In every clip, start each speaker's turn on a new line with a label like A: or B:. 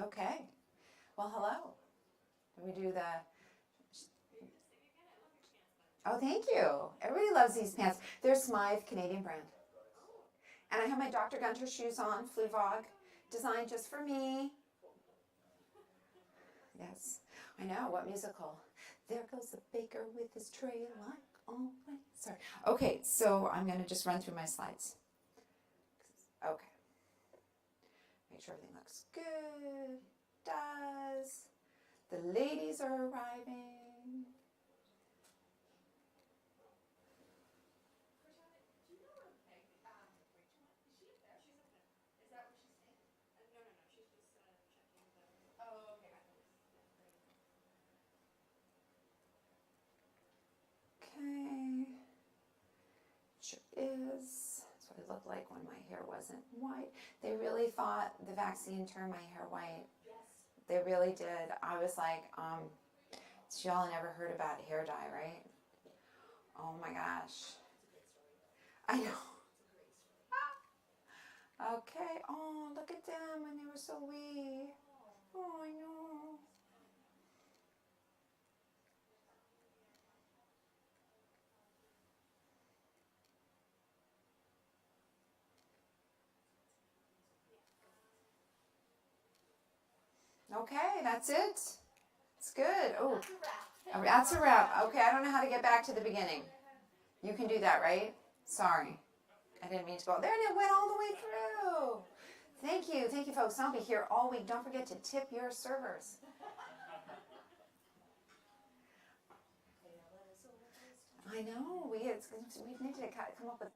A: Okay. Well, hello. We do the. Oh, thank you. Everybody loves these pants. They're Smythe, Canadian brand. And I have my Dr. Gunter shoes on, Fluvog, designed just for me. Yes, I know. What musical? There goes the baker with his tray like always. Sorry. Okay, so I'm going to just run through my slides. Okay. Make sure everything looks good. Does. The ladies are arriving. Okay. Sure is. That's what it looked like when my hair wasn't white. They really thought the vaccine turned my hair white. Yes. They really did. I was like, so y'all never heard about hair dye, right? Oh my gosh. I know. Okay. Oh, look at them when they were so wee. Oh, I know. Okay, that's it. It's good. Oh, that's a wrap. Okay, I don't know how to get back to the beginning. You can do that, right? Sorry. I didn't mean to go there, and it went all the way through. Thank you, folks. I'll be here all week. Don't forget to tip your servers. I know we need to come up with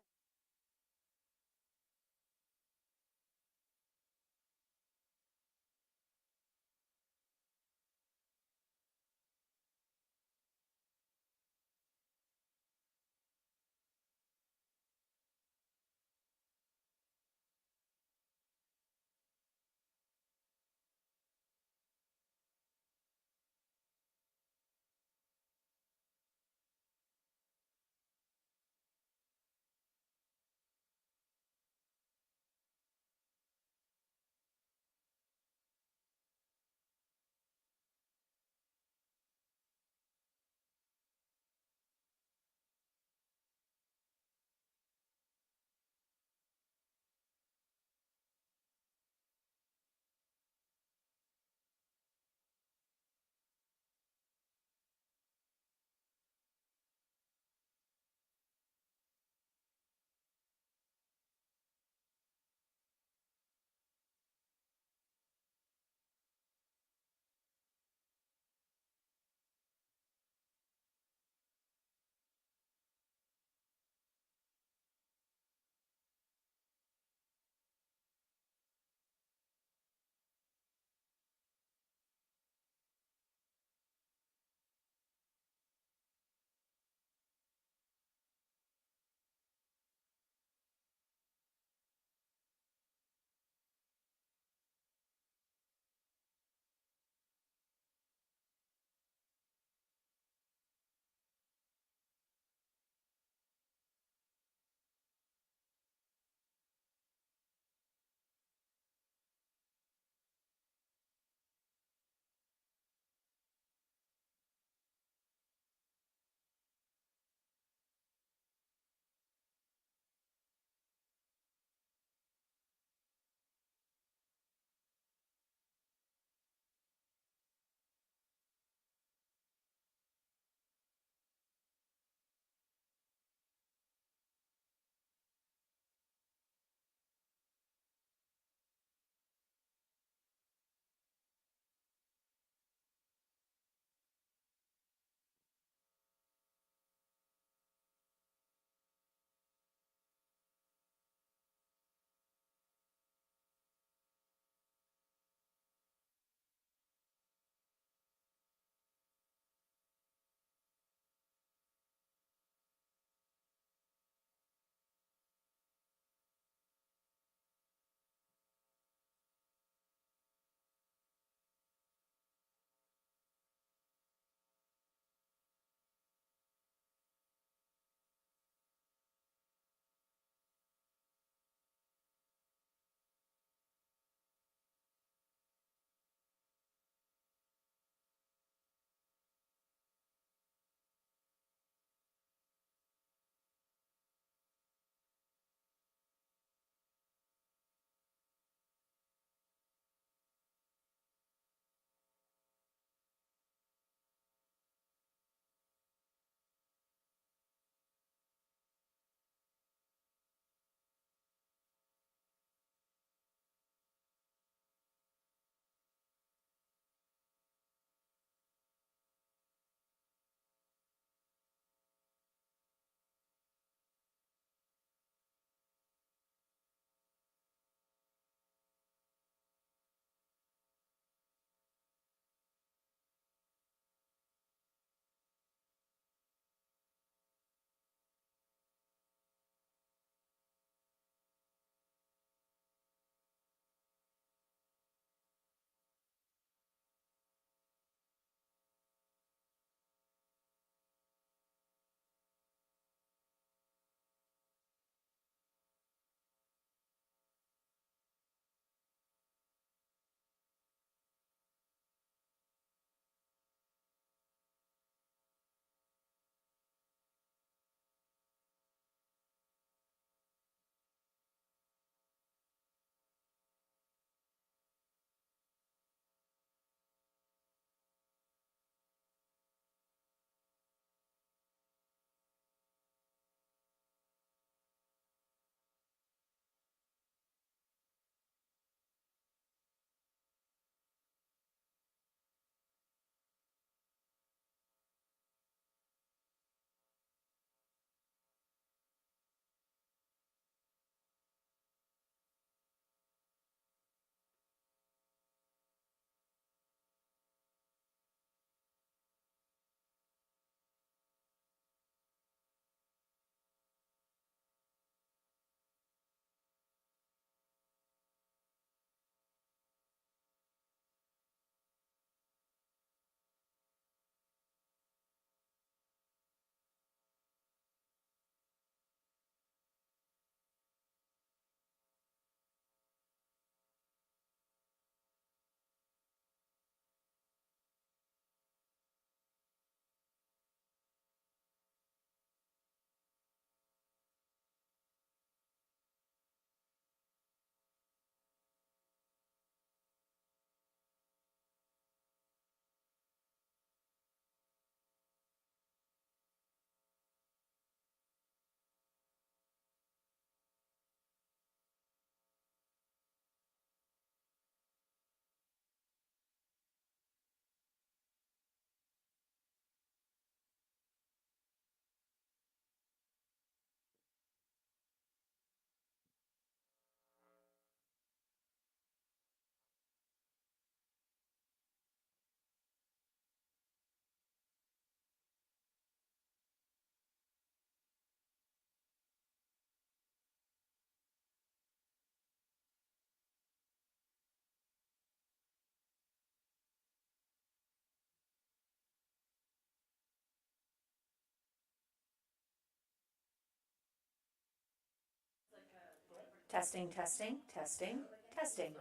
A: Testing, testing, testing, testing.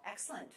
A: Excellent.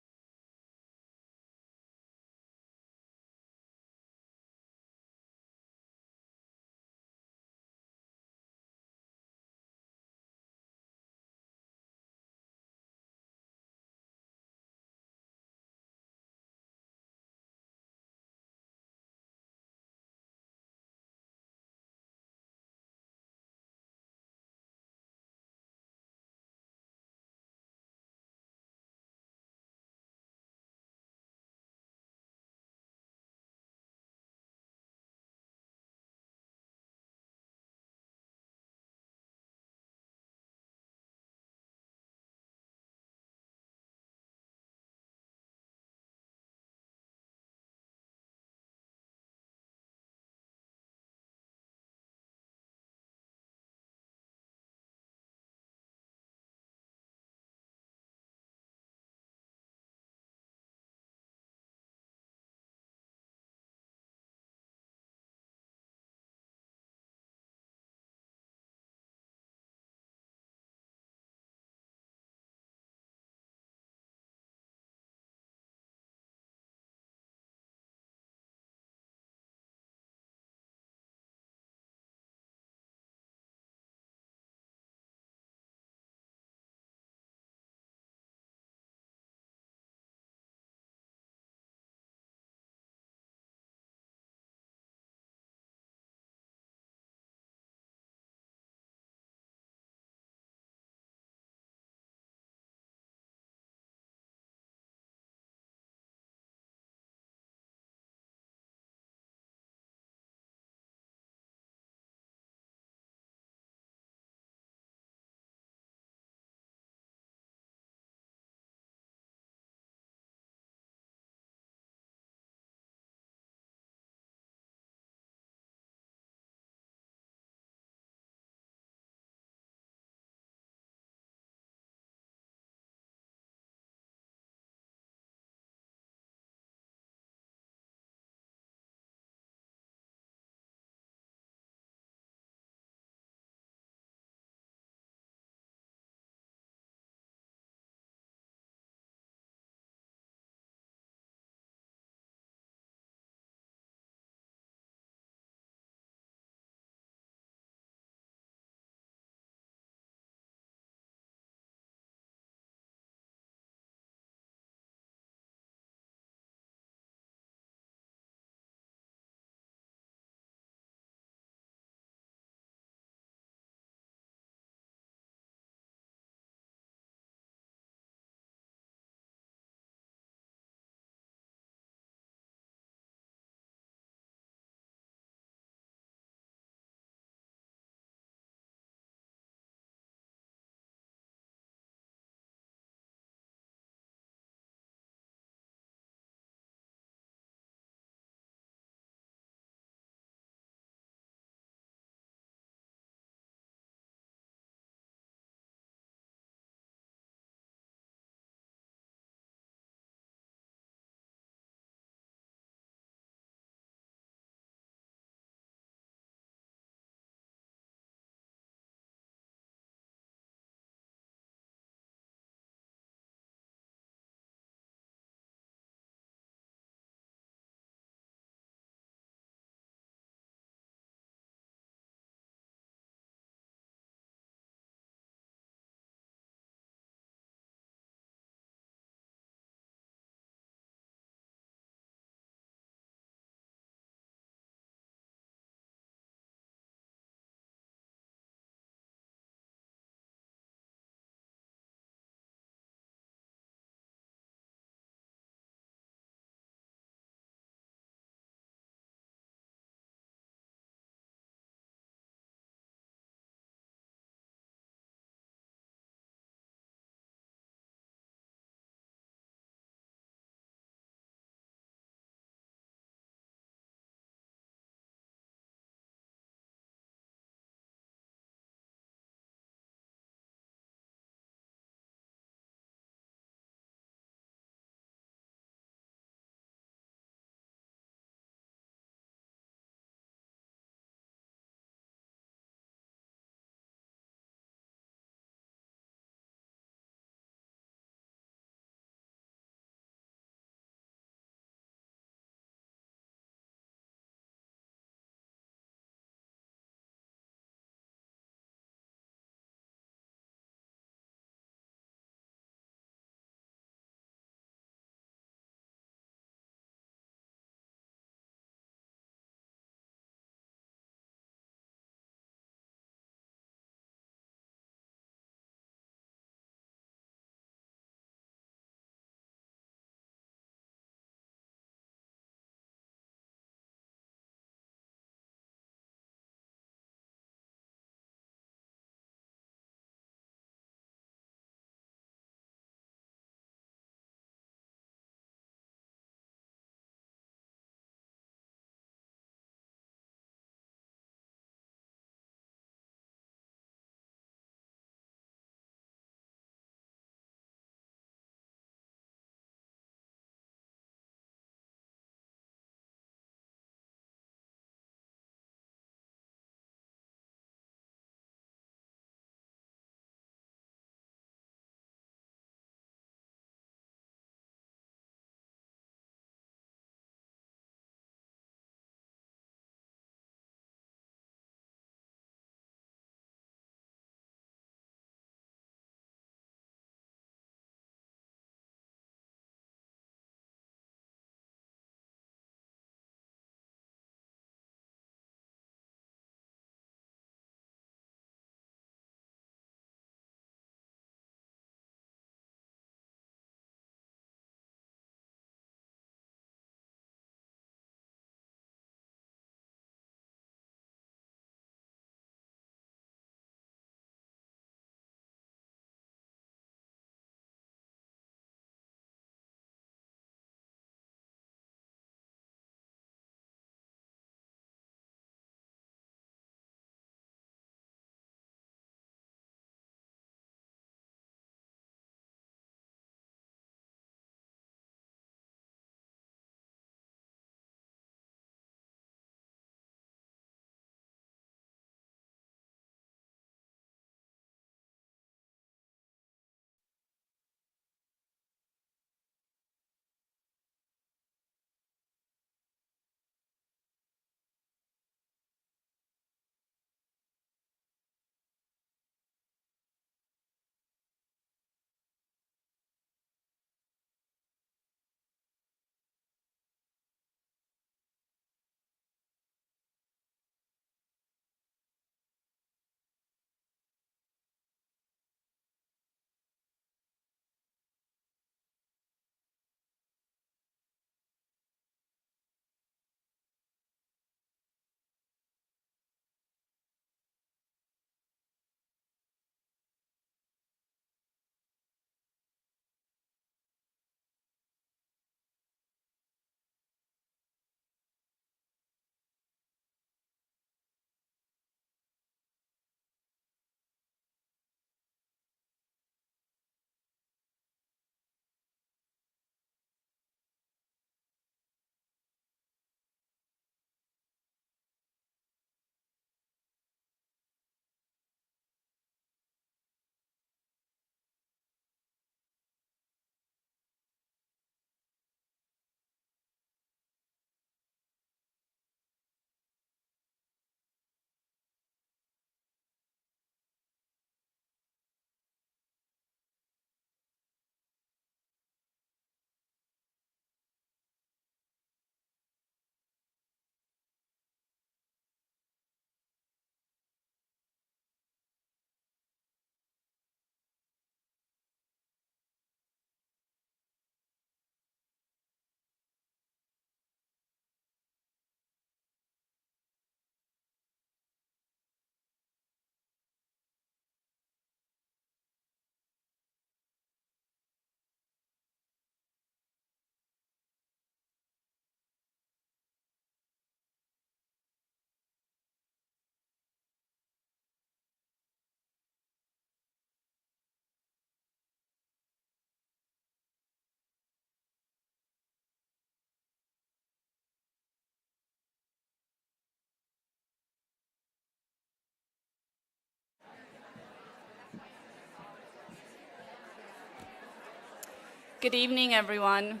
B: Good evening, everyone,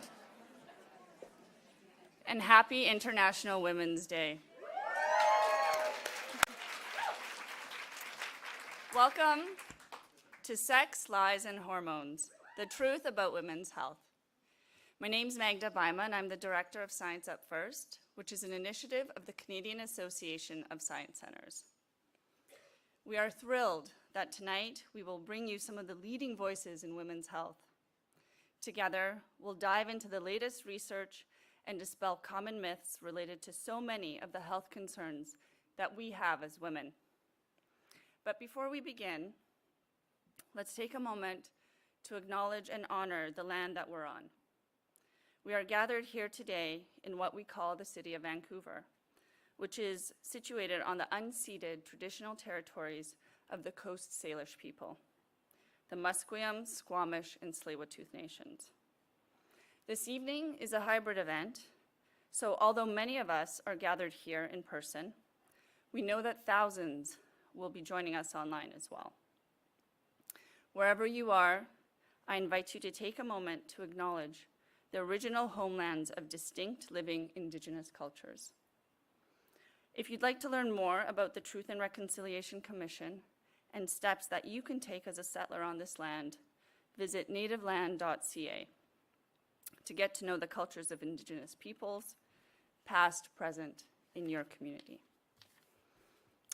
B: and happy International Women's Day. Welcome to Sex, Lies, and Hormones, the truth about women's health. My name's Magda Baima, and I'm the Director of Science Up First, which is an initiative of the Canadian Association of Science Centres. We are thrilled that tonight we will bring you some of the leading voices in women's health. Together, we'll dive into the latest research and dispel common myths related to so many of the health concerns that we have as women. But before we begin, let's take a moment to acknowledge and honor the land that we're on. We are gathered here today in what we call the city of Vancouver, which is situated on the unceded traditional territories of the Coast Salish people, the Musqueam, Squamish, and Tsleil-Waututh nations. This evening is a hybrid event, so although many of us are gathered here in person, we know that thousands will be joining us online as well. Wherever you are, I invite you to take a moment to acknowledge the original homelands of distinct living Indigenous cultures. If you'd like to learn more about the Truth and Reconciliation Commission and steps that you can take as a settler on this land, visit nativeland.ca to get to know the cultures of Indigenous peoples, past, present, in your community.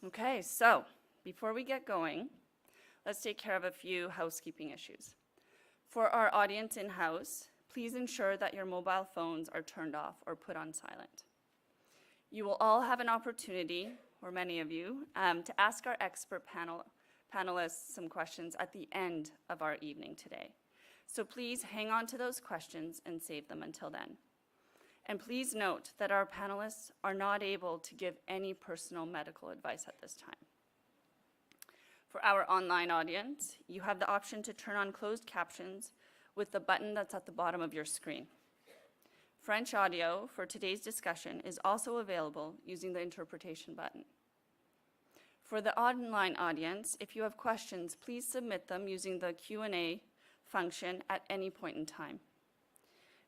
B: Okay, so before we get going, let's take care of a few housekeeping issues. For our audience in-house, please ensure that your mobile phones are turned off or put on silent. You will all have an opportunity, or many of you, to ask our expert panelists some questions at the end of our evening today. So please hang on to those questions and save them until then. And please note that our panelists are not able to give any personal medical advice at this time. For our online audience, you have the option to turn on closed captions with the button that's at the bottom of your screen. French audio for today's discussion is also available using the interpretation button. For the online audience, if you have questions, please submit them using the Q&A function at any point in time.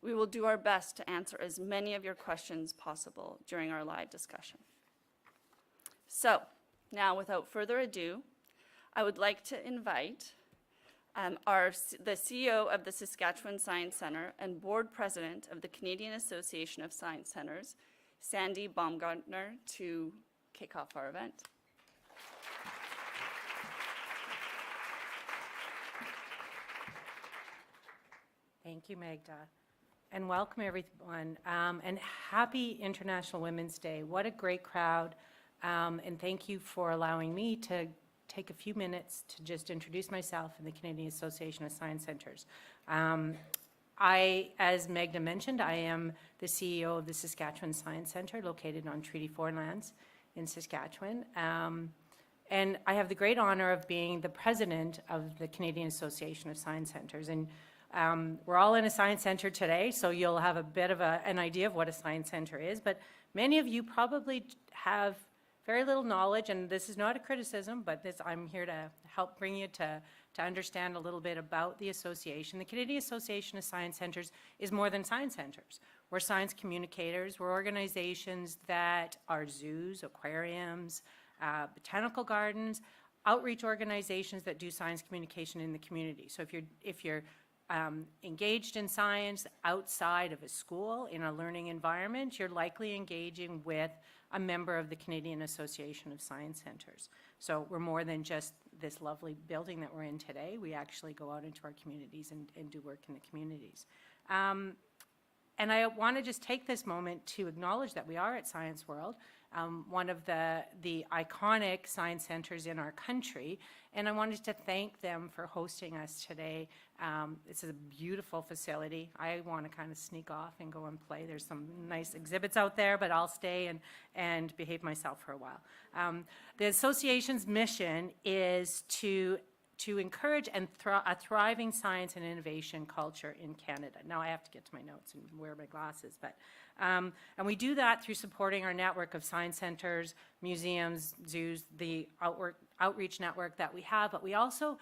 B: We will do our best to answer as many of your questions possible during our live discussion. So, now without further ado, I would like to invite the CEO of the Saskatchewan Science Centre and Board President of the Canadian Association of Science Centres, Sandy Baumgartner, to kick off our event.
C: Thank you, Magda. And welcome, everyone. And happy International Women's Day. What a great crowd. And thank you for allowing me to take a few minutes to just introduce myself and the Canadian Association of Science Centres. As Magda mentioned, I am the CEO of the Saskatchewan Science Centre, located on Treaty 4 lands in Saskatchewan. And I have the great honor of being the president of the Canadian Association of Science Centres. And we're all in a science center today, so you'll have a bit of an idea of what a science center is, but many of you probably have very little knowledge, and this is not a criticism, but I'm here to help bring you to understand a little bit about the association. The Canadian Association of Science Centres is more than science centers. We're science communicators. We're organizations that are zoos, aquariums, botanical gardens, outreach organizations that do science communication in the community. So if you're engaged in science outside of a school in a learning environment, you're likely engaging with a member of the Canadian Association of Science Centres. So we're more than just this lovely building that we're in today. We actually go out into our communities and do work in the communities. And I want to just take this moment to acknowledge that we are at Science World, one of the iconic science centers in our country, and I wanted to thank them for hosting us today. It's a beautiful facility. I want to kind of sneak off and go and play. There's some nice exhibits out there, but I'll stay and behave myself for a while. The association's mission is to encourage a thriving science and innovation culture in Canada. Now I have to get to my notes and wear my glasses, but and we do that through supporting our network of science centers, museums, zoos, the outreach network that we have, but we also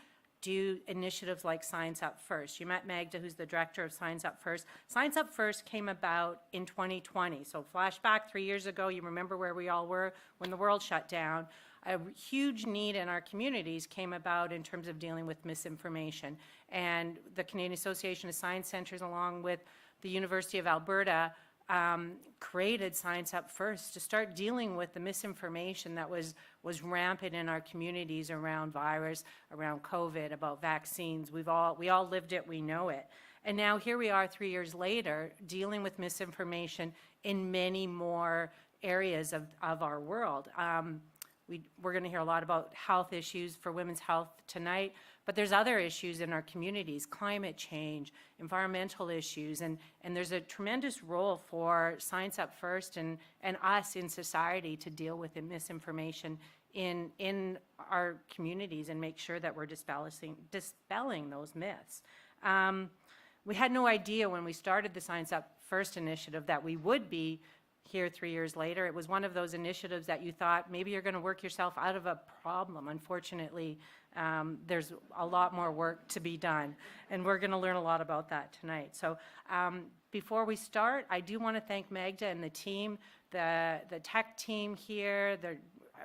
C: do initiatives like Science Up First. You met Magda, who's the director of Science Up First. Science Up First came about in 2020. So flashback 3 years ago, you remember where we all were when the world shut down. A huge need in our communities came about in terms of dealing with misinformation. And the Canadian Association of Science Centres, along with the University of Alberta, created Science Up First to start dealing with the misinformation that was rampant in our communities around virus, around COVID, about vaccines. We all lived it, we know it. And now here we are 3 years later, dealing with misinformation in many more areas of our world. We're going to hear a lot about health issues for women's health tonight, but there's other issues in our communities, climate change, environmental issues, and there's a tremendous role for Science Up First and us in society to deal with the misinformation in our communities and make sure that we're dispelling those myths. We had no idea when we started the Science Up First initiative that we would be here 3 years later. It was one of those initiatives that you thought maybe you're going to work yourself out of a problem. Unfortunately, there's a lot more work to be done, and we're going to learn a lot about that tonight. So before we start, I do want to thank Magda and the team, the tech team here. They're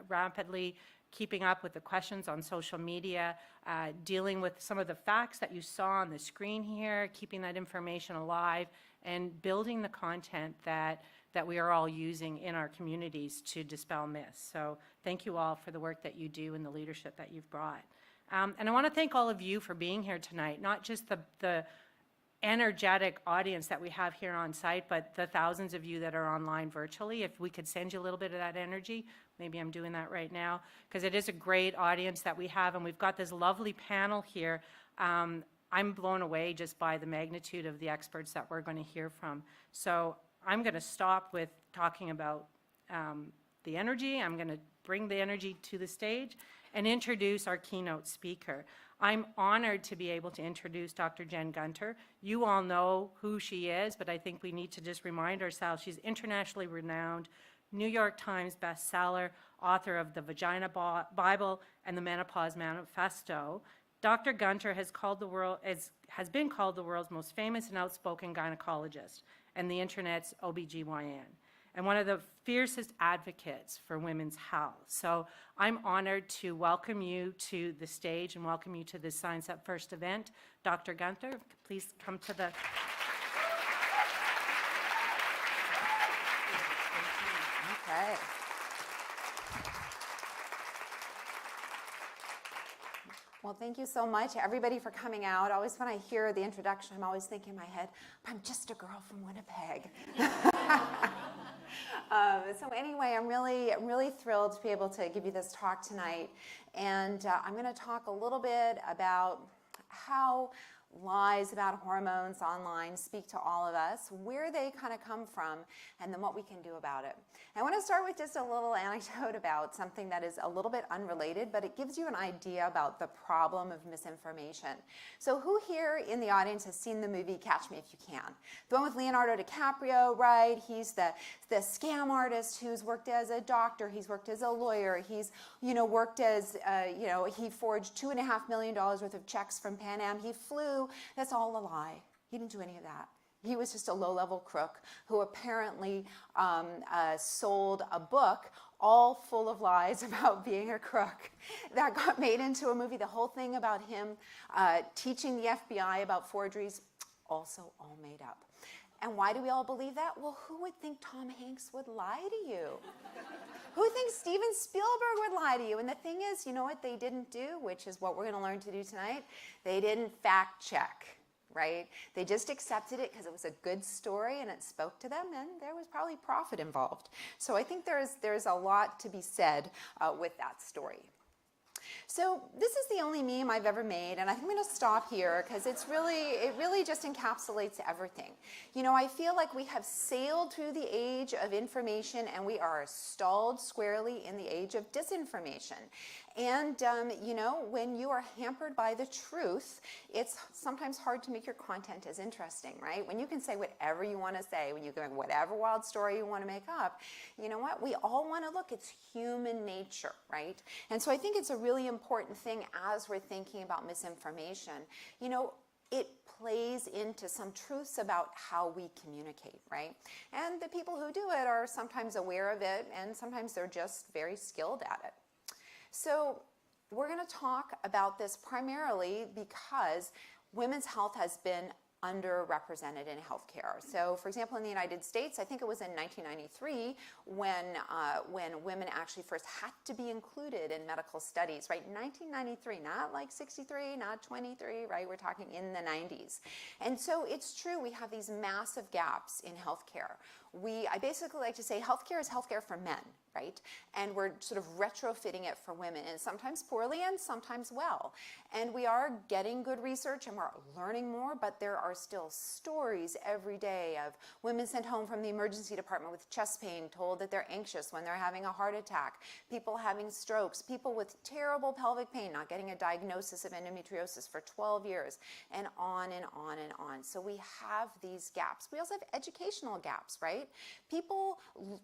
C: rapidly keeping up with the questions on social media, dealing with some of the facts that you saw on the screen here, keeping that information alive, and building the content that we are all using in our communities to dispel myths. So thank you all for the work that you do and the leadership that you've brought. And I want to thank all of you for being here tonight, not just the energetic audience that we have here on site, but the thousands of you that are online virtually. If we could send you a little bit of that energy, maybe I'm doing that right now, because it is a great audience that we have, and we've got this lovely panel here. I'm blown away just by the magnitude of the experts that we're going to hear from. So I'm going to stop with talking about the energy. I'm going to bring the energy to the stage and introduce our keynote speaker. I'm honored to be able to introduce Dr. Jen Gunter. You all know who she is, but I think we need to just remind ourselves she's internationally renowned, New York Times bestseller, author of the Vagina Bible and the Menopause Manifesto. Dr. Gunter has been called the world's most famous and outspoken gynecologist and the internet's OBGYN, and one of the fiercest advocates for women's health. So I'm honored to welcome you to the stage and welcome you to this Science Up First event. Dr. Gunter, please come to the...
A: Okay. Well, thank you so much, everybody, for coming out. Always when I hear the introduction, I'm always thinking in my head, I'm just a girl from Winnipeg. So anyway, I'm really thrilled to be able to give you this talk tonight. And I'm going to talk a little bit about how lies about hormones online speak to all of us, where they kind of come from, and then what we can do about it. I want to start with just a little anecdote about something that is a little bit unrelated, but it gives you an idea about the problem of misinformation. So who here in the audience has seen the movie Catch Me If You Can? The one with Leonardo DiCaprio, right? He's the scam artist who's worked as a doctor, he's worked as a lawyer, he's worked as, he forged $2.5 million worth of checks from Pan Am, he flew. That's all a lie. He didn't do any of that. He was just a low-level crook who apparently sold a book all full of lies about being a crook that got made into a movie. The whole thing about him teaching the FBI about forgeries, also all made up. And why do we all believe that? Well, who would think Tom Hanks would lie to you? Who thinks Steven Spielberg would lie to you? And the thing is, you know what they didn't do, which is what we're going to learn to do tonight? They didn't fact check, right? They just accepted it because it was a good story and it spoke to them, and there was probably profit involved. So I think there's a lot to be said with that story. So this is the only meme I've ever made, and I think I'm going to stop here because it really just encapsulates everything. I feel like we have sailed through the age of information and we are stalled squarely in the age of disinformation. And, you know, when you are hampered by the truth, it's sometimes hard to make your content as interesting, right? When you can say whatever you want to say, when you can make whatever wild story you want to make up, you know what? We all want to look. It's human nature, right? And so I think it's a really important thing as we're thinking about misinformation. You know, it plays into some truths about how we communicate, right? And the people who do it are sometimes aware of it, and sometimes they're just very skilled at it. So we're going to talk about this primarily because women's health has been underrepresented in healthcare. So, for example, in the United States, I think it was in 1993 when women actually first had to be included in medical studies, right? 1993, not like 63, not 23, right? We're talking in the 90s. And so it's true, we have these massive gaps in healthcare. I basically like to say healthcare is healthcare for men, right? And we're sort of retrofitting it for women, and sometimes poorly and sometimes well. And we are getting good research and we're learning more, but there are still stories every day of women sent home from the emergency department with chest pain, told that they're anxious when they're having a heart attack, people having strokes, people with terrible pelvic pain, not getting a diagnosis of endometriosis for 12 years, and on and on and on. So we have these gaps. We also have educational gaps, right? People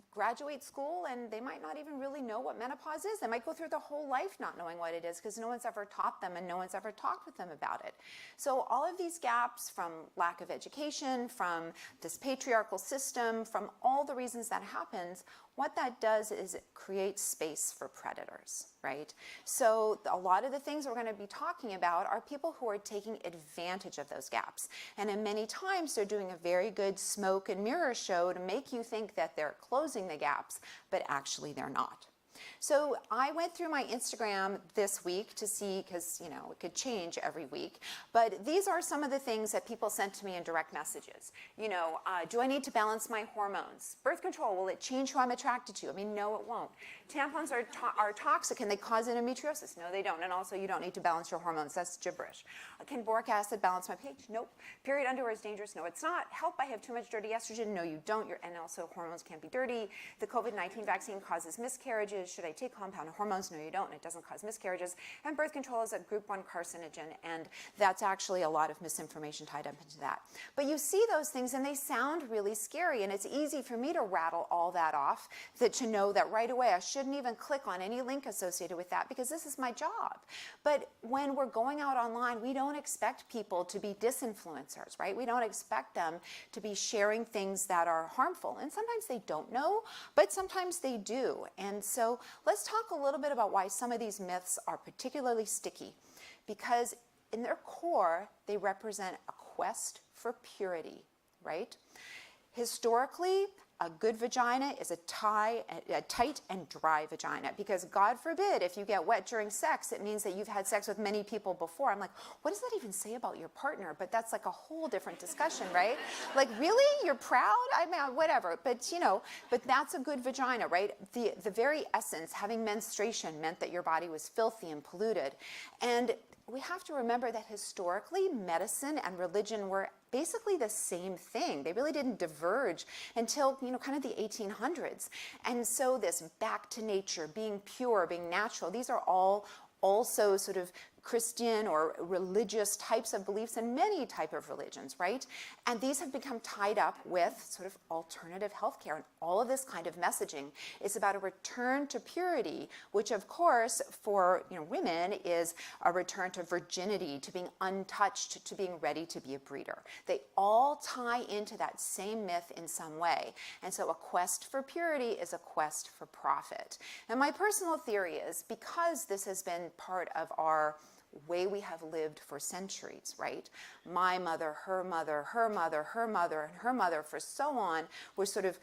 A: graduate school and they might not even really know what menopause is. They might go through the whole life not knowing what it is because no one's ever taught them and no one's ever talked with them about it. So all of these gaps, from lack of education, from this patriarchal system, from all the reasons that happens, what that does is it creates space for predators, right? So a lot of the things we're going to be talking about are people who are taking advantage of those gaps. And in many times they're doing a very good smoke and mirror show to make you think that they're closing the gaps, but actually they're not. So I went through my Instagram this week to see, because, you know, it could change every week, but these are some of the things that people sent to me in direct messages. You know, do I need to balance my hormones? Birth control, will it change who I'm attracted to? I mean, no, it won't. Tampons are toxic and they cause endometriosis. No, they don't. And also, you don't need to balance your hormones. That's gibberish. Can boric acid balance my pH? Nope. Period underwear is dangerous? No, it's not. Help, I have too much dirty estrogen? No, you don't. And also, hormones can't be dirty. The COVID-19 vaccine causes miscarriages. Should I take compound hormones? No, you don't. And it doesn't cause miscarriages. And birth control is a group 1 carcinogen. And that's actually a lot of misinformation tied up into that. But you see those things and they sound really scary. And it's easy for me to rattle all that off, to know that right away I shouldn't even click on any link associated with that because this is my job. But when we're going out online, we don't expect people to be disinfluencers, right? We don't expect them to be sharing things that are harmful. And sometimes they don't know, but sometimes they do. And so let's talk a little bit about why some of these myths are particularly sticky. Because in their core, they represent a quest for purity, right? Historically, a good vagina is a tight and dry vagina, because God forbid if you get wet during sex, it means that you've had sex with many people before. I'm like, what does that even say about your partner? But that's like a whole different discussion, right? Like, really? You're proud? I mean, whatever. But, you know, but that's a good vagina, right? The very essence, having menstruation, meant that your body was filthy and polluted. And we have to remember that historically, medicine and religion were basically the same thing. They really didn't diverge until, you know, kind of the 1800s. And so this back to nature, being pure, being natural, these are all also sort of Christian or religious types of beliefs in many type of religions, right? And these have become tied up with sort of alternative healthcare. And all of this kind of messaging is about a return to purity, which of course for, you know, women is a return to virginity, to being untouched, to being ready to be a breeder. They all tie into that same myth in some way. And so a quest for purity is a quest for profit. And my personal theory is, because this has been part of our way we have lived for centuries, right? My mother, her mother, her mother, her mother, and her mother, for so on, were sort of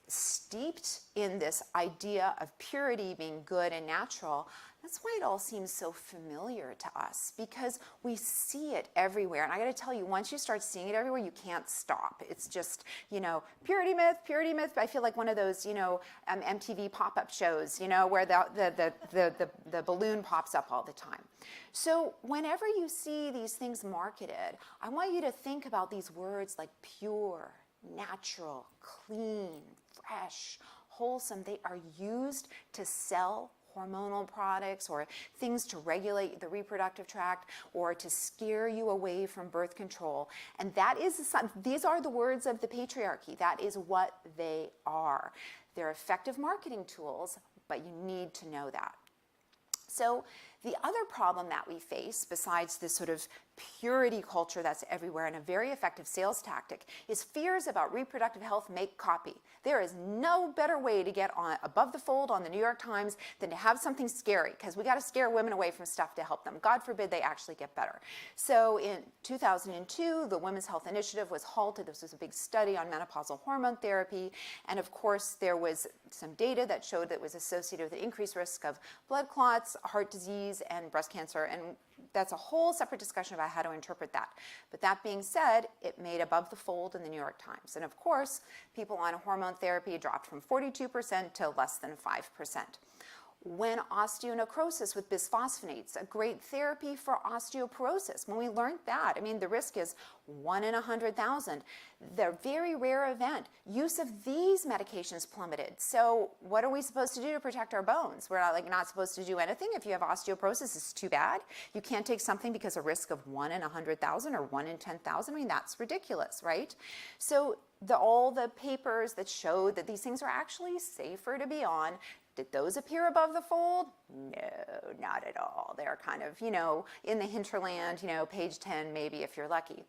A: steeped in this idea of purity being good and natural. That's why it all seems so familiar to us, because we see it everywhere. And I got to tell you, once you start seeing it everywhere, you can't stop. It's just, you know, purity myth, purity myth. I feel like one of those, you know, MTV pop-up shows, you know, where the balloon pops up all the time. So whenever you see these things marketed, I want you to think about these words like pure, natural, clean, fresh, wholesome. They are used to sell hormonal products or things to regulate the reproductive tract or to scare you away from birth control. And these are the words of the patriarchy. That is what they are. They're effective marketing tools, but you need to know that. So the other problem that we face, besides this sort of purity culture that's everywhere and a very effective sales tactic, is fears about reproductive health make copy. There is no better way to get on above the fold on the New York Times than to have something scary, because we got to scare women away from stuff to help them. God forbid they actually get better. So in 2002, the Women's Health Initiative was halted. This was a big study on menopausal hormone therapy. And of course, there was some data that showed that it was associated with an increased risk of blood clots, heart disease, and breast cancer. And that's a whole separate discussion about how to interpret that. But that being said, it made above the fold in the New York Times. And of course, people on hormone therapy dropped from 42% to less than 5%. When osteonecrosis with bisphosphonates, a great therapy for osteoporosis. When we learned that, I mean, the risk is 1 in 100,000. The very rare event, use of these medications plummeted. So what are we supposed to do to protect our bones? We're not supposed to do anything. If you have osteoporosis, it's too bad. You can't take something because a risk of 1 in 100,000 or 1 in 10,000. I mean, that's ridiculous, right? So all the papers that showed that these things are actually safer to be on, did those appear above the fold? No, not at all. They're kind of, in the hinterland, page 10 maybe if you're lucky.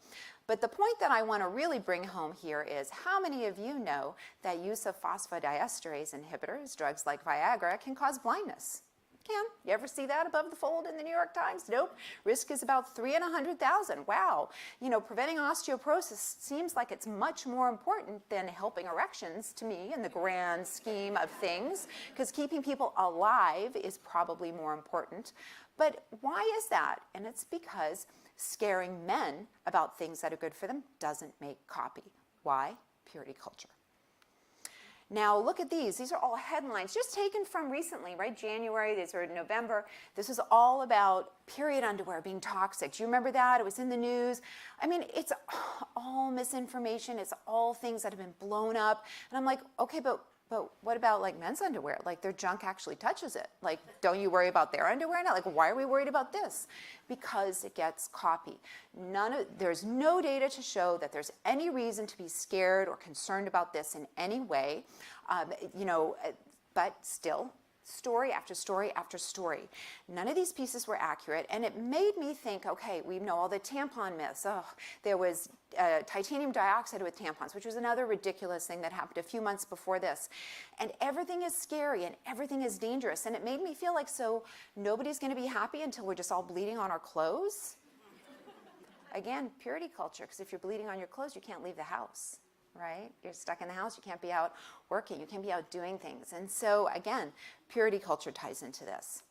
A: But the point that I want to really bring home here is how many of you know that use of phosphodiesterase inhibitors, drugs like Viagra, can cause blindness? Can. You ever see that above the fold in the New York Times? Nope. Risk is about 3 in 100,000. Wow. Preventing osteoporosis seems like it's much more important than helping erections to me in the grand scheme of things, because keeping people alive is probably more important. But why is that? And it's because scaring men about things that are good for them doesn't make copy. Why? Purity culture. Now look at these. These are all headlines just taken from recently, right? January, these are November. This was all about period underwear being toxic. Do you remember that? It was in the news. I mean, it's all misinformation. It's all things that have been blown up. And I'm like, okay, but what about like men's underwear? Like their junk actually touches it. Like, don't you worry about their underwear now? Like, why are we worried about this? Because it gets copy. There's no data to show that there's any reason to be scared or concerned about this in any way. But still, story after story after story. None of these pieces were accurate, and it made me think, okay, we know all the tampon myths. Oh, there was titanium dioxide with tampons, which was another ridiculous thing that happened a few months before this. And everything is scary and everything is dangerous, and it made me feel like, so nobody's going to be happy until we're just all bleeding on our clothes? Again, purity culture, because if you're bleeding on your clothes, you can't leave the house. Right? You're stuck in the house. You can't be out working. You can't be out doing things. And so, again, purity culture ties into this.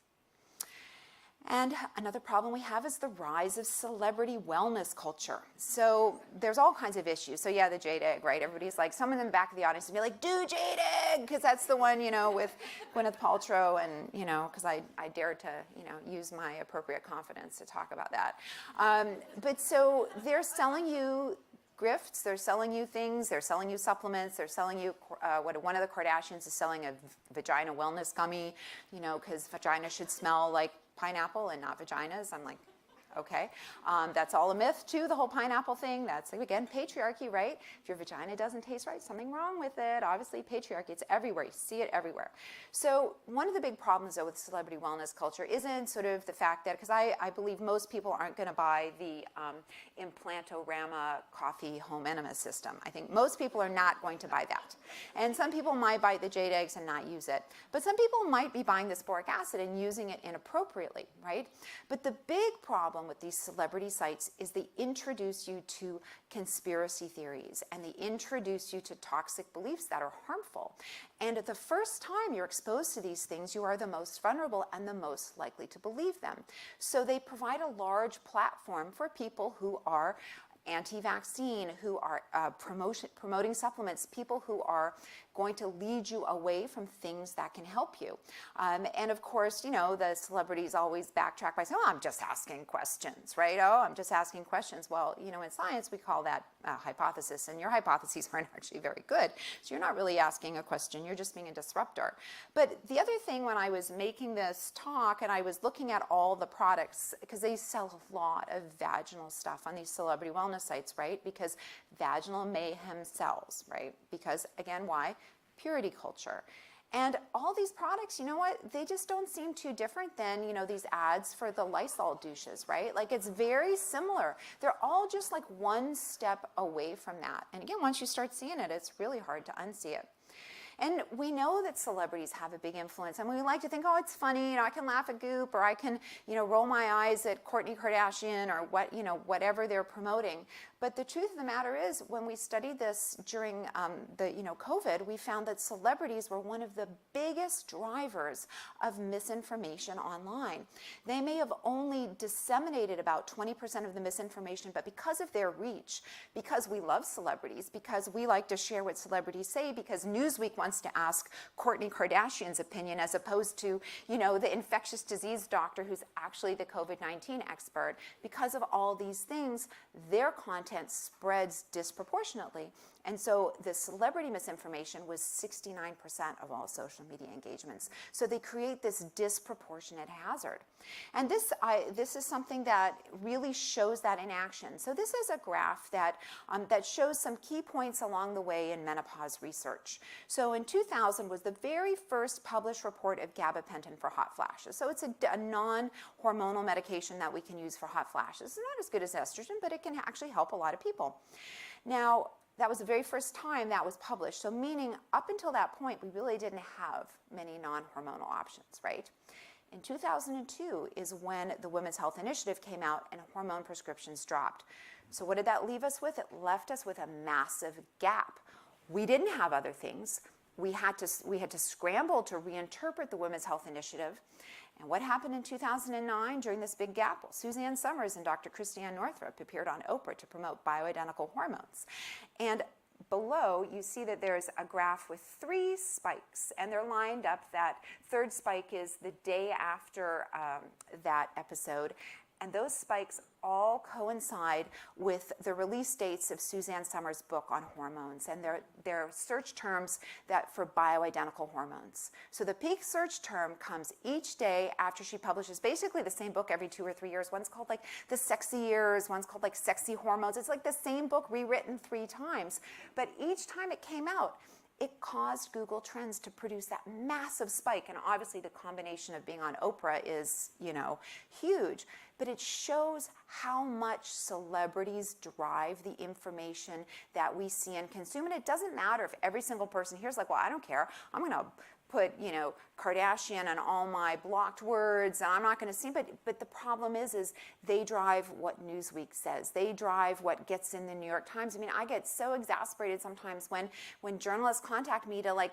A: And another problem we have is the rise of celebrity wellness culture. So there's all kinds of issues. So yeah, the jade egg, right? Everybody's like, someone in the back of the audience would be like, do jade egg, because that's the one, with Gwyneth Paltrow, and, because I dared to, use my appropriate confidence to talk about that. But so they're selling you grifts, they're selling you things, they're selling you supplements, they're selling you, one of the Kardashians is selling a vagina wellness gummy, because vagina should smell like pineapple and not vaginas. I'm like, okay. That's all a myth too, the whole pineapple thing. That's, again, patriarchy, right? If your vagina doesn't taste right, something wrong with it. Obviously, patriarchy, it's everywhere. You see it everywhere. So one of the big problems, though, with celebrity wellness culture isn't sort of the fact that, because I believe most people aren't going to buy the Implantorama coffee home enema system. I think most people are not going to buy that. And some people might buy the jade eggs and not use it. But some people might be buying this boric acid and using it inappropriately, right? But the big problem with these celebrity sites is they introduce you to conspiracy theories, and they introduce you to toxic beliefs that are harmful. And at the first time you're exposed to these things, you are the most vulnerable and the most likely to believe them. So they provide a large platform for people who are anti-vaccine, who are promoting supplements, people who are going to lead you away from things that can help you. And of course, you know, the celebrities always backtrack by saying, oh, I'm just asking questions, right? Oh, I'm just asking questions. Well, you know, in science, we call that hypothesis, and your hypotheses aren't actually very good. So you're not really asking a question, you're just being a disruptor. But the other thing, when I was making this talk and I was looking at all the products, because they sell a lot of vaginal stuff on these celebrity wellness sites, right? Because vaginal mayhem sells, right? Because again, why? Purity culture. And all these products, you know what, they just don't seem too different than, you know, these ads for the Lysol douches, right? Like, it's very similar. They're all just like one step away from that. And again, once you start seeing it, it's really hard to unsee it. And we know that celebrities have a big influence. And we like to think, oh, it's funny, you know, I can laugh at Goop, or I can, you know, roll my eyes at Kourtney Kardashian, or what, you know, whatever they're promoting. But the truth of the matter is, when we studied this during COVID, we found that celebrities were one of the biggest drivers of misinformation online. They may have only disseminated about 20% of the misinformation, but because of their reach, because we love celebrities, because we like to share what celebrities say, because Newsweek wants to ask Kourtney Kardashian's opinion as opposed to, you know, the infectious disease doctor who's actually the COVID-19 expert, because of all these things, their content spreads disproportionately. And so the celebrity misinformation was 69% of all social media engagements. So they create this disproportionate hazard. And this is something that really shows that in action. So this is a graph that shows some key points along the way in menopause research. So in 2000 was the very first published report of gabapentin for hot flashes. So it's a non-hormonal medication that we can use for hot flashes. It's not as good as estrogen, but it can actually help a lot of people. Now, that was the very first time that was published. So meaning up until that point, we really didn't have many non-hormonal options, right? In 2002 is when the Women's Health Initiative came out and hormone prescriptions dropped. So what did that leave us with? It left us with a massive gap. We didn't have other things. We had to scramble to reinterpret the Women's Health Initiative. And what happened in 2009 during this big gap? Well, Suzanne Summers and Dr. Christiane Northrup appeared on Oprah to promote bioidentical hormones. And below, you see that there's a graph with 3 spikes, and they're lined up. That third spike is the day after that episode. And those spikes all coincide with the release dates of Suzanne Summers' book on hormones, and they're search terms that for bioidentical hormones. So the peak search term comes each day after she publishes basically the same book every 2 or 3 years. One's called like The Sexy Years, one's called like Sexy Hormones. It's like the same book rewritten 3 times. But each time it came out, it caused Google Trends to produce that massive spike. And obviously the combination of being on Oprah is, you know, huge. But it shows how much celebrities drive the information that we see and consume. And it doesn't matter if every single person here's like, well, I don't care. I'm going to put, you know, Kardashian on all my blocked words, and I'm not going to see, but the problem is they drive what Newsweek says. They drive what gets in the New York Times. I mean, I get so exasperated sometimes when journalists contact me to like,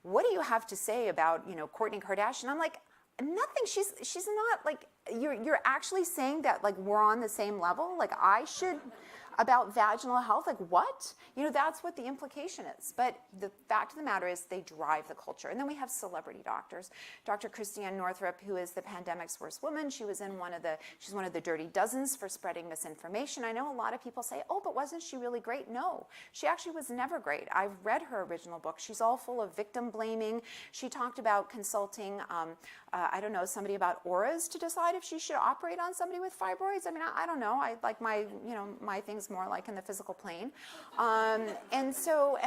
A: what do you have to say about, you know, Kourtney Kardashian? I'm like, nothing. She's not like, you're actually saying that like we're on the same level. Like I should about vaginal health, like what? You know, that's what the implication is. But the fact of the matter is they drive the culture. And then we have celebrity doctors. Dr. Christiane Northrup, who is the pandemic's worst woman, she's one of the dirty dozens for spreading misinformation. I know a lot of people say, oh, but wasn't she really great? No, she actually was never great. I've read her original book. She's all full of victim blaming. She talked about consulting, I don't know, somebody about auras to decide if she should operate on somebody with fibroids. I mean, I don't know. I like my things more like in the physical plane. And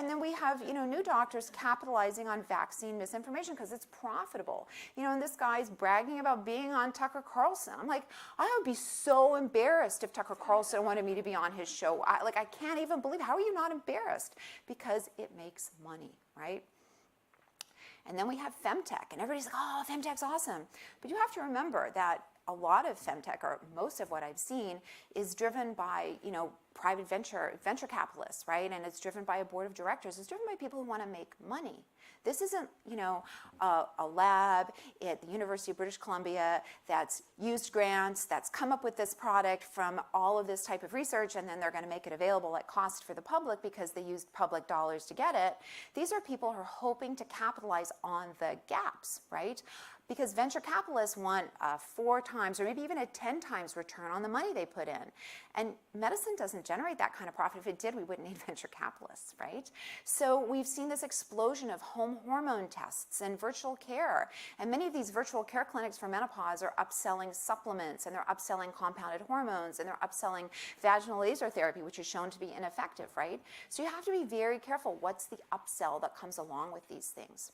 A: then we have, you know, new doctors capitalizing on vaccine misinformation because it's profitable. You know, and this guy's bragging about being on Tucker Carlson. I'm like, I would be so embarrassed if Tucker Carlson wanted me to be on his show. I can't even believe, how are you not embarrassed? Because it makes money, right? And then we have femtech, and everybody's like, oh, femtech's awesome. But you have to remember that a lot of femtech, or most of what I've seen, is driven by, private venture capitalists, right? And it's driven by a board of directors. It's driven by people who want to make money. This isn't, a lab at the University of British Columbia that's used grants, that's come up with this product from all of this type of research, and then they're going to make it available at cost for the public because they used public dollars to get it. These are people who are hoping to capitalize on the gaps, right? Because venture capitalists want a 4 times or maybe even a 10 times return on the money they put in. And medicine doesn't generate that kind of profit. If it did, we wouldn't need venture capitalists, right? So we've seen this explosion of home hormone tests and virtual care. And many of these virtual care clinics for menopause are upselling supplements, and they're upselling compounded hormones, and they're upselling vaginal laser therapy, which is shown to be ineffective, right? So you have to be very careful. What's the upsell that comes along with these things?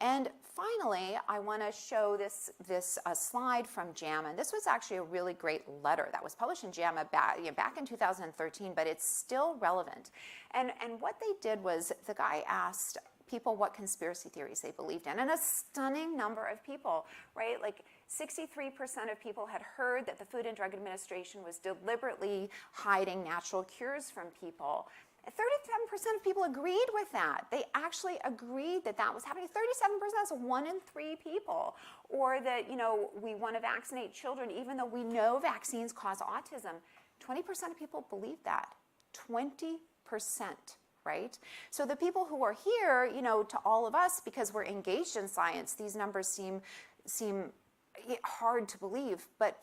A: And finally, I want to show this slide from JAMA. And this was actually a really great letter that was published in JAMA back in 2013, but it's still relevant. And what they did was the guy asked people what conspiracy theories they believed in. And a stunning number of people, right? Like 63% of people had heard that the Food and Drug Administration was deliberately hiding natural cures from people. 37% of people agreed with that. They actually agreed that that was happening. 37%, that's 1 in 3 people. Or that, we want to vaccinate children even though we know vaccines cause autism. 20% of people believe that. 20%, right? So the people who are here, to all of us, because we're engaged in science, these numbers seem hard to believe, but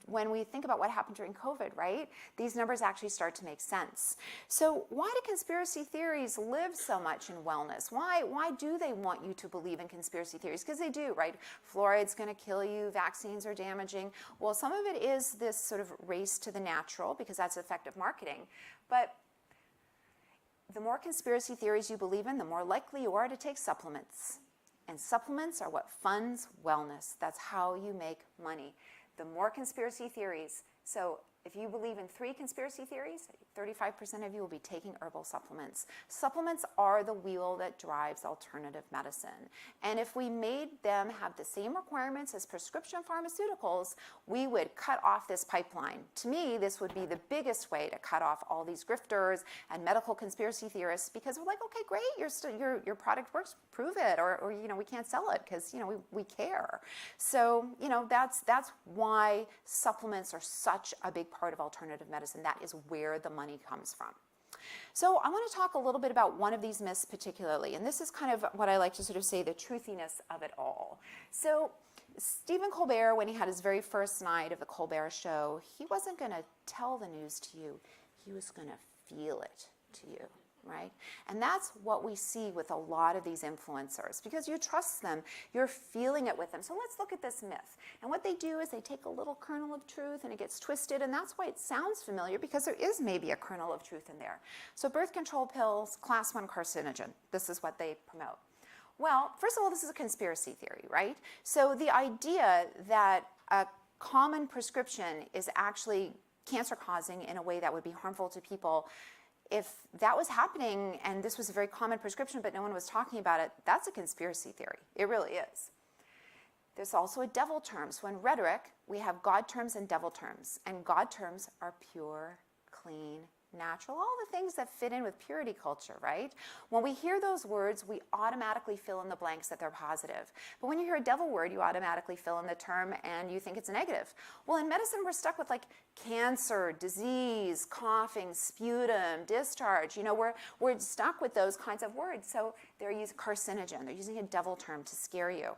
A: when we think about what happened during COVID, right, these numbers actually start to make sense. So why do conspiracy theories live so much in wellness? Why do they want you to believe in conspiracy theories? Because they do, right? Fluoride's going to kill you, vaccines are damaging. Well, some of it is this sort of race to the natural, because that's effective marketing. But the more conspiracy theories you believe in, the more likely you are to take supplements. And supplements are what funds wellness. That's how you make money. The more conspiracy theories, so if you believe in 3 conspiracy theories, 35% of you will be taking herbal supplements. Supplements are the wheel that drives alternative medicine. And if we made them have the same requirements as prescription pharmaceuticals, we would cut off this pipeline. To me, this would be the biggest way to cut off all these grifters and medical conspiracy theorists, because we're like, okay, great, your product works, prove it, or we can't sell it because we care. So that's why supplements are such a big part of alternative medicine. That is where the money comes from. So I want to talk a little bit about one of these myths particularly, and this is kind of what I like to sort of say, the truthiness of it all. So Stephen Colbert, when he had his very first night of the Colbert Show, he wasn't going to tell the news to you, he was going to feel it to you. Right? And that's what we see with a lot of these influencers, because you trust them, you're feeling it with them. So let's look at this myth. And what they do is they take a little kernel of truth and it gets twisted, and that's why it sounds familiar, because there is maybe a kernel of truth in there. So birth control pills, class 1 carcinogen, this is what they promote. Well, first of all, this is a conspiracy theory, right? So the idea that a common prescription is actually cancer causing in a way that would be harmful to people, if that was happening and this was a very common prescription but no one was talking about it, that's a conspiracy theory. It really is. There's also a devil term. So in rhetoric, we have God terms and devil terms. And God terms are pure, clean, natural, all the things that fit in with purity culture, right? When we hear those words, we automatically fill in the blanks that they're positive. But when you hear a devil word, you automatically fill in the term and you think it's a negative. Well, in medicine, we're stuck with like cancer, disease, coughing, sputum, discharge. We're stuck with those kinds of words. So they're using carcinogen. They're using a devil term to scare you.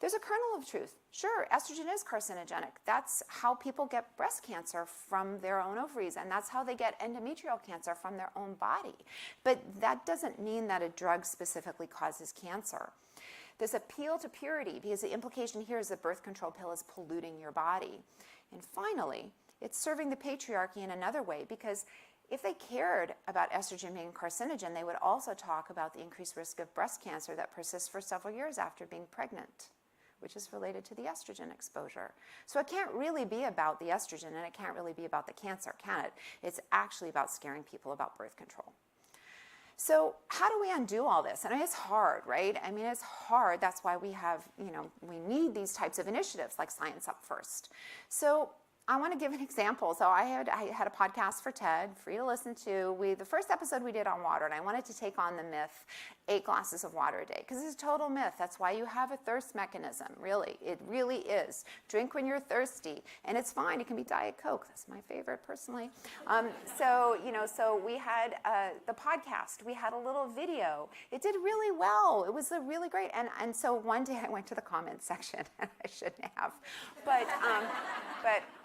A: There's a kernel of truth. Sure, estrogen is carcinogenic. That's how people get breast cancer from their own ovaries, and that's how they get endometrial cancer from their own body. But that doesn't mean that a drug specifically causes cancer. There's appeal to purity, because the implication here is that birth control pill is polluting your body. And finally, it's serving the patriarchy in another way, because if they cared about estrogen being a carcinogen, they would also talk about the increased risk of breast cancer that persists for several years after being pregnant, which is related to the estrogen exposure. So it can't really be about the estrogen, and it can't really be about the cancer, can it? It's actually about scaring people about birth control. So how do we undo all this? And it's hard, right? I mean, it's hard. That's why we have, we need these types of initiatives like Science Up First. So I want to give an example. So I had a podcast for TED, free to listen to. The first episode we did on water, and I wanted to take on the myth, 8 glasses of water a day, because it's a total myth. That's why you have a thirst mechanism, really. It really is. Drink when you're thirsty, and it's fine. It can be Diet Coke. That's my favorite, personally. So we had the podcast. We had a little video. It did really well. It was really great. And so one day I went to the comments section, and I shouldn't have. But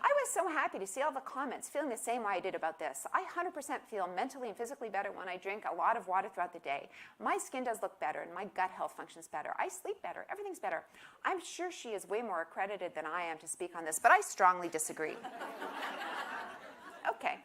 A: I was so happy to see all the comments feeling the same way I did about this. I 100% feel mentally and physically better when I drink a lot of water throughout the day. My skin does look better, and my gut health functions better. I sleep better. Everything's better. I'm sure she is way more accredited than I am to speak on this, but I strongly disagree. Okay.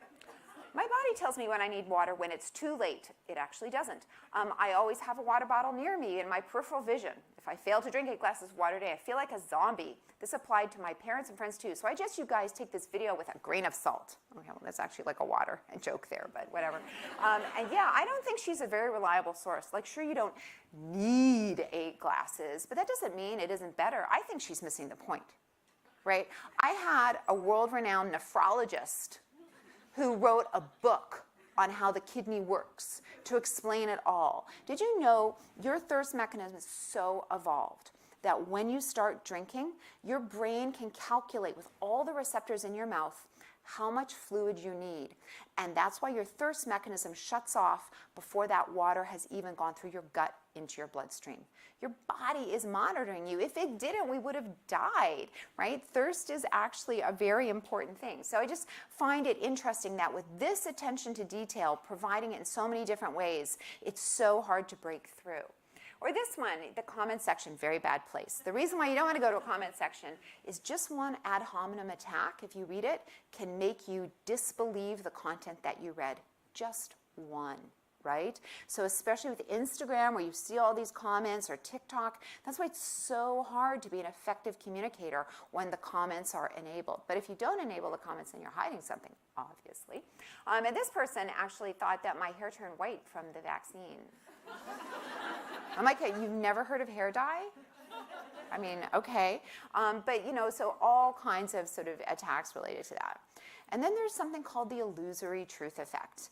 A: My body tells me when I need water when it's too late. It actually doesn't. I always have a water bottle near me in my peripheral vision. If I fail to drink 8 glasses of water a day, I feel like a zombie. This applied to my parents and friends too. So I suggest you guys take this video with a grain of salt. Okay, well, that's actually like a joke there, but whatever. And yeah, I don't think she's a very reliable source. Like, sure, you don't need 8 glasses, but that doesn't mean it isn't better. I think she's missing the point, right? I had a world-renowned nephrologist who wrote a book on how the kidney works to explain it all. Did you know your thirst mechanism is so evolved that when you start drinking, your brain can calculate with all the receptors in your mouth how much fluid you need. And that's why your thirst mechanism shuts off before that water has even gone through your gut into your bloodstream. Your body is monitoring you. If it didn't, we would have died, right? Thirst is actually a very important thing. So I just find it interesting that with this attention to detail, providing it in so many different ways, it's so hard to break through. Or this one, the comment section, very bad place. The reason why you don't want to go to a comment section is just one ad hominem attack, if you read it, can make you disbelieve the content that you read. Just one, right? So especially with Instagram, where you see all these comments, or TikTok, that's why it's so hard to be an effective communicator when the comments are enabled. But if you don't enable the comments, then you're hiding something, obviously. And this person actually thought that my hair turned white from the vaccine. I'm like, hey, you've never heard of hair dye? I mean, okay. But, so all kinds of sort of attacks related to that. And then there's something called the illusory truth effect.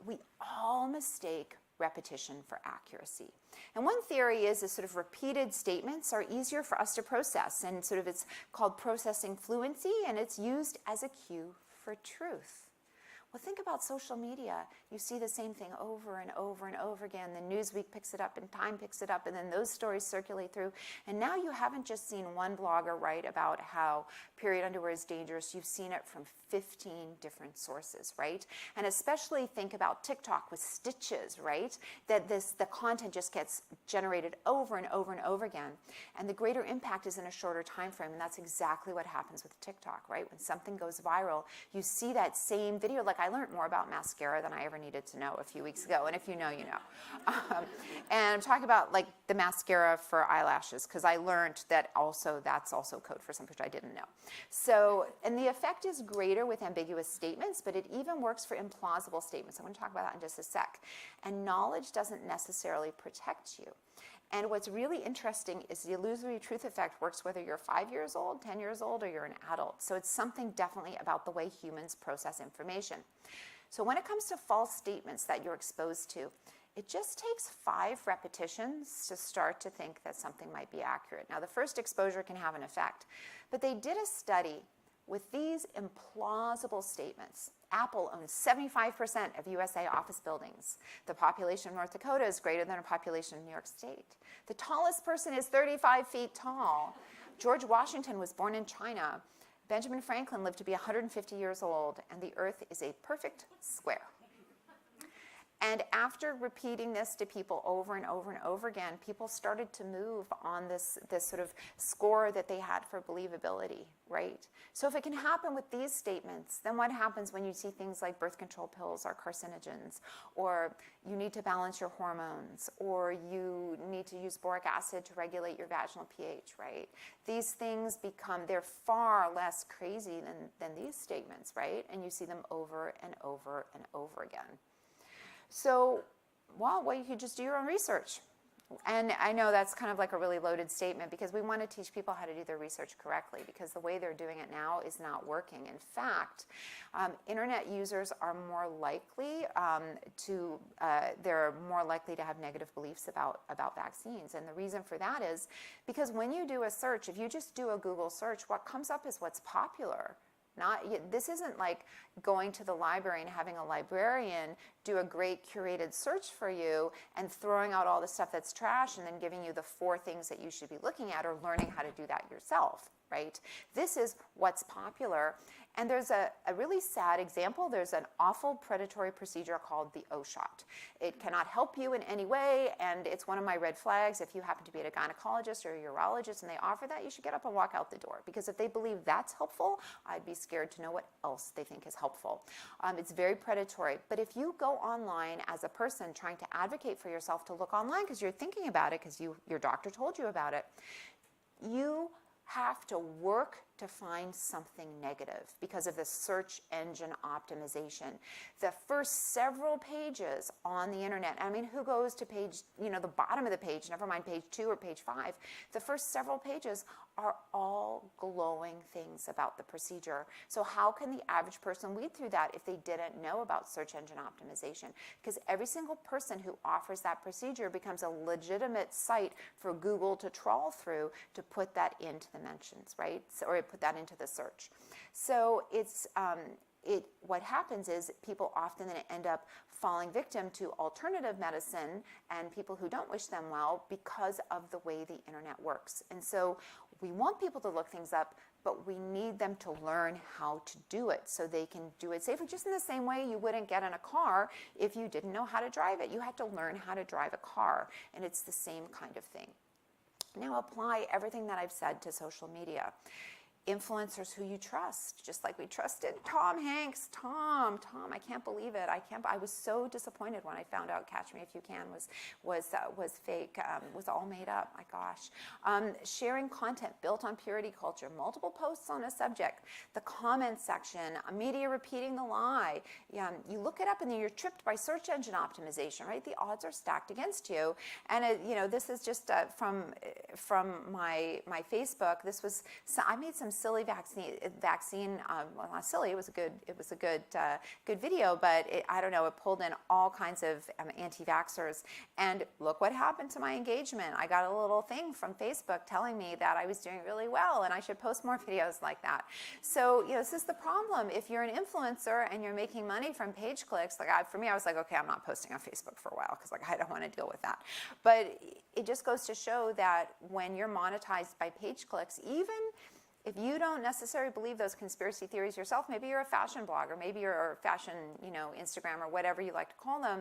A: We all mistake repetition for accuracy. And one theory is that sort of repeated statements are easier for us to process. And sort of it's called processing fluency, and it's used as a cue for truth. Well, think about social media. You see the same thing over and over and over again. The Newsweek picks it up and Time picks it up, and then those stories circulate through. And now you haven't just seen one blogger write about how period underwear is dangerous. You've seen it from 15 different sources, right? And especially think about TikTok with stitches, right? That the content just gets generated over and over and over again. And the greater impact is in a shorter time frame, and that's exactly what happens with TikTok, right? When something goes viral, you see that same video. Like, I learned more about mascara than I ever needed to know a few weeks ago, and if you know, you know. And I'm talking about like the mascara for eyelashes, because I learned that that's also code for something which I didn't know. So, and the effect is greater with ambiguous statements, but it even works for implausible statements. I'm going to talk about that in just a sec. And knowledge doesn't necessarily protect you. And what's really interesting is the illusory truth effect works whether you're 5 years old, 10 years old, or you're an adult. So it's something definitely about the way humans process information. So when it comes to false statements that you're exposed to, it just takes 5 repetitions to start to think that something might be accurate. Now, the first exposure can have an effect, but they did a study with these implausible statements. Apple owns 75% of USA office buildings. The population of North Dakota is greater than a population of New York State. The tallest person is 35 feet tall. George Washington was born in China. Benjamin Franklin lived to be 150 years old, and the earth is a perfect square. And after repeating this to people over and over and over again, people started to move on this sort of score that they had for believability, right? So if it can happen with these statements, then what happens when you see things like birth control pills are carcinogens, or you need to balance your hormones, or you need to use boric acid to regulate your vaginal pH, right? These things they're far less crazy than these statements, right? And you see them over and over and over again. So well, you could just do your own research. And I know that's kind of like a really loaded statement because we want to teach people how to do their research correctly because the way they're doing it now is not working. In fact, internet users are more likely they're more likely to have negative beliefs about vaccines. And the reason for that is because when you do a search, if you just do a Google search, what comes up is what's popular. This isn't like going to the library and having a librarian do a great curated search for you and throwing out all the stuff that's trash and then giving you the 4 things that you should be looking at or learning how to do that yourself, right? This is what's popular. And there's a really sad example. There's an awful predatory procedure called the O shot. It cannot help you in any way, and it's one of my red flags. If you happen to be at a gynecologist or a urologist and they offer that, you should get up and walk out the door, because if they believe that's helpful, I'd be scared to know what else they think is helpful. It's very predatory. But if you go online as a person trying to advocate for yourself to look online because you're thinking about it because your doctor told you about it, you have to work to find something negative because of the search engine optimization. The first several pages on the internet, I mean, who goes to page, the bottom of the page, never mind page 2 or page 5, the first several pages are all glowing things about the procedure. So how can the average person weed through that if they didn't know about search engine optimization? Because every single person who offers that procedure becomes a legitimate site for Google to trawl through to put that into the mentions, right? Or put that into the search. So what happens is people often then end up falling victim to alternative medicine and people who don't wish them well because of the way the internet works. And so we want people to look things up, but we need them to learn how to do it so they can do it safely. Just in the same way you wouldn't get in a car if you didn't know how to drive it. You had to learn how to drive a car, and it's the same kind of thing. Now apply everything that I've said to social media. Influencers who you trust, just like we trusted Tom Hanks. Tom, I can't believe it. I was so disappointed when I found out Catch Me If You Can was fake, was all made up. My gosh. Sharing content built on purity culture, multiple posts on a subject, the comment section, media repeating the lie. You look it up and then you're tripped by search engine optimization, right? The odds are stacked against you. And this is just from my Facebook. I made some silly vaccine. Well, not silly. It was a good video, but I don't know. It pulled in all kinds of anti-vaxxers, and look what happened to my engagement. I got a little thing from Facebook telling me that I was doing really well, and I should post more videos like that. So this is the problem. If you're an influencer and you're making money from page clicks, for me, I was like, okay, I'm not posting on Facebook for a while because I don't want to deal with that. But it just goes to show that when you're monetized by page clicks, even if you don't necessarily believe those conspiracy theories yourself, maybe you're a fashion blogger, maybe you're a fashion, Instagram or whatever you like to call them,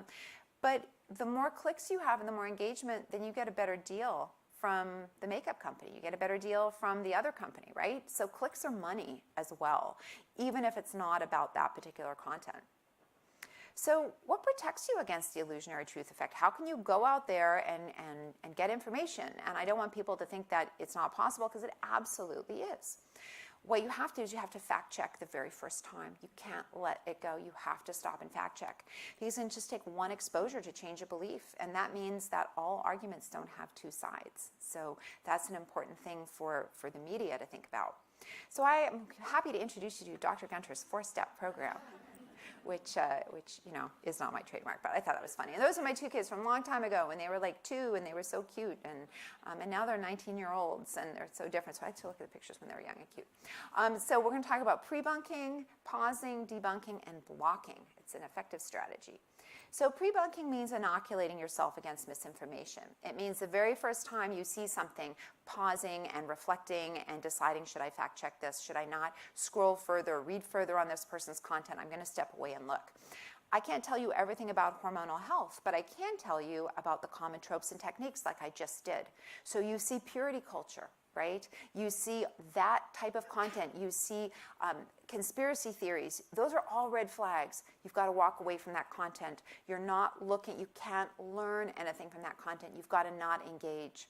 A: but the more clicks you have and the more engagement, then you get a better deal from the makeup company. You get a better deal from the other company, right? So clicks are money as well, even if it's not about that particular content. So what protects you against the illusionary truth effect? How can you go out there and get information? And I don't want people to think that it's not possible, because it absolutely is. What you have to do is you have to fact check the very first time. You can't let it go. You have to stop and fact check. Because it can just take one exposure to change a belief. And that means that all arguments don't have two sides. So that's an important thing for the media to think about. So I am happy to introduce you to Dr. Gunter's 4-step program. Which is not my trademark, but I thought that was funny. And those are my 2 kids from a long time ago when they were like 2 and they were so cute, and now they're 19-year-olds and they're so different. So I like to look at the pictures when they were young and cute. So we're going to talk about pre-bunking, pausing, debunking, and blocking. It's an effective strategy. So pre-bunking means inoculating yourself against misinformation. It means the very first time you see something, pausing and reflecting and deciding, should I fact check this? Should I not? Scroll further, read further on this person's content. I'm going to step away and look. I can't tell you everything about hormonal health, but I can tell you about the common tropes and techniques like I just did. So you see purity culture, right? You see that type of content. You see conspiracy theories. Those are all red flags. You've got to walk away from that content. You're not looking, you can't learn anything from that content. You've got to not engage.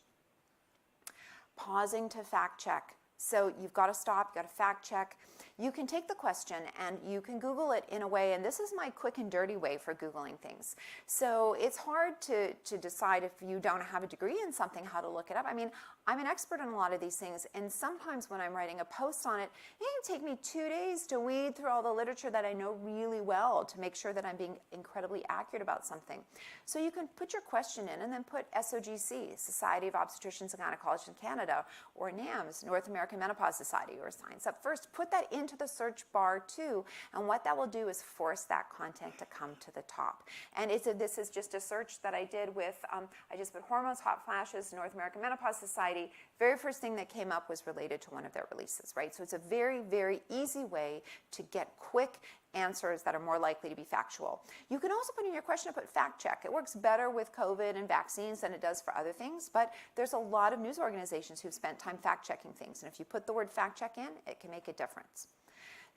A: Pausing to fact check So you've got to stop, you've got to fact check. You can take the question and you can Google it in a way, and this is my quick and dirty way for Googling things. So it's hard to decide if you don't have a degree in something how to look it up. I mean, I'm an expert in a lot of these things, and sometimes when I'm writing a post on it, it can take me 2 days to weed through all the literature that I know really well to make sure that I'm being incredibly accurate about something. So you can put your question in and then put SOGC, Society of Obstetricians and Gynecologists in Canada, or NAMS, North American Menopause Society, or Signs Up First. Put that into the search bar too, and what that will do is force that content to come to the top. And this is just a search that I did with, I just put hormones, hot flashes, North American Menopause Society. Very first thing that came up was related to one of their releases, right? So it's a very, very easy way to get quick answers that are more likely to be factual. You can also put in your question and put fact check. It works better with COVID and vaccines than it does for other things, but there's a lot of news organizations who've spent time fact checking things, and if you put the word fact check in, it can make a difference.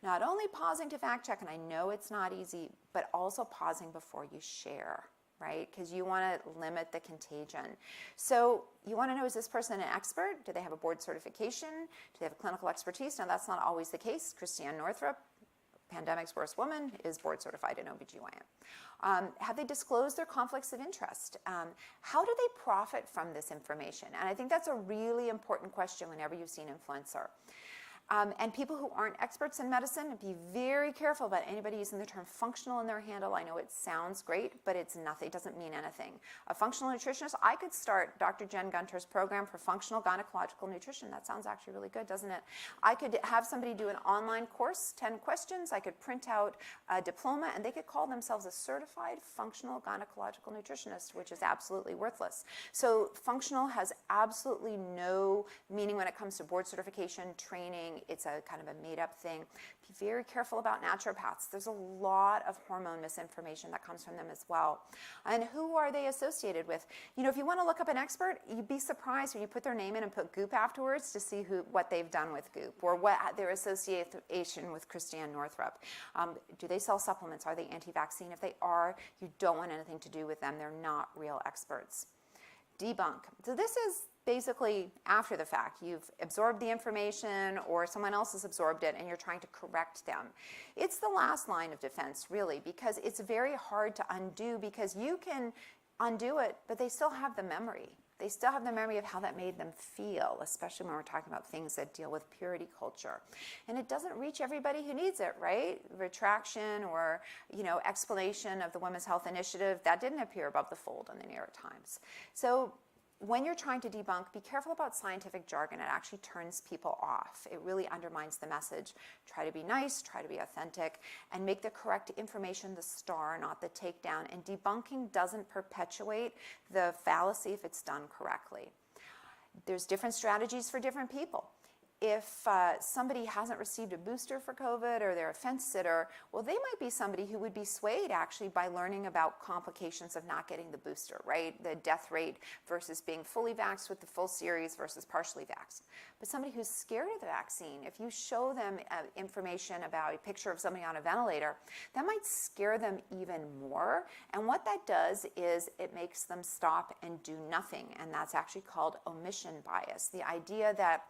A: Not only pausing to fact check, and I know it's not easy, but also pausing before you share, right? Because you want to limit the contagion. So you want to know, is this person an expert? Do they have a board certification? Do they have clinical expertise? Now, that's not always the case. Christiane Northrup, pandemic's worst woman, is board certified in OBGYN. Have they disclosed their conflicts of interest? How do they profit from this information? And I think that's a really important question whenever you see an influencer. And people who aren't experts in medicine, be very careful about anybody using the term functional in their handle. I know it sounds great, but it's nothing. It doesn't mean anything. A functional nutritionist, I could start Dr. Jen Gunter's program for functional gynecological nutrition. That sounds actually really good, doesn't it? I could have somebody do an online course, 10 questions. I could print out a diploma, and they could call themselves a certified functional gynecological nutritionist, which is absolutely worthless. So functional has absolutely no meaning when it comes to board certification, training. It's a kind of a made-up thing. Be very careful about naturopaths. There's a lot of hormone misinformation that comes from them as well. And who are they associated with? You know, if you want to look up an expert, you'd be surprised when you put their name in and put Goop afterwards to see what they've done with Goop, or what their association with Christiane Northrup. Do they sell supplements? Are they anti-vaccine? If they are, you don't want anything to do with them. They're not real experts. Debunk. So this is basically after the fact. You've absorbed the information, or someone else has absorbed it, and you're trying to correct them. It's the last line of defense, really, because it's very hard to undo, because you can undo it, but they still have the memory. They still have the memory of how that made them feel, especially when we're talking about things that deal with purity culture. And it doesn't reach everybody who needs it, right? Retraction or, explanation of the Women's Health Initiative, that didn't appear above the fold in the New York Times. So when you're trying to debunk, be careful about scientific jargon. It actually turns people off. It really undermines the message. Try to be nice, try to be authentic, and make the correct information the star, not the takedown. And debunking doesn't perpetuate the fallacy if it's done correctly. There's different strategies for different people. If somebody hasn't received a booster for COVID, or they're a fence sitter, well, they might be somebody who would be swayed actually by learning about complications of not getting the booster, right? The death rate versus being fully vaxxed with the full series versus partially vaxxed. But somebody who's scared of the vaccine, if you show them information about a picture of somebody on a ventilator, that might scare them even more. And what that does is it makes them stop and do nothing. And that's actually called omission bias. The idea that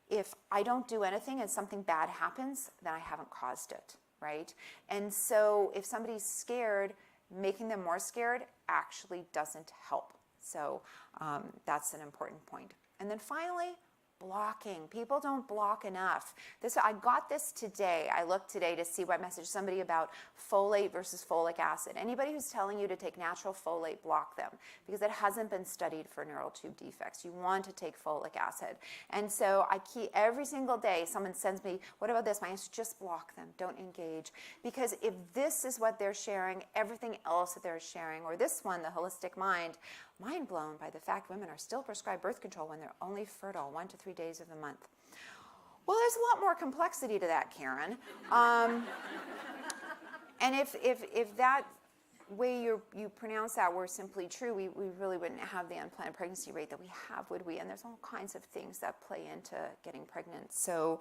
A: if I don't do anything and something bad happens, then I haven't caused it, right? And so if somebody's scared, making them more scared actually doesn't help. So that's an important point. And then finally, blocking. People don't block enough. I got this today. I looked today to see what message somebody about folate versus folic acid. Anybody who's telling you to take natural folate, block them, because it hasn't been studied for neural tube defects. You want to take folic acid. And so every single day someone sends me, what about this? My answer, just block them. Don't engage. Because if this is what they're sharing, everything else that they're sharing, or this one, the holistic mind blown by the fact women are still prescribed birth control when they're only fertile 1 to 3 days of the month. Well, there's a lot more complexity to that, Karen. And if that way you pronounce that were simply true, we really wouldn't have the unplanned pregnancy rate that we have, would we? And there's all kinds of things that play into getting pregnant. So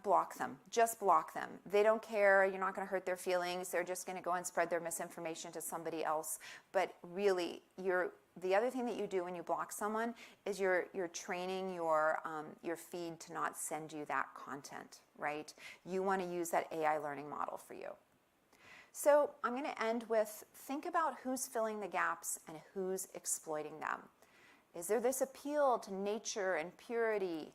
A: block them. Just block them. They don't care. You're not going to hurt their feelings. They're just going to go and spread their misinformation to somebody else. But really, the other thing that you do when you block someone is you're training your feed to not send you that content, right? You want to use that AI learning model for you. So I'm going to end with, think about who's filling the gaps and who's exploiting them. Is there this appeal to nature and purity?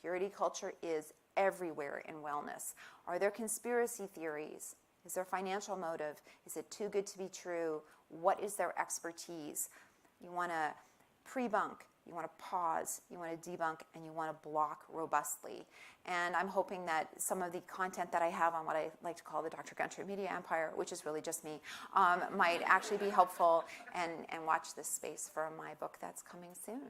A: Purity culture is everywhere in wellness. Are there conspiracy theories? Is there financial motive? Is it too good to be true? What is their expertise? You want to pre-bunk, you want to pause, you want to debunk, and you want to block robustly. And I'm hoping that some of the content that I have on what I like to call the Dr. Gunter Media Empire, which is really just me, might actually be helpful, and watch this space for my book that's coming soon.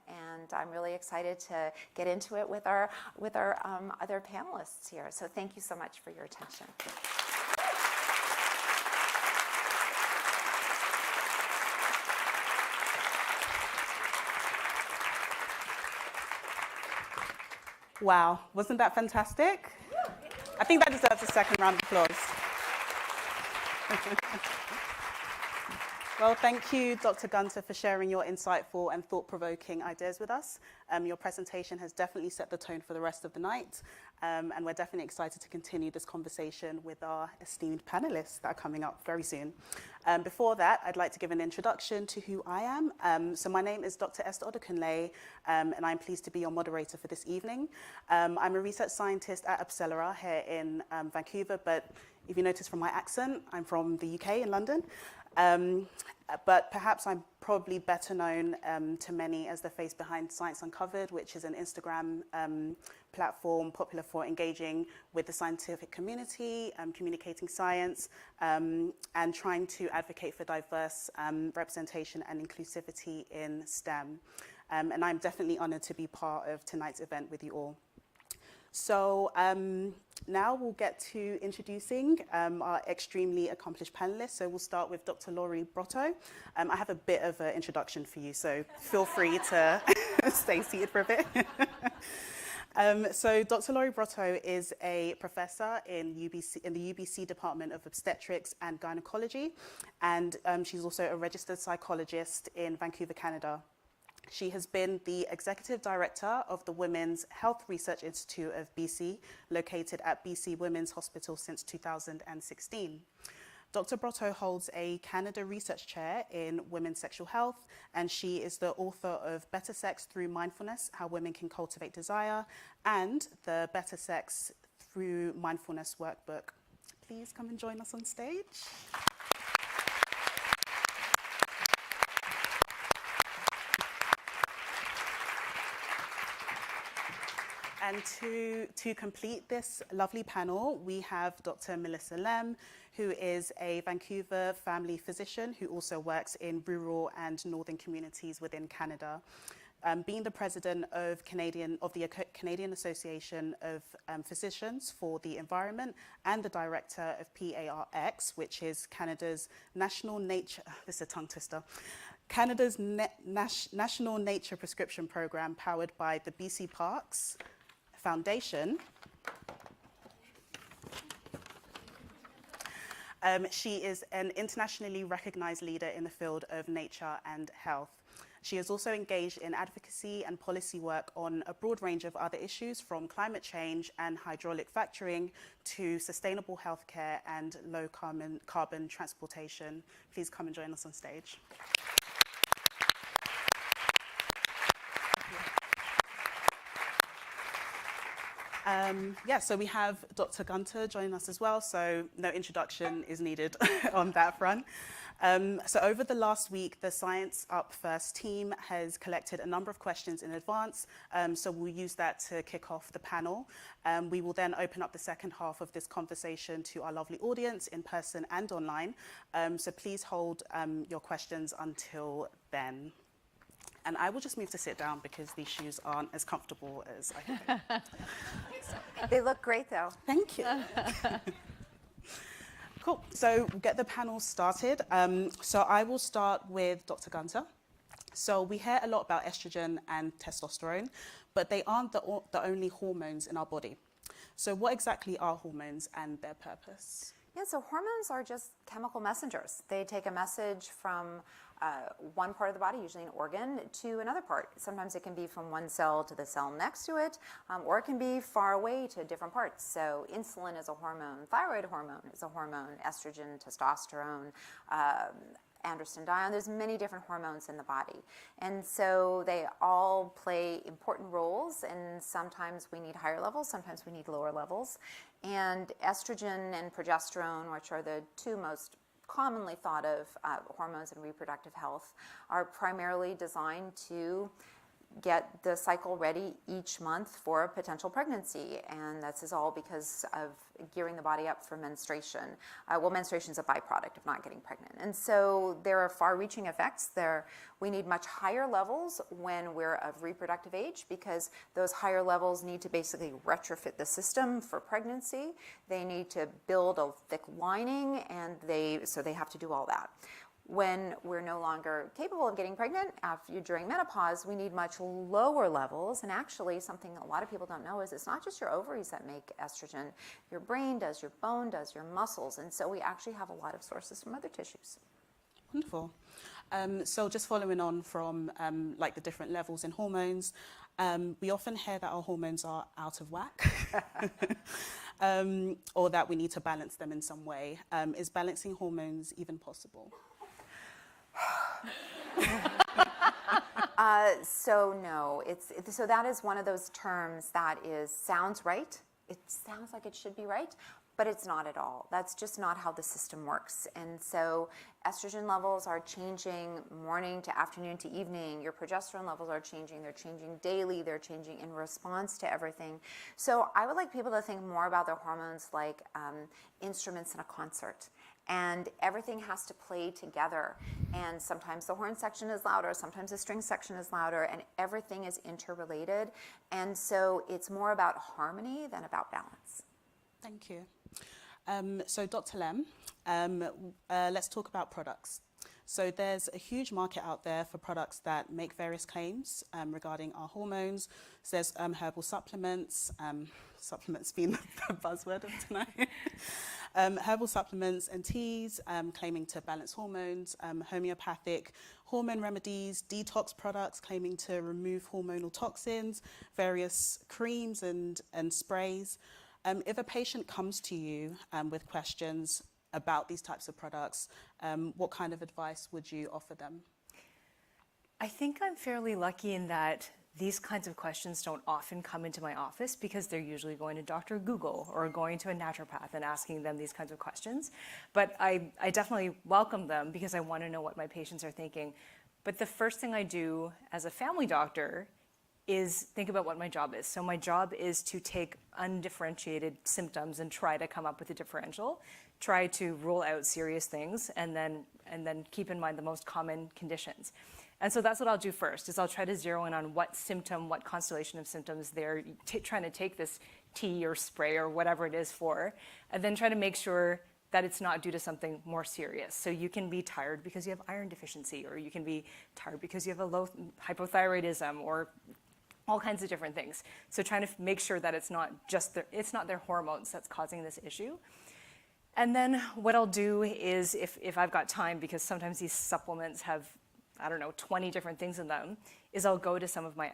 A: And I'm really excited to get into it with our other panelists here. So thank you so much for your attention.
D: Wow, wasn't that fantastic? I think that deserves a second round of applause. Well, thank you, Dr. Gunter, for sharing your insightful and thought-provoking ideas with us. Your presentation has definitely set the tone for the rest of the night, and we're definitely excited to continue this conversation with our esteemed panelists that are coming up very soon. Before that, I'd like to give an introduction to who I am. So my name is Dr. Esther Odukunle, and I'm pleased to be your moderator for this evening. I'm a research scientist at bestselling here in Vancouver, but if you notice from my accent, I'm from the UK in London. But perhaps I'm probably better known to many as the face behind Science Uncovered, which is an Instagram platform popular for engaging with the scientific community, communicating science, and trying to advocate for diverse representation and inclusivity in STEM. And I'm definitely honored to be part of tonight's event with you all. So now we'll get to introducing our extremely accomplished panelists. So we'll start with Dr. Laurie Brotto. I have a bit of an introduction for you, so feel free to stay seated for a bit. So Dr. Laurie Brotto is a professor in the UBC Department of Obstetrics and Gynecology, and she's also a registered psychologist in Vancouver, Canada. She has been the Executive Director of the Women's Health Research Institute of BC, located at BC Women's Hospital since 2016. Dr. Brotto holds a Canada Research Chair in Women's Sexual Health, and she is the author of Better Sex Through Mindfulness, How Women Can Cultivate Desire, and the Better Sex Through Mindfulness Workbook. Please come and join us on stage. And to complete this lovely panel, we have Dr. Melissa Lem, who is a Vancouver family physician who also works in rural and northern communities within Canada. Being the president of the Canadian Association of Physicians for the Environment and the director of PARX, which is Canada's National Nature, this is a tongue twister, Canada's National Nature Prescription Program powered by the BC Parks Foundation. She is an internationally recognized leader in the field of nature and health. She is also engaged in advocacy and policy work on a broad range of other issues, from climate change and hydraulic fracturing to sustainable healthcare and low carbon transportation. Please come and join us on stage. So we have Dr. Gunter joining us as well, so no introduction is needed on that front. So over the last week, the Science Up First team has collected a number of questions in advance, so we'll use that to kick off the panel. We will then open up the second half of this conversation to our lovely audience in person and online, so please hold your questions until then. And I will just move to sit down because these shoes aren't as comfortable as I think.
A: They look great, though.
D: Thank you. Cool. So we'll get the panel started. So I will start with Dr. Gunter. So we hear a lot about estrogen and testosterone, but they aren't the only hormones in our body. So what exactly are hormones and their purpose?
A: Yeah, so hormones are just chemical messengers. They take a message from one part of the body, usually an organ, to another part. Sometimes it can be from one cell to the cell next to it, or it can be far away to different parts. So insulin is a hormone, thyroid hormone is a hormone, estrogen, testosterone, androstenedione. There's many different hormones in the body. And so they all play important roles, and sometimes we need higher levels, sometimes we need lower levels. And estrogen and progesterone, which are the two most commonly thought of hormones in reproductive health, are primarily designed to get the cycle ready each month for a potential pregnancy, and this is all because of gearing the body up for menstruation. Menstruation is a byproduct of not getting pregnant, and so there are far-reaching effects. We need much higher levels when we're of reproductive age, because those higher levels need to basically retrofit the system for pregnancy. They need to build a thick lining, and so they have to do all that. When we're no longer capable of getting pregnant during menopause, we need much lower levels. And actually, something a lot of people don't know is it's not just your ovaries that make estrogen. Your brain does, your bone does, your muscles. And so we actually have a lot of sources from other tissues.
D: Wonderful. So just following on from like the different levels in hormones, we often hear that our hormones are out of whack, or that we need to balance them in some way. Is balancing hormones even possible?
A: So no, so that is one of those terms that sounds right. It sounds like it should be right, but it's not at all. That's just not how the system works. And so estrogen levels are changing morning to afternoon to evening. Your progesterone levels are changing. They're changing daily. They're changing in response to everything. So I would like people to think more about their hormones like instruments in a concert. And everything has to play together. And sometimes the horn section is louder, sometimes the string section is louder, and everything is interrelated. And so it's more about harmony than about balance.
D: Thank you. So Dr. Lem, let's talk about products. So there's a huge market out there for products that make various claims regarding our hormones. So there's herbal supplements, supplements being the buzzword of tonight. Herbal supplements and teas claiming to balance hormones, homeopathic hormone remedies, detox products claiming to remove hormonal toxins, various creams and sprays. If a patient comes to you with questions about these types of products, what kind of advice would you offer them?
E: I think I'm fairly lucky in that these kinds of questions don't often come into my office because they're usually going to Dr. Google or going to a naturopath and asking them these kinds of questions. But I definitely welcome them because I want to know what my patients are thinking. But the first thing I do as a family doctor is think about what my job is. So my job is to take undifferentiated symptoms and try to come up with a differential, try to rule out serious things, and then keep in mind the most common conditions. And so that's what I'll do first, is I'll try to zero in on what symptom, what constellation of symptoms they're trying to take this tea or spray or whatever it is for, and then try to make sure that it's not due to something more serious. So you can be tired because you have iron deficiency, or you can be tired because you have a low hypothyroidism, or all kinds of different things. So trying to make sure that it's not just it's not their hormones that's causing this issue. And then what I'll do is, if I've got time, because sometimes these supplements have 20 different things in them, is I'll go to some of my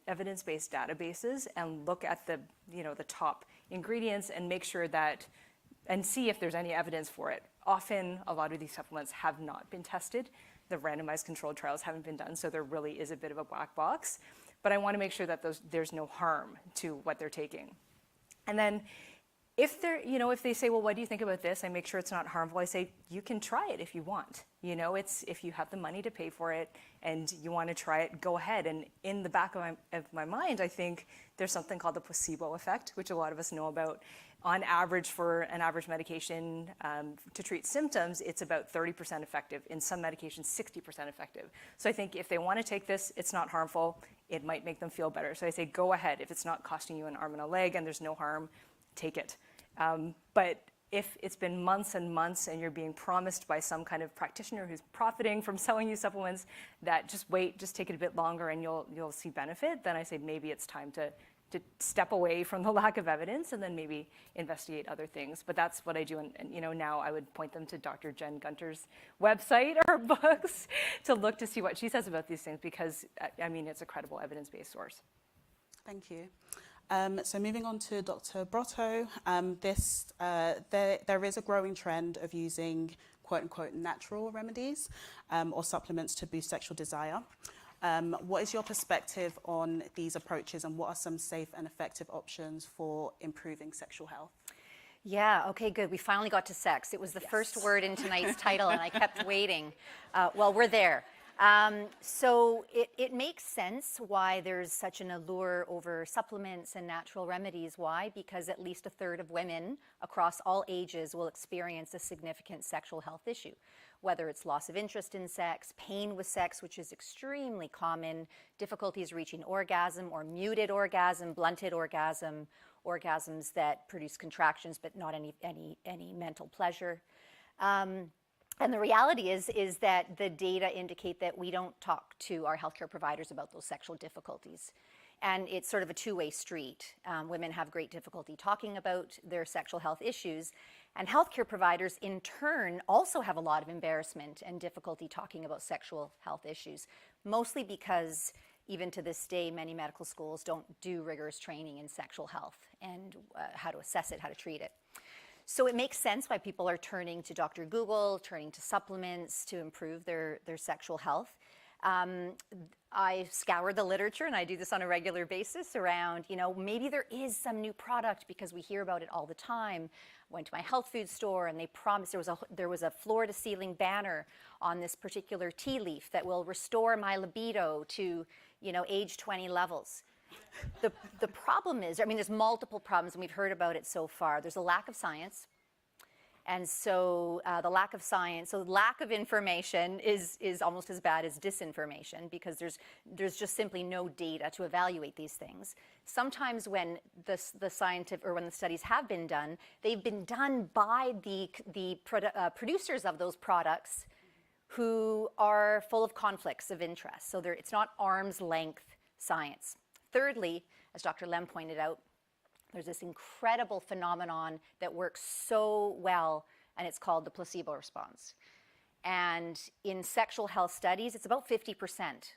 E: evidence-based databases and look at the top ingredients and make sure that, and see if there's any evidence for it. Often, a lot of these supplements have not been tested. The randomized controlled trials haven't been done, so there really is a bit of a black box. But I want to make sure that there's no harm to what they're taking. And then if they say, well, what do you think about this? I make sure it's not harmful. I say, you can try it if you want. If you have the money to pay for it and you want to try it, go ahead. And in the back of my mind, I think there's something called the placebo effect, which a lot of us know about. On average, for an average medication to treat symptoms, it's about 30% effective. In some medications, 60% effective. So I think if they want to take this, it's not harmful. It might make them feel better. So I say, go ahead. If it's not costing you an arm and a leg and there's no harm, take it. But if it's been months and months and you're being promised by some kind of practitioner who's profiting from selling you supplements that just wait, just take it a bit longer and you'll see benefit, then I say maybe it's time to to step away from the lack of evidence and then maybe investigate other things. But that's what I do. And now I would point them to Dr. Jen Gunter's website or books to look to see what she says about these things, because, I mean, it's a credible evidence-based source.
D: Thank you. So moving on to Dr. Brotto, there is a growing trend of using quote-unquote natural remedies or supplements to boost sexual desire. What is your perspective on these approaches, and what are some safe and effective options for improving sexual health?
F: Yeah, okay, good. We finally got to sex. It was the first word in tonight's title, and I kept waiting. Well, we're there. So it makes sense why there's such an allure over supplements and natural remedies. Why? Because at least a third of women across all ages will experience a significant sexual health issue, whether it's loss of interest in sex, pain with sex, which is extremely common, difficulties reaching orgasm or muted orgasm, blunted orgasm, orgasms that produce contractions but not any mental pleasure. And the reality is that the data indicate that we don't talk to our healthcare providers about those sexual difficulties. And it's sort of a two-way street. Women have great difficulty talking about their sexual health issues, and healthcare providers in turn also have a lot of embarrassment and difficulty talking about sexual health issues, mostly because even to this day, many medical schools don't do rigorous training in sexual health and how to assess it, how to treat it. So it makes sense why people are turning to Dr. Google, turning to supplements to improve their sexual health. I scour the literature, and I do this on a regular basis, around, maybe there is some new product because we hear about it all the time. Went to my health food store and they promised there was a floor-to-ceiling banner on this particular tea leaf that will restore my libido to, age 20 levels. The problem is, there's multiple problems, and we've heard about it so far. There's a lack of science. And so the lack of information is almost as bad as disinformation, because there's just simply no data to evaluate these things. Sometimes when the scientific, or when the studies have been done, they've been done by the producers of those products who are full of conflicts of interest. So it's not arm's length science. Thirdly, as Dr. Lem pointed out, there's this incredible phenomenon that works so well, and it's called the placebo response. And in sexual health studies, it's about 50%.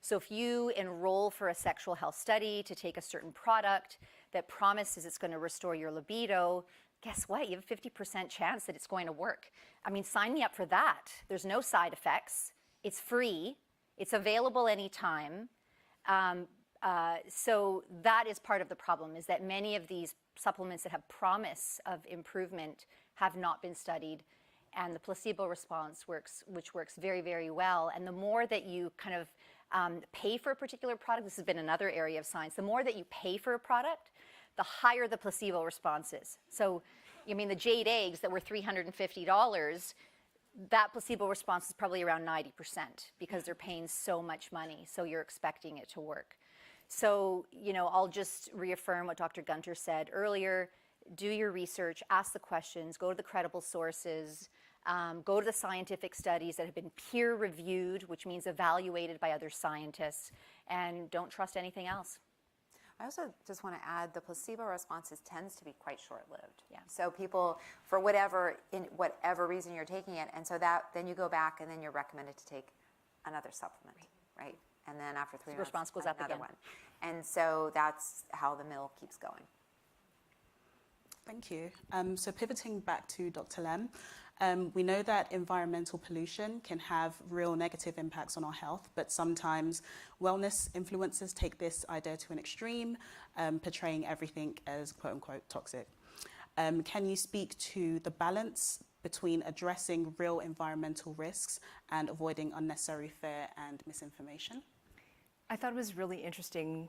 F: So if you enroll for a sexual health study to take a certain product that promises it's going to restore your libido, guess what? You have a 50% chance that it's going to work. Sign me up for that. There's no side effects. It's free. It's available anytime. So that is part of the problem, is that many of these supplements that have promise of improvement have not been studied, and the placebo response which works very, very well. And the more that you kind of pay for a particular product, this has been another area of science, the more that you pay for a product, the higher the placebo response is. So, the jade eggs that were $350, that placebo response is probably around 90%, because they're paying so much money, so you're expecting it to work. So, I'll just reaffirm what Dr. Gunter said earlier. Do your research, ask the questions, go to the credible sources, go to the scientific studies that have been peer-reviewed, which means evaluated by other scientists, and don't trust anything else.
A: I also just want to add, the placebo responses tends to be quite short-lived.
F: Yeah.
A: So people, for whatever reason you're taking it, and so then you go back and then you're recommended to take another supplement, right? And then after 3 months,
F: response goes up
A: another
F: again.
A: one. And so that's how the mill keeps going.
D: Thank you. So pivoting back to Dr. Lem, we know that environmental pollution can have real negative impacts on our health, but sometimes wellness influencers take this idea to an extreme, portraying everything as quote-unquote toxic. Can you speak to the balance between addressing real environmental risks and avoiding unnecessary fear and misinformation?
E: I thought it was really interesting,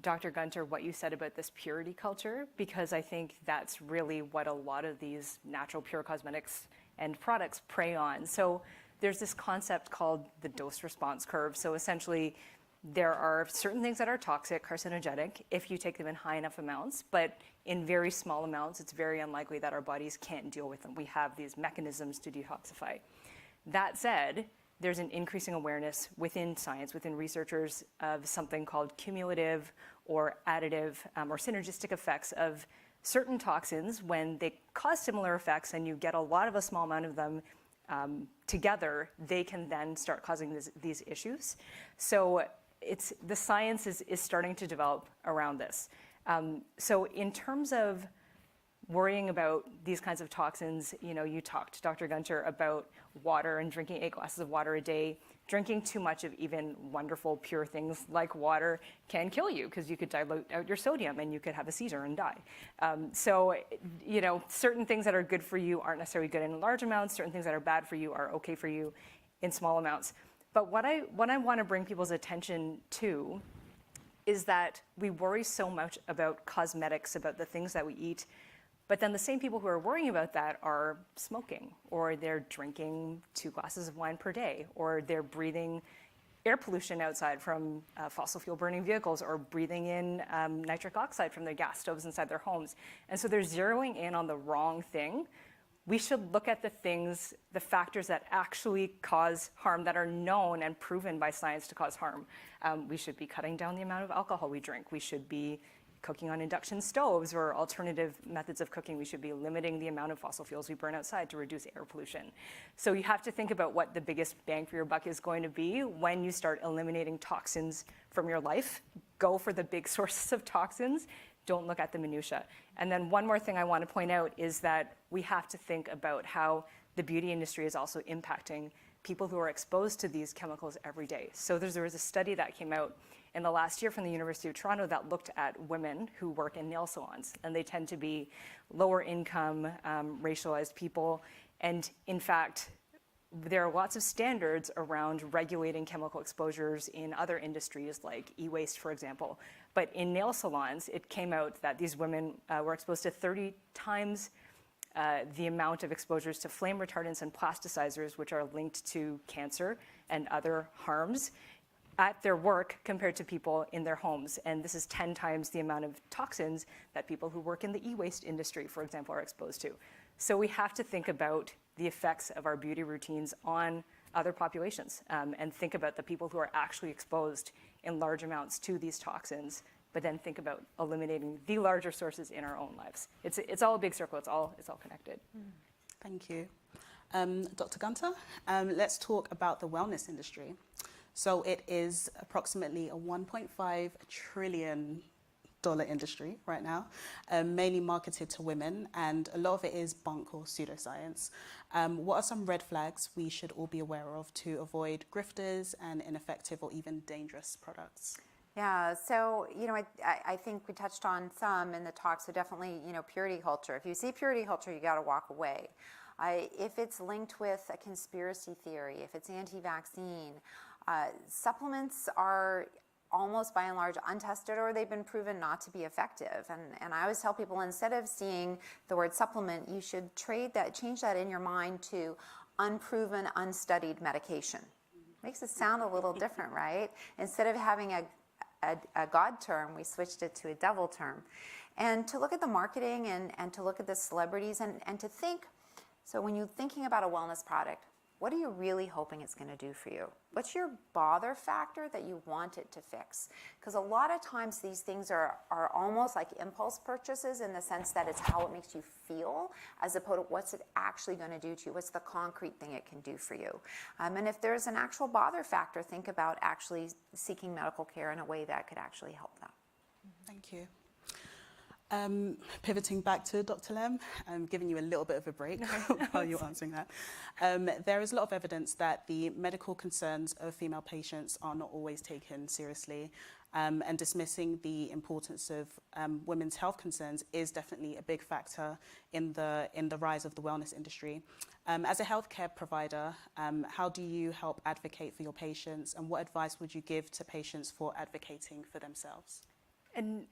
E: Dr. Gunter, what you said about this purity culture, because I think that's really what a lot of these natural pure cosmetics and products prey on. So there's this concept called the dose response curve. So essentially, there are certain things that are toxic, carcinogenic, if you take them in high enough amounts, but in very small amounts, it's very unlikely that our bodies can't deal with them. We have these mechanisms to detoxify. That said, there's an increasing awareness within science, within researchers, of something called cumulative or additive or synergistic effects of certain toxins. When they cause similar effects and you get a lot of a small amount of them together, they can then start causing these issues. So the science is starting to develop around this. So in terms of worrying about these kinds of toxins, you talked, Dr. Gunter, about water and drinking 8 glasses of water a day. Drinking too much of even wonderful, pure things like water can kill you, because you could dilute out your sodium and you could have a seizure and die. So, certain things that are good for you aren't necessarily good in large amounts. Certain things that are bad for you are okay for you in small amounts. But what I want to bring people's attention to is that we worry so much about cosmetics, about the things that we eat, but then the same people who are worrying about that are smoking, or they're drinking 2 glasses of wine per day, or they're breathing air pollution outside from fossil fuel burning vehicles, or breathing in nitric oxide from their gas stoves inside their homes. And so they're zeroing in on the wrong thing. We should look at the factors that actually cause harm, that are known and proven by science to cause harm. We should be cutting down the amount of alcohol we drink. We should be cooking on induction stoves or alternative methods of cooking. We should be limiting the amount of fossil fuels we burn outside to reduce air pollution. So you have to think about what the biggest bang for your buck is going to be when you start eliminating toxins from your life. Go for the big sources of toxins. Don't look at the minutia. And then one more thing I want to point out is that we have to think about how the beauty industry is also impacting people who are exposed to these chemicals every day. So there was a study that came out in the last year from the University of Toronto that looked at women who work in nail salons, and they tend to be lower income, racialized people. And in fact, there are lots of standards around regulating chemical exposures in other industries, like e-waste, for example. But in nail salons, it came out that these women were exposed to 30 times the amount of exposures to flame retardants and plasticizers, which are linked to cancer and other harms, at their work compared to people in their homes. And this is 10 times the amount of toxins that people who work in the e-waste industry, for example, are exposed to. So we have to think about the effects of our beauty routines on other populations, and think about the people who are actually exposed in large amounts to these toxins, but then think about eliminating the larger sources in our own lives. It's all a big circle. It's all connected.
D: Thank you. Dr. Gunter, let's talk about the wellness industry. So it is approximately a $1.5 trillion industry right now, mainly marketed to women, and a lot of it is bunk or pseudoscience. What are some red flags we should all be aware of to avoid grifters and ineffective or even dangerous products?
A: Yeah, so, I think we touched on some in the talk, so definitely, purity culture. If you see purity culture, you got to walk away. If it's linked with a conspiracy theory, if it's anti-vaccine, supplements are almost by and large untested, or they've been proven not to be effective. And I always tell people, instead of seeing the word supplement, you should change that in your mind to unproven, unstudied medication. Makes it sound a little different, right? Instead of having a God term, we switched it to a devil term. And to look at the marketing and to look at the celebrities and to think, so when you're thinking about a wellness product, what are you really hoping it's going to do for you? What's your bother factor that you want it to fix? Because a lot of times these things are almost like impulse purchases, in the sense that it's how it makes you feel, as opposed to what's it actually going to do to you? What's the concrete thing it can do for you? And if there's an actual bother factor, think about actually seeking medical care in a way that could actually help them.
D: Thank you. Pivoting back to Dr. Lem, giving you a little bit of a break while you're answering that. There is a lot of evidence that the medical concerns of female patients are not always taken seriously, and dismissing the importance of women's health concerns is definitely a big factor in the rise of the wellness industry. As a healthcare provider, how do you help advocate for your patients, and what advice would you give to patients for advocating for themselves?
E: And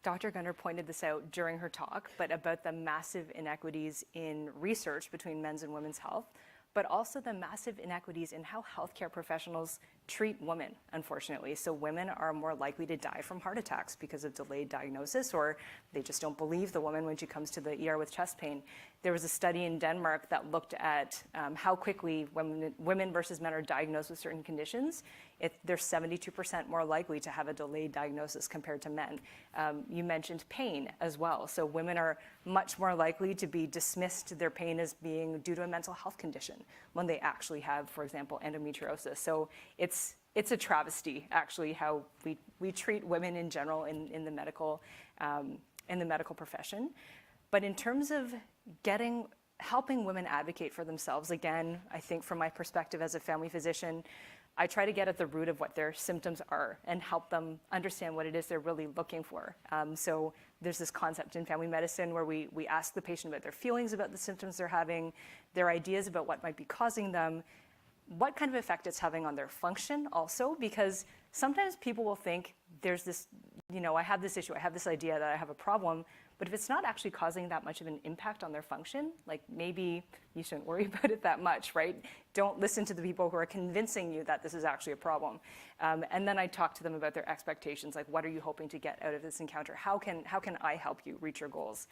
E: Dr. Gunter pointed this out during her talk, but about the massive inequities in research between men's and women's health. but also the massive inequities in how healthcare professionals treat women, unfortunately. So women are more likely to die from heart attacks because of delayed diagnosis, or they just don't believe the woman when she comes to the ER with chest pain. There was a study in Denmark that looked at how quickly women versus men are diagnosed with certain conditions. They're 72% more likely to have a delayed diagnosis compared to men. You mentioned pain as well. So women are much more likely to be dismissed their pain as being due to a mental health condition when they actually have, for example, endometriosis. So it's a travesty, actually, how we treat women in general in the medical profession. But in terms of helping women advocate for themselves, again, I think from my perspective as a family physician, I try to get at the root of what their symptoms are and help them understand what it is they're really looking for. So there's this concept in family medicine where we ask the patient about their feelings about the symptoms they're having, their ideas about what might be causing them, what kind of effect it's having on their function also, because sometimes people will think there's this, I have this issue, I have this idea that I have a problem, but if it's not actually causing that much of an impact on their function, like maybe you shouldn't worry about it that much, right? Don't listen to the people who are convincing you that this is actually a problem. And then I talk to them about their expectations, like what are you hoping to get out of this encounter? How can I help you reach your goals?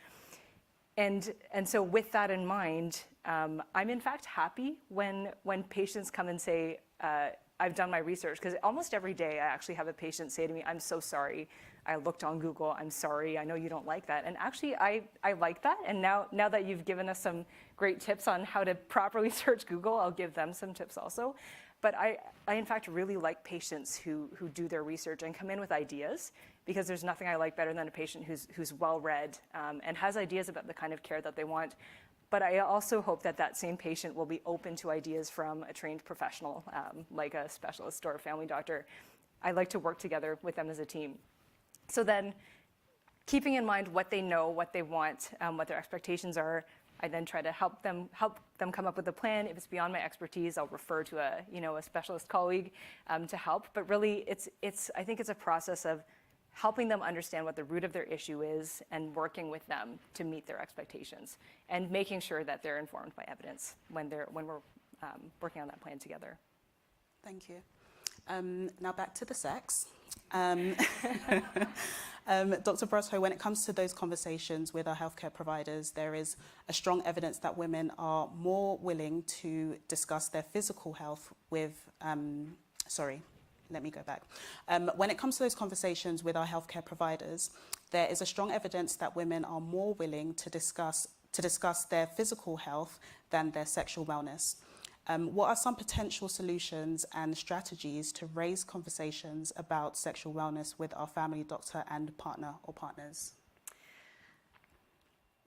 E: And so with that in mind, I'm in fact happy when patients come and say, I've done my research, because almost every day I actually have a patient say to me, I'm so sorry, I looked on Google, I'm sorry, I know you don't like that. And actually I like that, and now that you've given us some great tips on how to properly search Google, I'll give them some tips also. But I in fact really like patients who do their research and come in with ideas, because there's nothing I like better than a patient who's well-read and has ideas about the kind of care that they want. But I also hope that same patient will be open to ideas from a trained professional, like a specialist or a family doctor. I like to work together with them as a team. So then, keeping in mind what they know, what they want, what their expectations are, I then try to help them come up with a plan. If it's beyond my expertise, I'll refer to a specialist colleague to help. But really, I think it's a process of helping them understand what the root of their issue is and working with them to meet their expectations and making sure that they're informed by evidence when we're working on that plan together.
D: Thank you. Now back to the sex. Dr. Brosho, when it comes to those conversations with our healthcare providers, there is a strong evidence that women are more willing to discuss their physical health with, let me go back. When it comes to those conversations with our healthcare providers, there is a strong evidence that women are more willing to discuss their physical health than their sexual wellness. What are some potential solutions and strategies to raise conversations about sexual wellness with our family doctor and partner or partners?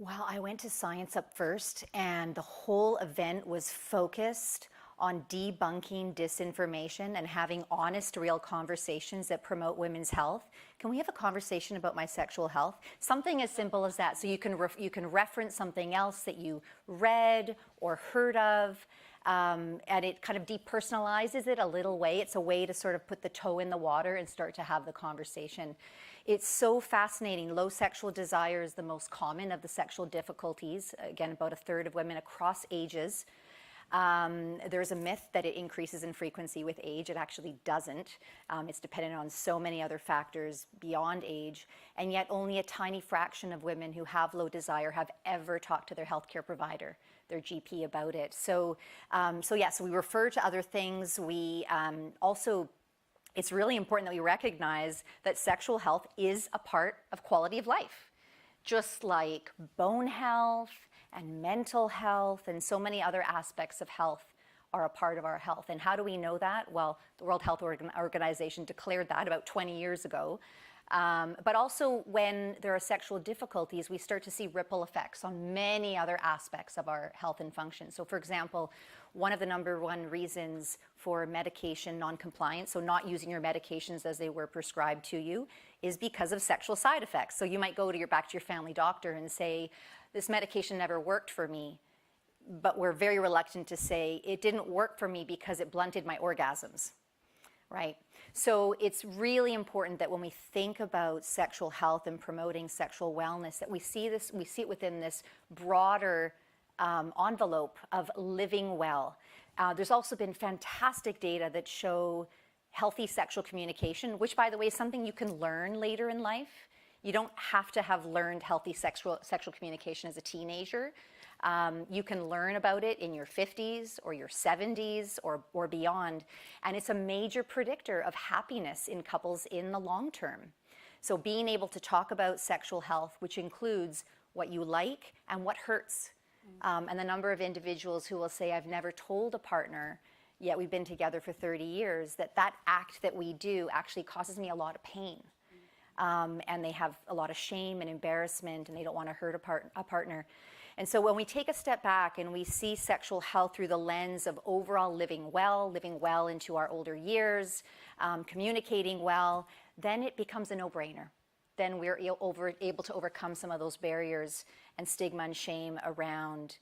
F: Well, I went to Science Up First, and the whole event was focused on debunking disinformation and having honest, real conversations that promote women's health. Can we have a conversation about my sexual health? Something as simple as that. So you can reference something else that you read or heard of, and it kind of depersonalizes it a little way. It's a way to sort of put the toe in the water and start to have the conversation. It's so fascinating. Low sexual desire is the most common of the sexual difficulties. Again, about a third of women across ages. There's a myth that it increases in frequency with age. It actually doesn't. It's dependent on so many other factors beyond age, and yet only a tiny fraction of women who have low desire have ever talked to their healthcare provider, their GP, about it. So we refer to other things. We also, it's really important that we recognize that sexual health is a part of quality of life, just like bone health and mental health and so many other aspects of health are a part of our health. And how do we know that? Well, the World Health Organization declared that about 20 years ago. But also when there are sexual difficulties, we start to see ripple effects on many other aspects of our health and function. So for example, one of the number one reasons for medication non-compliance, so not using your medications as they were prescribed to you, is because of sexual side effects. So you might go back to your family doctor and say, this medication never worked for me, but we're very reluctant to say it didn't work for me because it blunted my orgasms, right? So it's really important that when we think about sexual health and promoting sexual wellness, that we see it within this broader envelope of living well. There's also been fantastic data that show healthy sexual communication, which, by the way, is something you can learn later in life. You don't have to have learned healthy sexual communication as a teenager. You can learn about it in your 50s or your 70s or beyond. And it's a major predictor of happiness in couples in the long term. So being able to talk about sexual health, which includes what you like and what hurts. And the number of individuals who will say, I've never told a partner, yet we've been together for 30 years, that act that we do actually causes me a lot of pain. And they have a lot of shame and embarrassment, and they don't want to hurt a partner. And so when we take a step back and we see sexual health through the lens of overall living well into our older years, communicating well, then it becomes a no-brainer. Then we're able to overcome some of those barriers and stigma and shame around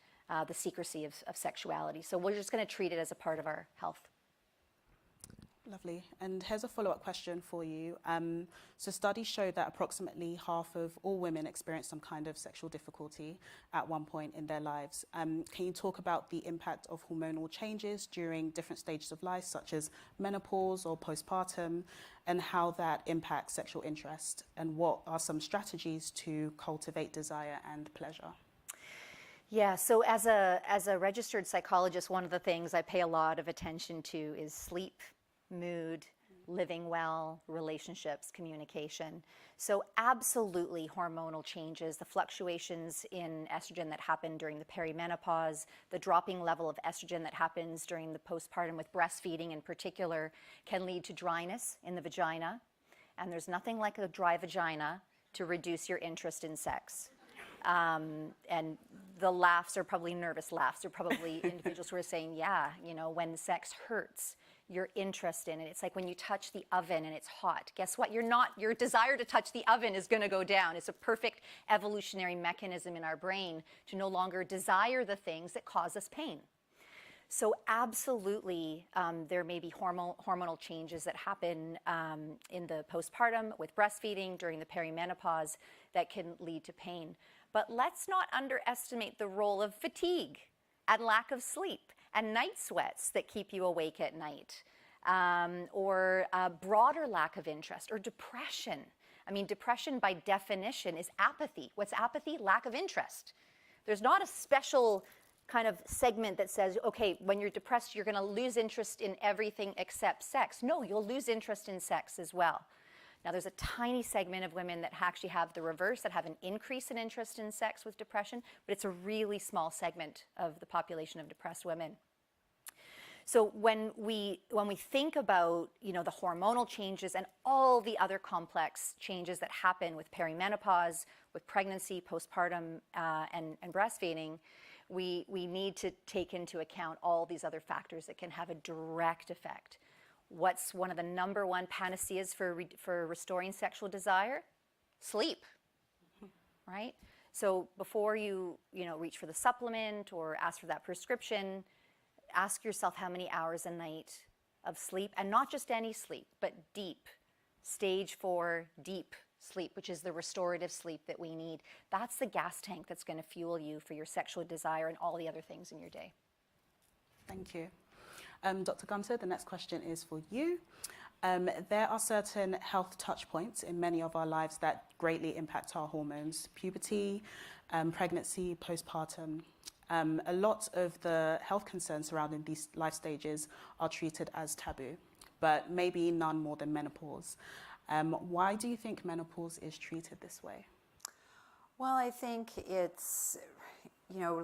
F: the secrecy of sexuality. So we're just going to treat it as a part of our health.
D: Lovely. And here's a follow-up question for you. So studies show that approximately half of all women experience some kind of sexual difficulty at one point in their lives. Can you talk about the impact of hormonal changes during different stages of life, such as menopause or postpartum, and how that impacts sexual interest? And what are some strategies to cultivate desire and pleasure?
F: Yeah, so as a registered psychologist, one of the things I pay a lot of attention to is sleep, mood, living well, relationships, communication. So absolutely hormonal changes, the fluctuations in estrogen that happen during the perimenopause, the dropping level of estrogen that happens during the postpartum with breastfeeding in particular, can lead to dryness in the vagina. And there's nothing like a dry vagina to reduce your interest in sex. And the laughs are probably nervous laughs. They're probably individuals who are saying, yeah, you know, when sex hurts, your interest in it. It's like when you touch the oven and it's hot. Guess what? Your desire to touch the oven is going to go down. It's a perfect evolutionary mechanism in our brain to no longer desire the things that cause us pain. So absolutely, there may be hormonal changes that happen in the postpartum with breastfeeding during the perimenopause that can lead to pain. But let's not underestimate the role of fatigue and lack of sleep and night sweats that keep you awake at night, or a broader lack of interest, or depression. I mean, depression by definition is apathy. What's apathy? Lack of interest. There's not a special kind of segment that says, okay, when you're depressed, you're going to lose interest in everything except sex. No, you'll lose interest in sex as well. Now, there's a tiny segment of women that actually have the reverse, that have an increase in interest in sex with depression, but it's a really small segment of the population of depressed women. So when we think about, you know, the hormonal changes and all the other complex changes that happen with perimenopause, with pregnancy, postpartum, and breastfeeding, we need to take into account all these other factors that can have a direct effect. What's one of the number one panaceas for restoring sexual desire? Sleep, right? So before you reach for the supplement or ask for that prescription, ask yourself how many hours a night of sleep, and not just any sleep, but deep, stage 4 deep sleep, which is the restorative sleep that we need. That's the gas tank that's going to fuel you for your sexual desire and all the other things in your day.
D: Thank you. Dr. Gunter, the next question is for you. There are certain health touch points in many of our lives that greatly impact our hormones: puberty, pregnancy, postpartum. A lot of the health concerns surrounding these life stages are treated as taboo, but maybe none more than menopause. Why do you think menopause is treated this way?
A: Well, I think it's,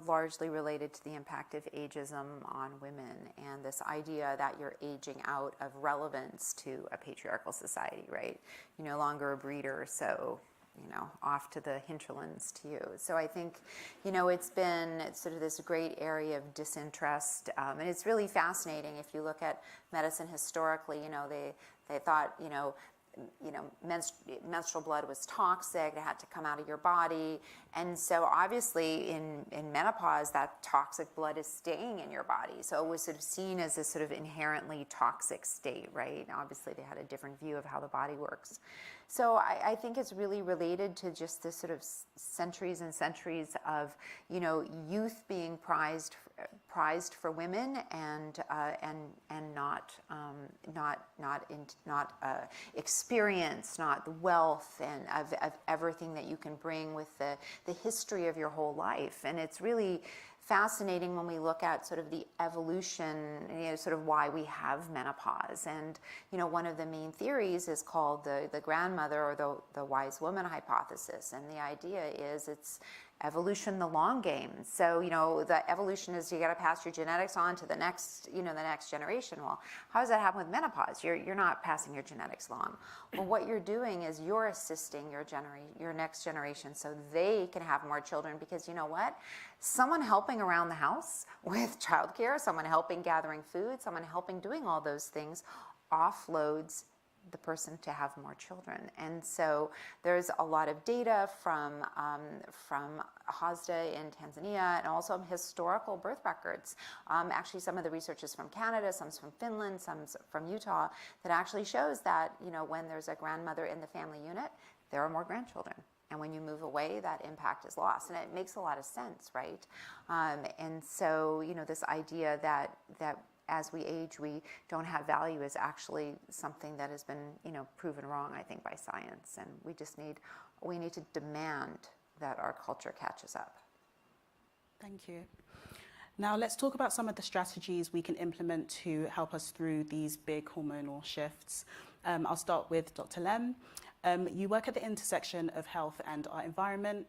A: largely related to the impact of ageism on women and this idea that you're aging out of relevance to a patriarchal society, right? You're no longer a breeder, so, off to the hinterlands to you. So I think, it's been sort of this great area of disinterest, and it's really fascinating. If you look at medicine historically, they thought, menstrual blood was toxic, it had to come out of your body. And so obviously in menopause, that toxic blood is staying in your body. So it was sort of seen as this sort of inherently toxic state, right? Now, obviously they had a different view of how the body works. So I think it's really related to just this sort of centuries and centuries of, youth being prized for women and not experience, not the wealth and of everything that you can bring with the history of your whole life. And it's really fascinating when we look at sort of the evolution, sort of why we have menopause. And, one of the main theories is called the grandmother or the wise woman hypothesis. And the idea is it's evolution, the long game. So, the evolution is you got to pass your genetics on to the next, the next generation. Well, how does that happen with menopause? You're not passing your genetics along. Well, what you're doing is you're assisting your next generation so they can have more children, because you know what? Someone helping around the house with childcare, someone helping gathering food, someone helping doing all those things offloads the person to have more children. And so there's a lot of data from HOSDA in Tanzania, and also historical birth records. Actually, some of the research is from Canada, some's from Finland, some's from Utah, that actually shows that, when there's a grandmother in the family unit, there are more grandchildren. And when you move away, that impact is lost. And it makes a lot of sense, right? And so, this idea that as we age, we don't have value is actually something that has been, proven wrong, I think, by science. And we need to demand that our culture catches up.
D: Thank you. Now let's talk about some of the strategies we can implement to help us through these big hormonal shifts. I'll start with Dr. Lem. You work at the intersection of health and our environment.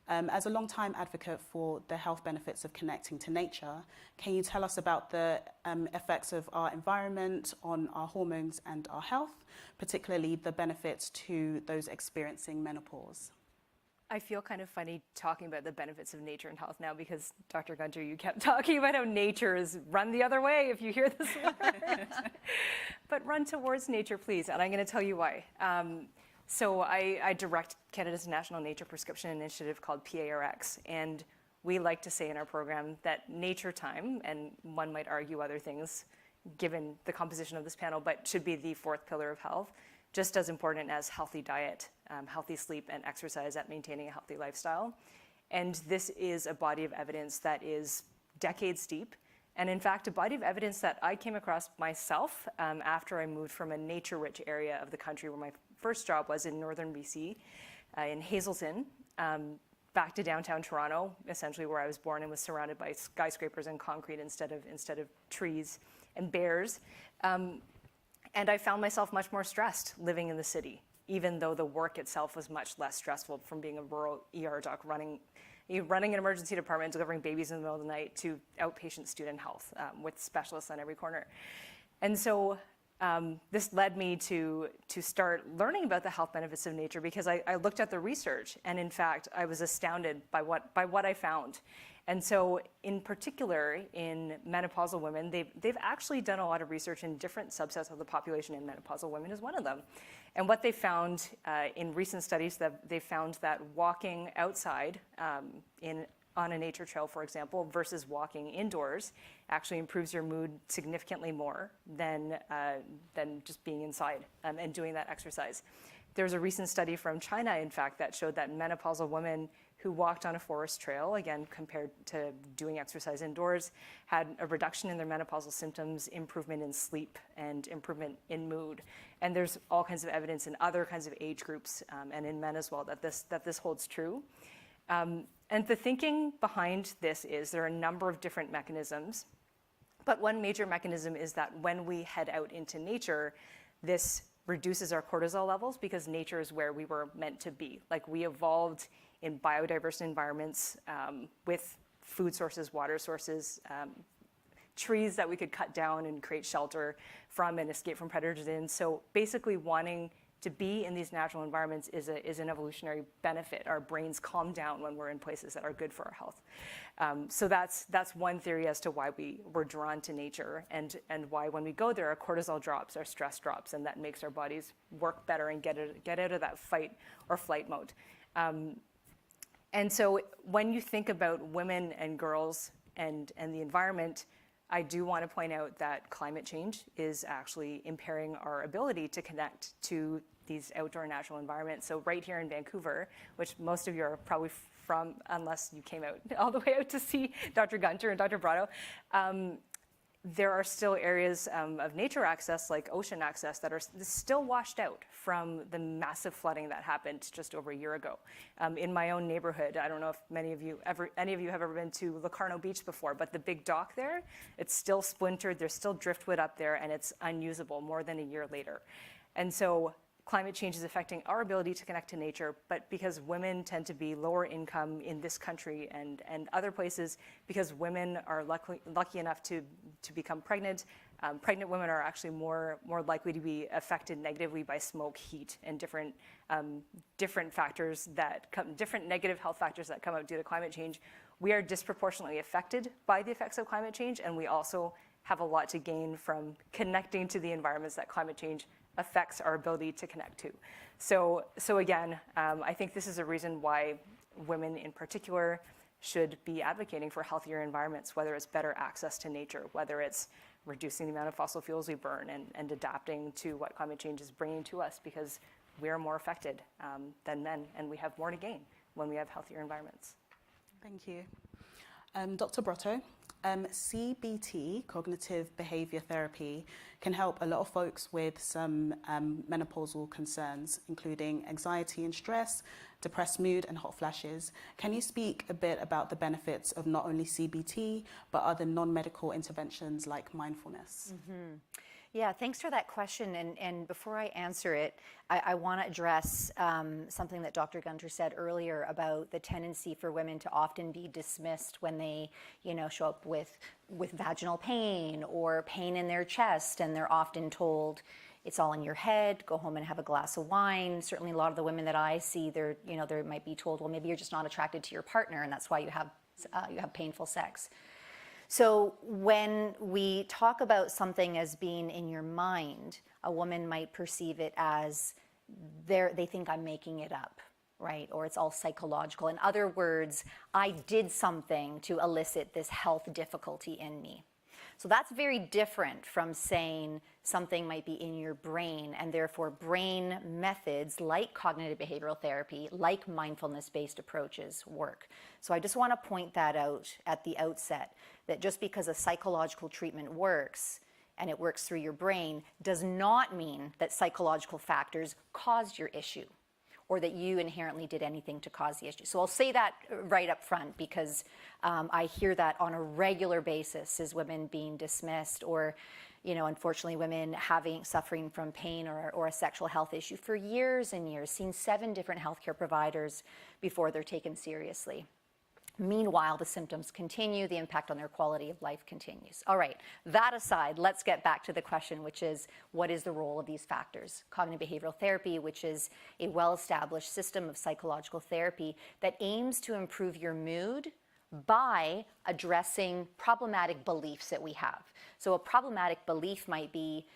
D: As a long-time advocate for the health benefits of connecting to nature, can you tell us about the effects of our environment on our hormones and our health, particularly the benefits to those experiencing menopause?
E: I feel kind of funny talking about the benefits of nature and health now, because Dr. Gunter, you kept talking about how nature is run the other way if you hear this word. But run towards nature, please, and I'm going to tell you why. So I direct Canada's National Nature Prescription Initiative called PARX, and we like to say in our program that nature time, and one might argue other things given the composition of this panel, but should be the fourth pillar of health, just as important as healthy diet, healthy sleep, and exercise at maintaining a healthy lifestyle. And this is a body of evidence that is decades deep, and in fact, a body of evidence that I came across myself after I moved from a nature-rich area of the country where my first job was in northern BC, in Hazelton, back to downtown Toronto, essentially where I was born, and was surrounded by skyscrapers and concrete instead of trees and bears. And I found myself much more stressed living in the city, even though the work itself was much less stressful, from being a rural ER doc running an emergency department, delivering babies in the middle of the night, to outpatient student health with specialists on every corner. And so this led me to start learning about the health benefits of nature, because I looked at the research, and in fact, I was astounded by what I found. And so in particular, in menopausal women, they've actually done a lot of research in different subsets of the population, and menopausal women is one of them. And what they found in recent studies, that they found that walking outside on a nature trail, for example, versus walking indoors actually improves your mood significantly more than just being inside and doing that exercise. There's a recent study from China, in fact, that showed that menopausal women who walked on a forest trail, again, compared to doing exercise indoors, had a reduction in their menopausal symptoms, improvement in sleep, and improvement in mood. And there's all kinds of evidence in other kinds of age groups and in men as well that this holds true. And the thinking behind this is there are a number of different mechanisms, but one major mechanism is that when we head out into nature, this reduces our cortisol levels, because nature is where we were meant to be. Like, we evolved in biodiverse environments with food sources, water sources, trees that we could cut down and create shelter from and escape from predators in. So basically, wanting to be in these natural environments is an evolutionary benefit. Our brains calm down when we're in places that are good for our health. So that's one theory as to why we're drawn to nature, and why when we go there, our cortisol drops, our stress drops, and that makes our bodies work better and get out of that fight or flight mode. And so when you think about women and girls and the environment, I do want to point out that climate change is actually impairing our ability to connect to these outdoor natural environments. So right here in Vancouver, which most of you are probably from, unless you came out all the way out to see Dr. Gunter and Dr. Brotto, there are still areas of nature access, like ocean access, that are still washed out from the massive flooding that happened just over a year ago. In my own neighborhood, I don't know if any of you have ever been to Locarno Beach before, but the big dock there, it's still splintered, there's still driftwood up there, and it's unusable more than a year later. And so climate change is affecting our ability to connect to nature, but because women tend to be lower income in this country and other places, because women are lucky enough to become pregnant, pregnant women are actually more likely to be affected negatively by smoke, heat, and different factors different negative health factors that come out due to climate change. We are disproportionately affected by the effects of climate change, and we also have a lot to gain from connecting to the environments that climate change affects our ability to connect to. So again, I think this is a reason why women in particular should be advocating for healthier environments, whether it's better access to nature, whether it's reducing the amount of fossil fuels we burn and adapting to what climate change is bringing to us, because we're more affected than men, and we have more to gain when we have healthier environments.
D: Thank you. Dr. Brotto, CBT, cognitive behavior therapy, can help a lot of folks with some menopausal concerns, including anxiety and stress, depressed mood, and hot flashes. Can you speak a bit about the benefits of not only CBT, but other non-medical interventions like mindfulness?
F: Mm-hmm. Yeah, thanks for that question. And before I answer it, I want to address something that Dr. Gunter said earlier about the tendency for women to often be dismissed when they, show up with vaginal pain or pain in their chest, and they're often told, it's all in your head, go home and have a glass of wine. Certainly a lot of the women that I see, they might be told, well, maybe you're just not attracted to your partner, and that's why you have painful sex. So when we talk about something as being in your mind, a woman might perceive it as they think I'm making it up, right? Or it's all psychological. In other words, I did something to elicit this health difficulty in me. So that's very different from saying something might be in your brain, and therefore brain methods like cognitive behavioral therapy, like mindfulness-based approaches work. So I just want to point that out at the outset, that just because a psychological treatment works and it works through your brain does not mean that psychological factors caused your issue, or that you inherently did anything to cause the issue. So I'll say that right up front, because I hear that on a regular basis as women being dismissed, or unfortunately women suffering from pain or a sexual health issue for years and years, seen 7 different healthcare providers before they're taken seriously. Meanwhile, the symptoms continue, the impact on their quality of life continues. All right, that aside, let's get back to the question, which is, what is the role of these factors? Cognitive behavioral therapy, which is a well-established system of psychological therapy that aims to improve your mood by addressing problematic beliefs that we have. So a problematic belief might be,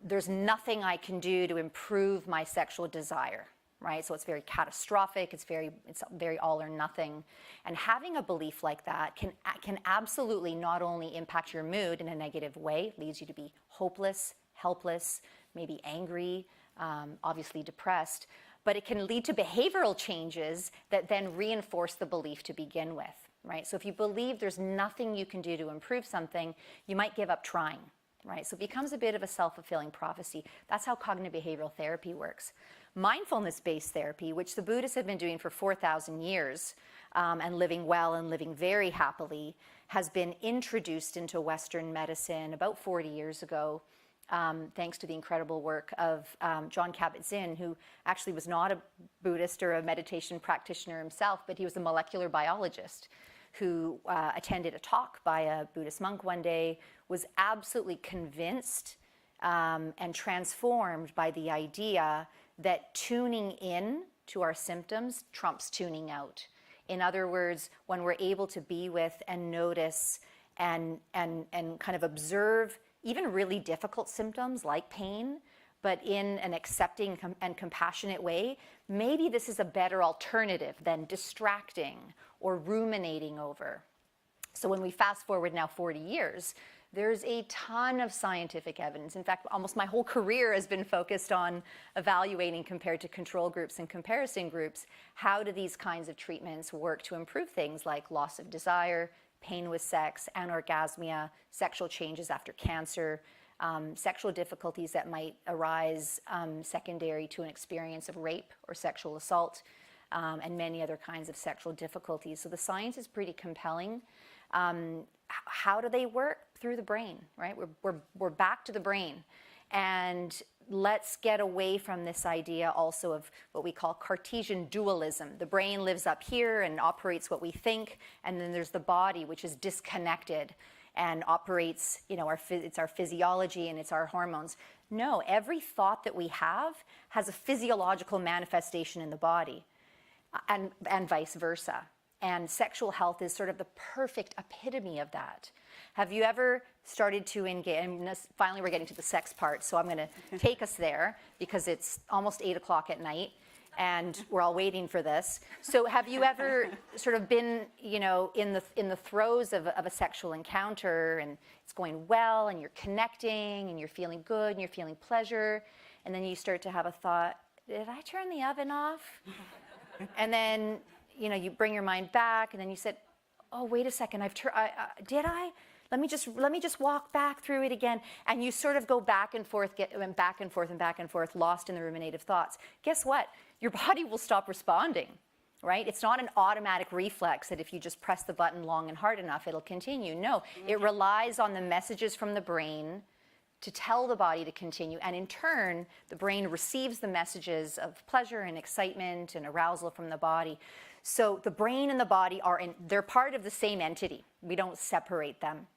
F: there's nothing I can do to improve my sexual desire. Right? So it's very catastrophic, it's very all or nothing. And having a belief like that can absolutely not only impact your mood in a negative way, leads you to be hopeless, helpless, maybe angry, obviously depressed, but it can lead to behavioral changes that then reinforce the belief to begin with, right? So if you believe there's nothing you can do to improve something, you might give up trying, right? So it becomes a bit of a self-fulfilling prophecy. That's how cognitive behavioral therapy works. Mindfulness-based therapy, which the Buddhists have been doing for 4,000 years and living well and living very happily, has been introduced into Western medicine about 40 years ago, thanks to the incredible work of Jon Kabat-Zinn, who actually was not a Buddhist or a meditation practitioner himself, but he was a molecular biologist who attended a talk by a Buddhist monk one day, was absolutely convinced and transformed by the idea that tuning in to our symptoms trumps tuning out. In other words, when we're able to be with and notice and kind of observe even really difficult symptoms like pain, but in an accepting and compassionate way, maybe this is a better alternative than distracting or ruminating over. So when we fast forward now 40 years, There's a ton of scientific evidence. In fact, almost my whole career has been focused on evaluating, compared to control groups and comparison groups, how do these kinds of treatments work to improve things like loss of desire, pain with sex, anorgasmia, sexual changes after cancer, sexual difficulties that might arise secondary to an experience of rape or sexual assault, and many other kinds of sexual difficulties. So the science is pretty compelling. How do they work? Through the brain, right? We're back to the brain. And let's get away from this idea also of what we call Cartesian dualism. The brain lives up here and operates what we think, and then there's the body, which is disconnected and operates, it's our physiology and it's our hormones. No, every thought that we have has a physiological manifestation in the body, and vice versa. And sexual health is sort of the perfect epitome of that. Have you ever started to engage, and finally we're getting to the sex part, so I'm gonna take us there because it's almost 8 o'clock at night and we're all waiting for this. So have you ever sort of been, in the throes of a sexual encounter, and it's going well and you're connecting and you're feeling good and you're feeling pleasure, and then you start to have a thought, did I turn the oven off? And then, you bring your mind back, and then you said, oh, wait a second, did I? Let me just walk back through it again. And you sort of go back and forth, back and forth and back and forth, lost in the ruminative thoughts. Guess what? Your body will stop responding, right? It's not an automatic reflex that if you just press the button long and hard enough, it'll continue. No, it relies on the messages from the brain to tell the body to continue, and in turn, the brain receives the messages of pleasure and excitement and arousal from the body. So the brain and the body they're part of the same entity. We don't separate them.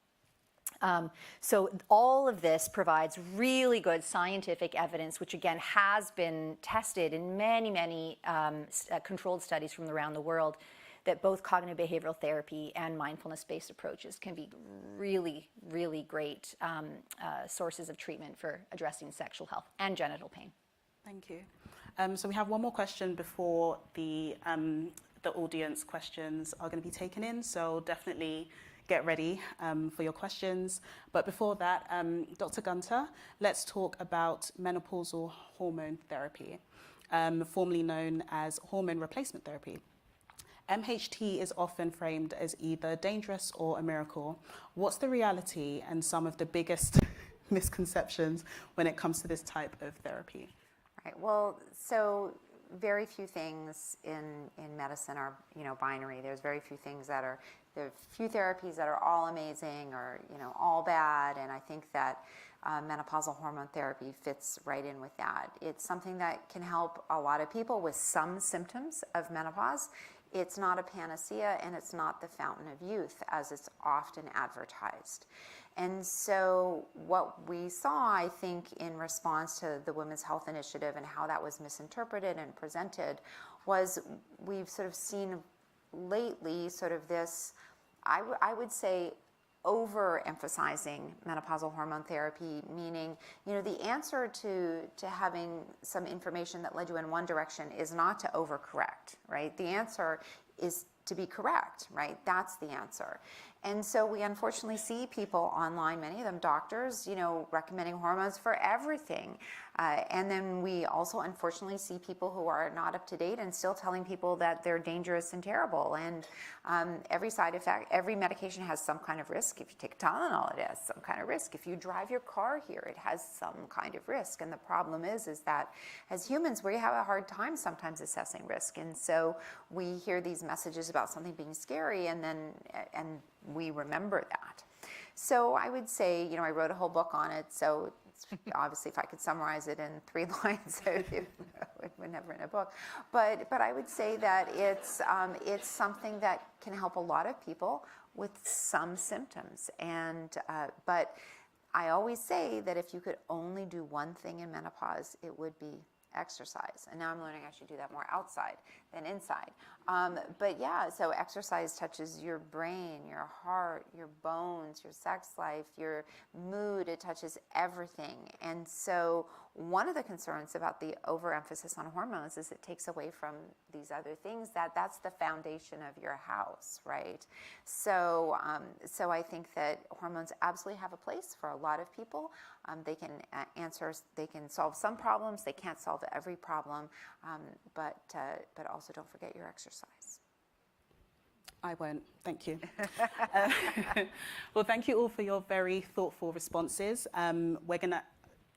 F: So all of this provides really good scientific evidence, which again has been tested in many, many controlled studies from around the world, that both cognitive behavioral therapy and mindfulness-based approaches can be really, really great sources of treatment for addressing sexual health and genital pain.
D: Thank you. So we have one more question before the audience questions are going to be taken in. So definitely get ready for your questions. But before that, Dr. Gunter, let's talk about menopausal hormone therapy, formerly known as hormone replacement therapy. MHT is often framed as either dangerous or a miracle. What's the reality and some of the biggest misconceptions when it comes to this type of therapy?
A: Right. Well, so very few things in medicine are, binary. There's very few things there are few therapies that are all amazing or, all bad. And I think that menopausal hormone therapy fits right in with that. It's something that can help a lot of people with some symptoms of menopause. It's not a panacea, and it's not the fountain of youth as it's often advertised. And so what we saw, I think, in response to the Women's Health Initiative and how that was misinterpreted and presented, was we've sort of seen lately sort of this, I would say, overemphasizing menopausal hormone therapy, meaning, the answer to having some information that led you in one direction is not to overcorrect, right? The answer is to be correct, right? That's the answer. And so we unfortunately see people online, many of them doctors, recommending hormones for everything. And then we also unfortunately see people who are not up to date and still telling people that they're dangerous and terrible. And every side effect, every medication has some kind of risk. If you take Tylenol, it has some kind of risk. If you drive your car here, it has some kind of risk. And the problem is that as humans, we have a hard time sometimes assessing risk. And so we hear these messages about something being scary, and we remember that. So I would say, I wrote a whole book on it. So obviously, if I could summarize it in 3 lines, it would never in a book. But I would say that it's something that can help a lot of people with some symptoms. And but I always say that if you could only do one thing in menopause, it would be exercise. And now I'm learning I should do that more outside than inside. But yeah, so exercise touches your brain, your heart, your bones, your sex life, your mood. It touches everything. And so one of the concerns about the overemphasis on hormones is it takes away from these other things that's the foundation of your house, right? So, so I think that hormones absolutely have a place for a lot of people. They can they can solve some problems. They can't solve every problem, but also don't forget your exercise.
D: I won't, thank you. Well, thank you all for your very thoughtful responses. We're going to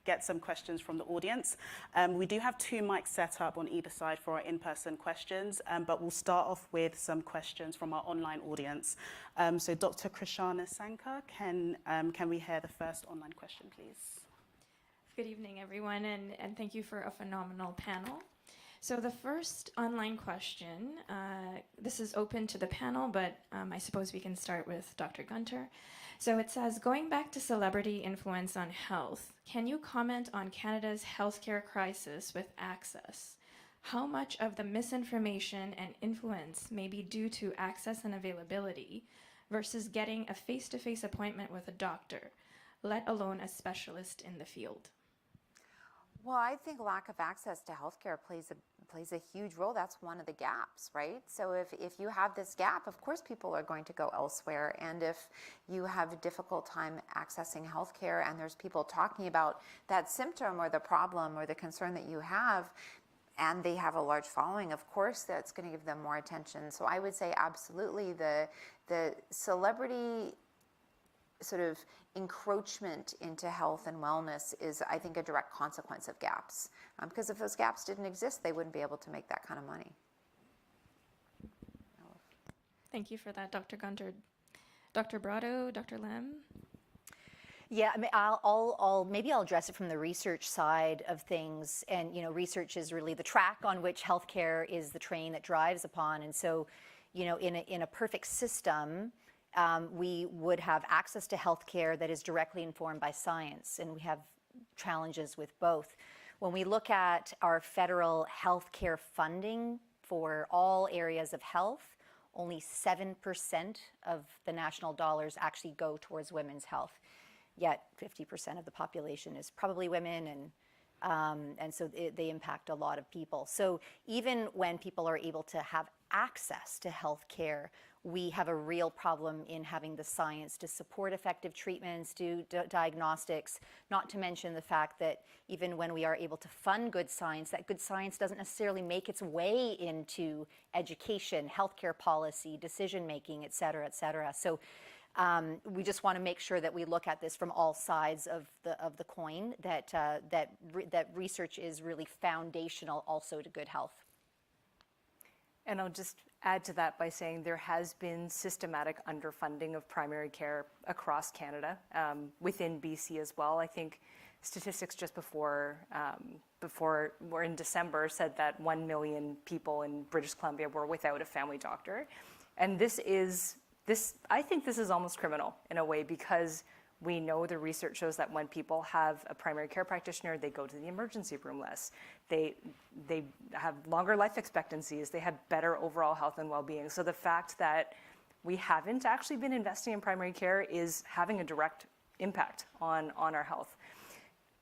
D: get some questions from the audience. We do have 2 mics set up on either side for our in-person questions, but we'll start off with some questions from our online audience. So Dr. Krishana Sankar, can we hear the first online question, please?
G: Good evening, everyone, and thank you for a phenomenal panel. So the first online question, this is open to the panel, but I suppose we can start with Dr. Gunter. So it says, going back to celebrity influence on health, can you comment on Canada's healthcare crisis with access? How much of the misinformation and influence may be due to access and availability versus getting a face-to-face appointment with a doctor, let alone a specialist in the field?
A: Well, I think lack of access to healthcare plays a huge role. That's one of the gaps, right? So if you have this gap, of course people are going to go elsewhere. And if you have a difficult time accessing healthcare and there's people talking about that symptom or the problem or the concern that you have, and they have a large following, of course that's going to give them more attention. So I would say absolutely the celebrity sort of encroachment into health and wellness is, I think, a direct consequence of gaps. Because if those gaps didn't exist, they wouldn't be able to make that kind of money.
G: Thank you for that, Dr. Gunter. Dr. Brotto, Dr. Lem?
F: Yeah, I mean, maybe I'll address it from the research side of things. And, you know, research is really the track on which healthcare is the train that drives upon. And so, you know, in a perfect system, we would have access to healthcare that is directly informed by science, and we have challenges with both. When we look at our federal healthcare funding for all areas of health, only 7% of the national dollars actually go towards women's health. Yet 50% of the population is probably women, and so they impact a lot of people. So even when people are able to have access to healthcare, we have a real problem in having the science to support effective treatments, do diagnostics, not to mention the fact that even when we are able to fund good science, that good science doesn't necessarily make its way into education, healthcare policy, decision-making, et cetera, et cetera. So we just want to make sure that we look at this from all sides of the coin, that research is really foundational also to good health.
E: And I'll just add to that by saying there has been systematic underfunding of primary care across Canada, within BC as well. I think statistics just before we're in December said that 1 million people in British Columbia were without a family doctor. And I think this is almost criminal in a way, because we know the research shows that when people have a primary care practitioner, they go to the emergency room less. They have longer life expectancies. They have better overall health and well-being. So the fact that we haven't actually been investing in primary care is having a direct impact on our health.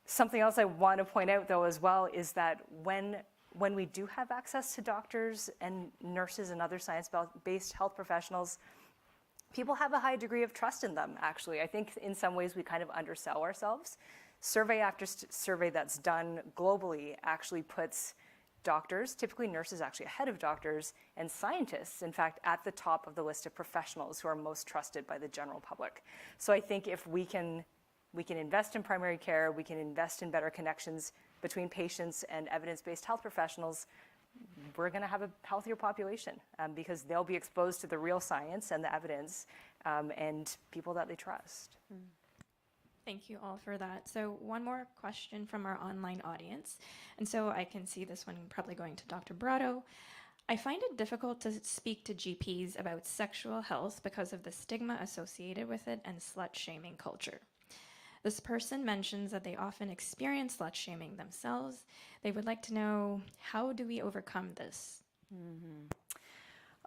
E: Something else I want to point out, though, as well, is that when we do have access to doctors and nurses and other science-based health professionals, people have a high degree of trust in them, actually. I think in some ways we kind of undersell ourselves. Survey after survey that's done globally actually puts doctors, typically nurses actually ahead of doctors, and scientists, in fact, at the top of the list of professionals who are most trusted by the general public. So I think if we can invest in primary care, we can invest in better connections between patients and evidence-based health professionals, we're going to have a healthier population, because they'll be exposed to the real science and the evidence, and people that they trust.
G: Thank you all for that. So one more question from our online audience. And so I can see this one probably going to Dr. Brotto. I find it difficult to speak to GPs about sexual health because of the stigma associated with it and slut-shaming culture. This person mentions that they often experience slut-shaming themselves. They would like to know, how do we overcome this?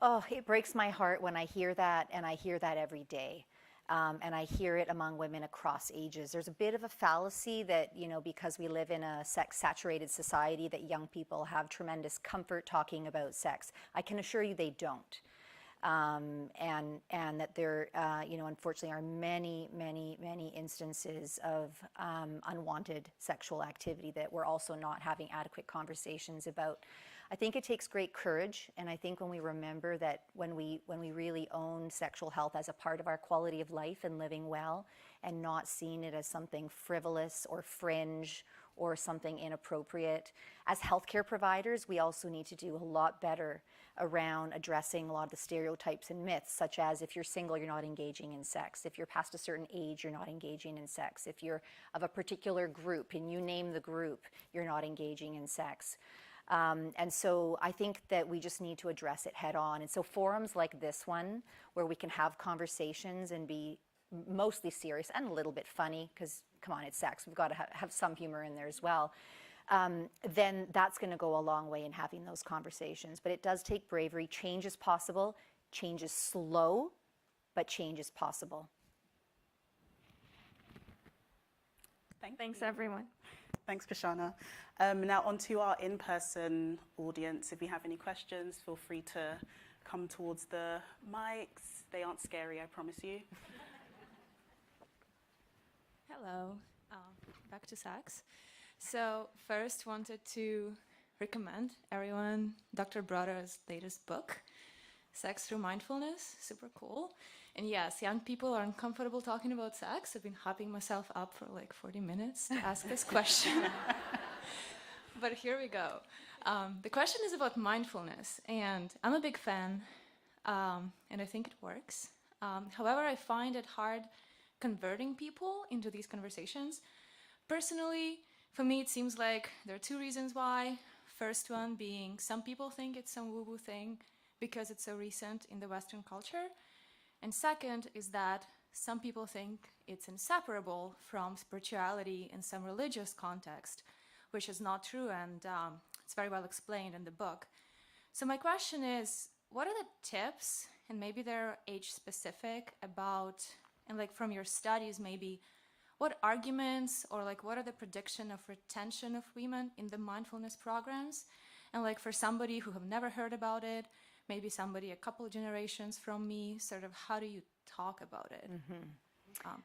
F: Oh, it breaks my heart when I hear that, and I hear that every day. And I hear it among women across ages. There's a bit of a fallacy that, you know, because we live in a sex-saturated society, that young people have tremendous comfort talking about sex. I can assure you they don't. And that there, you know, unfortunately are many instances of unwanted sexual activity that we're also not having adequate conversations about. I think it takes great courage, and I think when we remember that when we really own sexual health as a part of our quality of life and living well, and not seeing it as something frivolous or fringe or something inappropriate. As healthcare providers, we also need to do a lot better around addressing a lot of the stereotypes and myths, such as if you're single, you're not engaging in sex. If you're past a certain age, you're not engaging in sex. If you're of a particular group, and you name the group, you're not engaging in sex. And so I think that we just need to address it head on. And so forums like this one, where we can have conversations and be mostly serious and a little bit funny, because come on, it's sex, we've got to have some humor in there as well, then that's going to go a long way in having those conversations. But it does take bravery. Change is possible. Change is slow, but change is possible.
G: Thanks, everyone.
D: Thanks, Kashana. Now on to our in-person audience. If you have any questions, feel free to come towards the mics. They aren't scary, I promise you.
H: Hello, back to sex. So first wanted to recommend everyone Dr. Broder's latest book, Sex Through Mindfulness, super cool. And yes, young people are uncomfortable talking about sex. I've been hyping myself up for like 40 minutes to ask this question. But here we go. The question is about mindfulness, and I'm a big fan, and I think it works. However, I find it hard converting people into these conversations. Personally, for me, it seems like there are two reasons why. First one being some people think it's some woo-woo thing because it's so recent in the Western culture. And second is that some people think it's inseparable from spirituality in some religious context, which is not true, and it's very well explained in the book. So my question is, what are the tips, and maybe they're age specific, about, and like from your studies maybe, what arguments or like what are the prediction of retention of women in the mindfulness programs? And like for somebody who have never heard about it, maybe somebody a couple of generations from me, sort of how do you talk about it?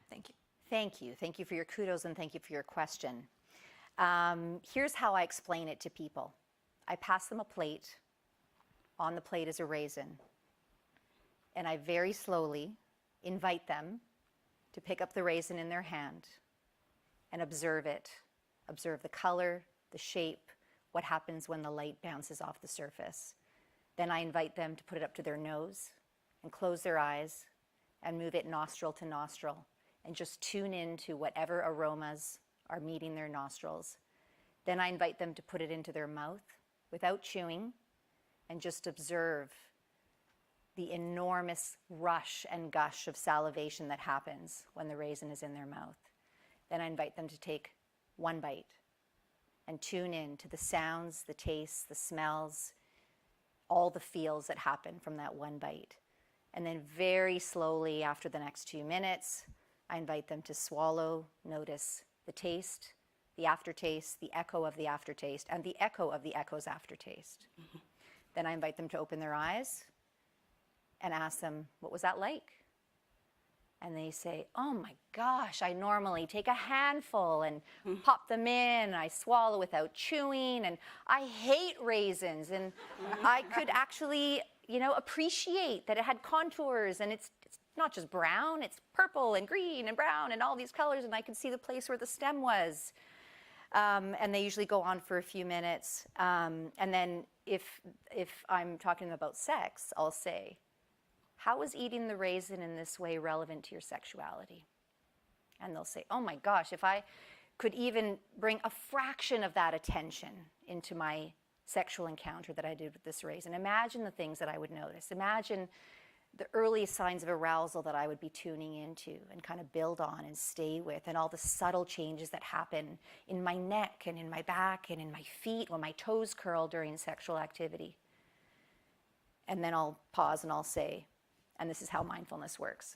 H: Thank you.
F: Thank you. Thank you for your kudos, and thank you for your question. Here's how I explain it to people. I pass them a plate. On the plate is a raisin. And I very slowly invite them to pick up the raisin in their hand and observe it. Observe the color, the shape, what happens when the light bounces off the surface. Then I invite them to put it up to their nose and close their eyes and move it nostril to nostril and just tune in to whatever aromas are meeting their nostrils. Then I invite them to put it into their mouth without chewing and just observe the enormous rush and gush of salivation that happens when the raisin is in their mouth. Then I invite them to take one bite and tune in to the sounds, the tastes, the smells, all the feels that happen from that one bite. And then very slowly, after the next 2 minutes, I invite them to swallow, notice the taste, the aftertaste, the echo of the aftertaste, and the echo of the echo's aftertaste. Then I invite them to open their eyes and ask them, what was that like? And they say, oh my gosh, I normally take a handful and pop them in, and I swallow without chewing, and I hate raisins, and I could actually, you know, appreciate that it had contours, and it's not just brown, it's purple and green and brown and all these colors, and I could see the place where the stem was. And they usually go on for a few minutes. And then if I'm talking about sex, I'll say, how is eating the raisin in this way relevant to your sexuality? And they'll say, oh my gosh, if I could even bring a fraction of that attention into my sexual encounter that I did with this raisin, imagine the things that I would notice. Imagine the early signs of arousal that I would be tuning into and kind of build on and stay with, and all the subtle changes that happen in my neck and in my back and in my feet when my toes curl during sexual activity. And then I'll pause and I'll say, and this is how mindfulness works.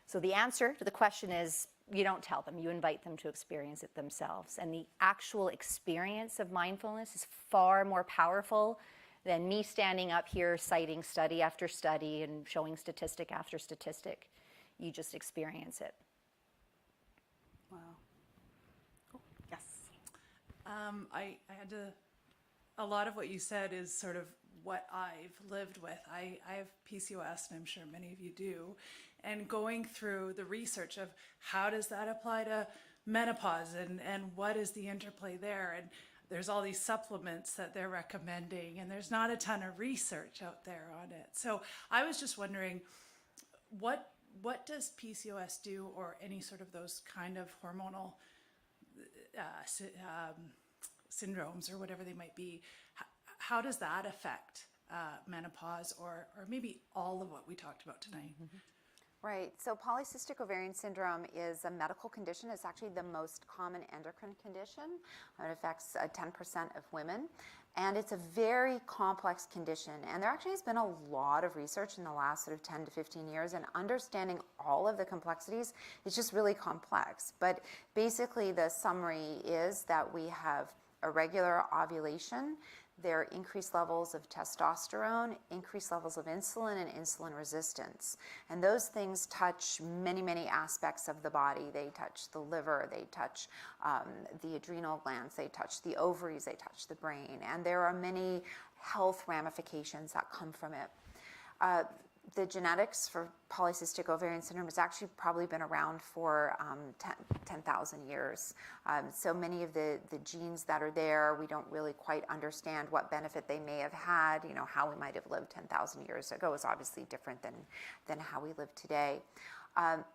F: So the answer to the question is, you don't tell them, you invite them to experience it themselves. And the actual experience of mindfulness is far more powerful than me standing up here citing study after study and showing statistic after statistic. You just experience it.
D: Wow. Oh, yes.
I: I had to, a lot of what you said is sort of what I've lived with. I have PCOS, and I'm sure many of you do. And going through the research of how does that apply to menopause and what is the interplay there? And there's all these supplements that they're recommending, and there's not a ton of research out there on it. So I was just wondering, what does PCOS do, or any sort of those kind of hormonal syndromes or whatever they might be? How does that affect menopause, or maybe all of what we talked about tonight?
F: Mm-hmm.
A: Right, so polycystic ovarian syndrome is a medical condition. It's actually the most common endocrine condition. It affects 10% of women, and it's a very complex condition. And there actually has been a lot of research in the last sort of 10 to 15 years, and understanding all of the complexities is just really complex. But basically the summary is that we have irregular ovulation, there are increased levels of testosterone, increased levels of insulin, and insulin resistance. And those things touch many, many aspects of the body. They touch the liver, they touch the adrenal glands, they touch the ovaries, they touch the brain. And there are many health ramifications that come from it. The genetics for polycystic ovarian syndrome has actually probably been around for 10,000 years. So many of the genes that are there, we don't really quite understand what benefit they may have had. You know, how we might have lived 10,000 years ago is obviously different than how we live today.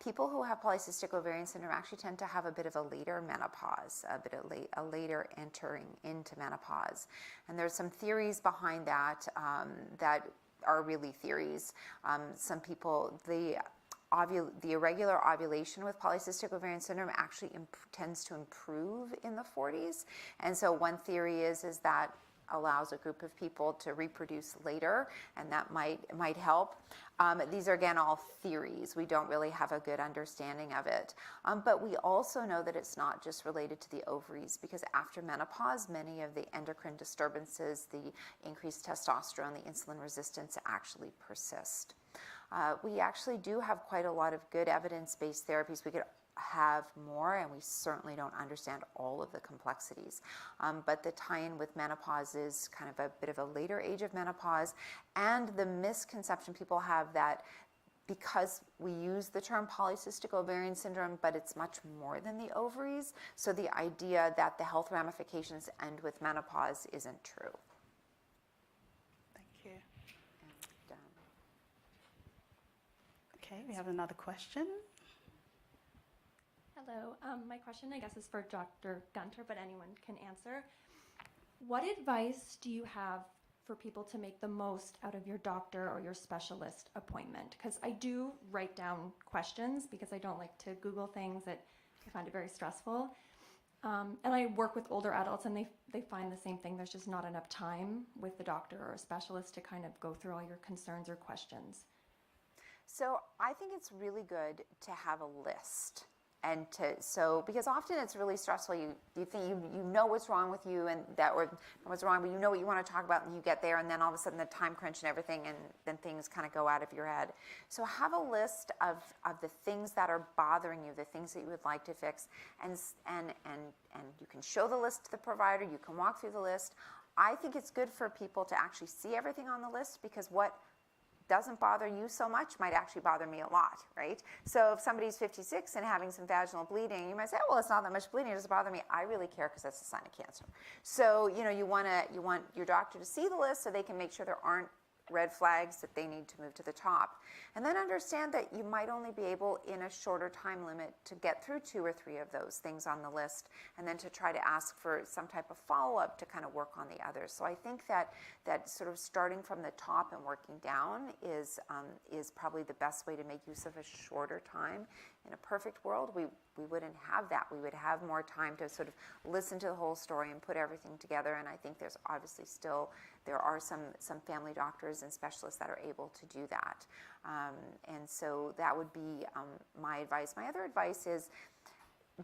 A: People who have polycystic ovarian syndrome actually tend to have a bit of a later menopause, a later entering into menopause. And there's some theories behind that that are really theories. Some people, the irregular ovulation with polycystic ovarian syndrome actually tends to improve in the 40s. And so one theory is that allows a group of people to reproduce later, and that might help. These are, again, all theories. We don't really have a good understanding of it. But we also know that it's not just related to the ovaries, because after menopause, many of the endocrine disturbances, the increased testosterone, the insulin resistance actually persist. We actually do have quite a lot of good evidence-based therapies. We could have more, and we certainly don't understand all of the complexities. But the tie-in with menopause is kind of a bit of a later age of menopause, and the misconception people have that because we use the term polycystic ovarian syndrome, but it's much more than the ovaries, so the idea that the health ramifications end with menopause isn't true.
D: Thank you.
A: And,
D: Okay, we have another question.
J: Hello, my question I guess is for Dr. Gunter, but anyone can answer. What advice do you have for people to make the most out of your doctor or your specialist appointment? Because I do write down questions because I don't like to Google things that I find it very stressful. And I work with older adults, and they find the same thing. There's just not enough time with the doctor or a specialist to kind of go through all your concerns or questions.
A: So I think it's really good to have a list. And because often it's really stressful. You think you know what's wrong with you, and or what's wrong, but you know what you want to talk about, and you get there, and then all of a sudden the time crunch and everything, and then things kind of go out of your head. So have a list of the things that are bothering you, the things that you would like to fix, and you can show the list to the provider. You can walk through the list. I think it's good for people to actually see everything on the list, because what doesn't bother you so much might actually bother me a lot, right? So if somebody's 56 and having some vaginal bleeding, you might say, oh, well, it's not that much bleeding, it doesn't bother me. I really care because that's a sign of cancer. So, you want your doctor to see the list so they can make sure there aren't red flags that they need to move to the top. And then understand that you might only be able, in a shorter time limit, to get through 2 or 3 of those things on the list, and then to try to ask for some type of follow-up to kind of work on the others. So I think that sort of starting from the top and working down is probably the best way to make use of a shorter time. In a perfect world, we wouldn't have that. We would have more time to sort of listen to the whole story and put everything together, and I think there's obviously still there are some family doctors and specialists that are able to do that. And so that would be my advice. My other advice is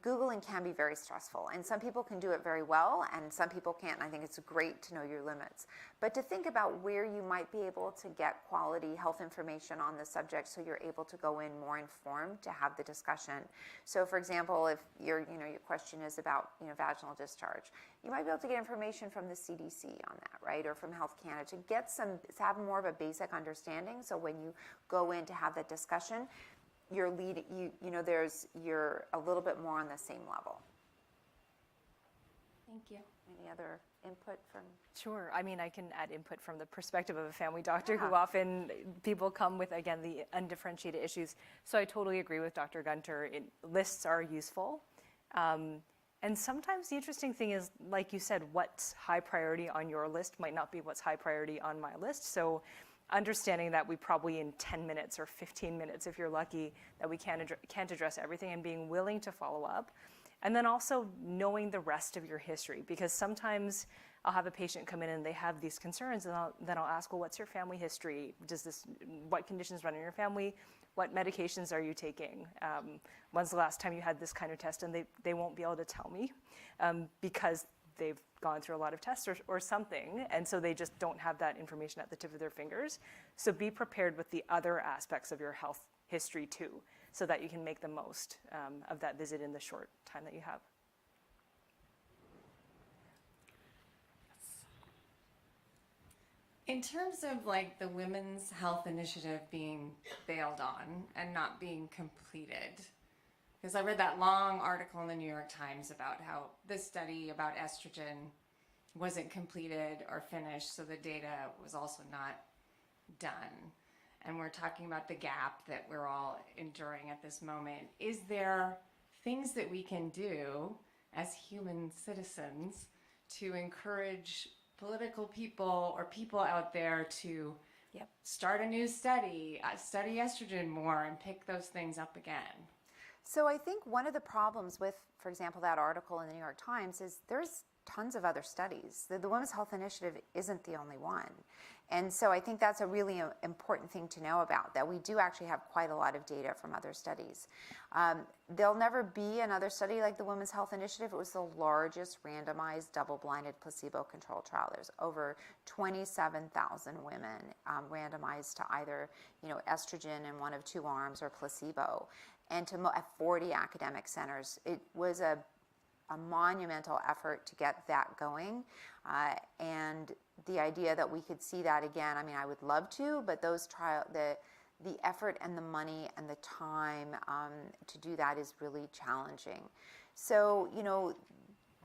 A: Googling can be very stressful, and some people can do it very well, and some people can't, and I think it's great to know your limits. But to think about where you might be able to get quality health information on the subject so you're able to go in more informed to have the discussion. So for example, if your question is about vaginal discharge, you might be able to get information from the CDC on that, right, or from Health Canada to have more of a basic understanding. So when you go in to have that discussion, you're a little bit more on the same level.
J: Thank you.
A: Any other input from?
E: Sure. I mean, I can add input from the perspective of a family doctor who often people come with, again, the undifferentiated issues. So I totally agree with Dr. Gunter. Lists are useful. And sometimes the interesting thing is, like you said, what's high priority on your list might not be what's high priority on my list. So understanding that we probably in 10 minutes or 15 minutes, if you're lucky, that we can't address everything, and being willing to follow up. And then also knowing the rest of your history, because sometimes I'll have a patient come in and they have these concerns, and then I'll ask, well, what's your family history? What conditions run in your family? What medications are you taking? When's the last time you had this kind of test? And they won't be able to tell me because they've gone through a lot of tests or something, and so they just don't have that information at the tip of their fingers. So be prepared with the other aspects of your health history too, so that you can make the most of that visit in the short time that you have.
K: In terms of like the Women's Health Initiative being bailed on and not being completed, because I read that long article in the New York Times about how this study about estrogen wasn't completed or finished, so the data was also not done. And we're talking about the gap that we're all enduring at this moment. Is there things that we can do as human citizens to encourage political people or people out there to start a new study estrogen more and pick those things up again?
A: So I think one of the problems with, for example, that article in the New York Times is there's tons of other studies. The Women's Health Initiative isn't the only one. And so I think that's a really important thing to know about, that we do actually have quite a lot of data from other studies. There'll never be another study like the Women's Health Initiative. It was the largest randomized double-blinded placebo-controlled trial. There's over 27,000 women randomized to either estrogen in one of two arms or placebo. And at 40 academic centers. It was a monumental effort to get that going. And the idea that we could see that again, I mean, I would love to, but the effort and the money and the time to do that is really challenging. So,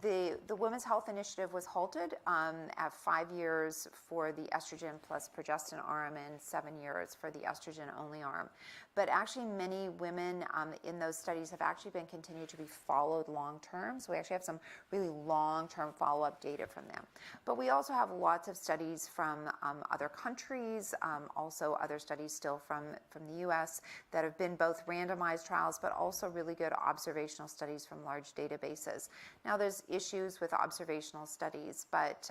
A: the Women's Health Initiative was halted at 5 years for the estrogen plus progestin arm and 7 years for the estrogen only arm. But actually many women in those studies have actually been continued to be followed long term. So we actually have some really long-term follow-up data from them. But we also have lots of studies from other countries, also other studies still from the US that have been both randomized trials, but also really good observational studies from large databases. Now there's issues with observational studies, but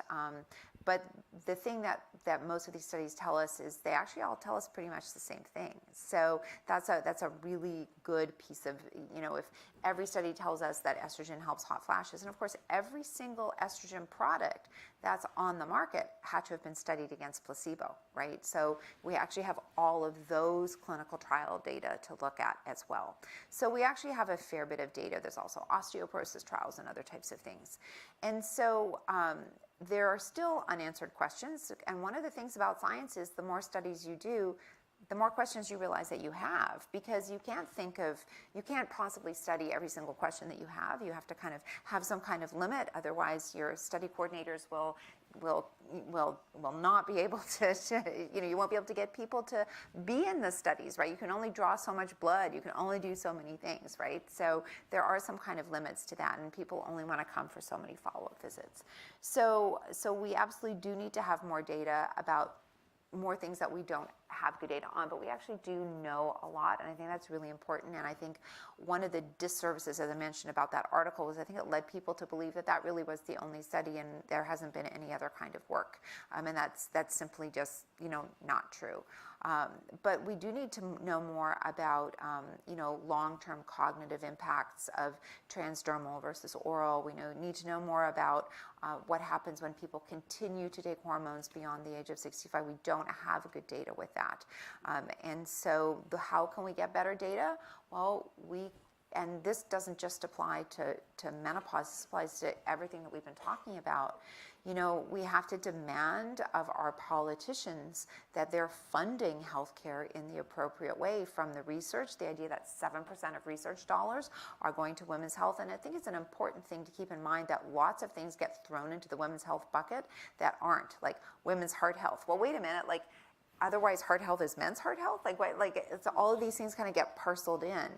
A: the thing that most of these studies tell us is they actually all tell us pretty much the same thing. So that's a really good piece of, if every study tells us that estrogen helps hot flashes, and of course every single estrogen product that's on the market had to have been studied against placebo, right? So we actually have all of those clinical trial data to look at as well. So we actually have a fair bit of data. There's also osteoporosis trials and other types of things. And so there are still unanswered questions. And one of the things about science is the more studies you do, the more questions you realize that you have, because you can't possibly study every single question that you have. You have to kind of have some kind of limit, otherwise your study coordinators will not be able to you won't be able to get people to be in the studies, right? You can only draw so much blood, you can only do so many things, right? So there are some kind of limits to that, and people only want to come for so many follow-up visits. So we absolutely do need to have more data about more things that we don't have good data on, but we actually do know a lot, and I think that's really important. And I think one of the disservices, as I mentioned about that article, was I think it led people to believe that that really was the only study, and there hasn't been any other kind of work, and that's simply just not true. But we do need to know more about long-term cognitive impacts of transdermal versus oral. We need to know more about what happens when people continue to take hormones beyond the age of 65. We don't have good data with that. And so how can we get better data? Well, and this doesn't just apply to menopause, this applies to everything that we've been talking about. We have to demand of our politicians that they're funding healthcare in the appropriate way from the research, the idea that 7% of research dollars are going to women's health. And I think it's an important thing to keep in mind that lots of things get thrown into the women's health bucket that aren't, like women's heart health. Well, wait a minute, otherwise heart health is men's heart health? It's all of these things kind of get parceled in.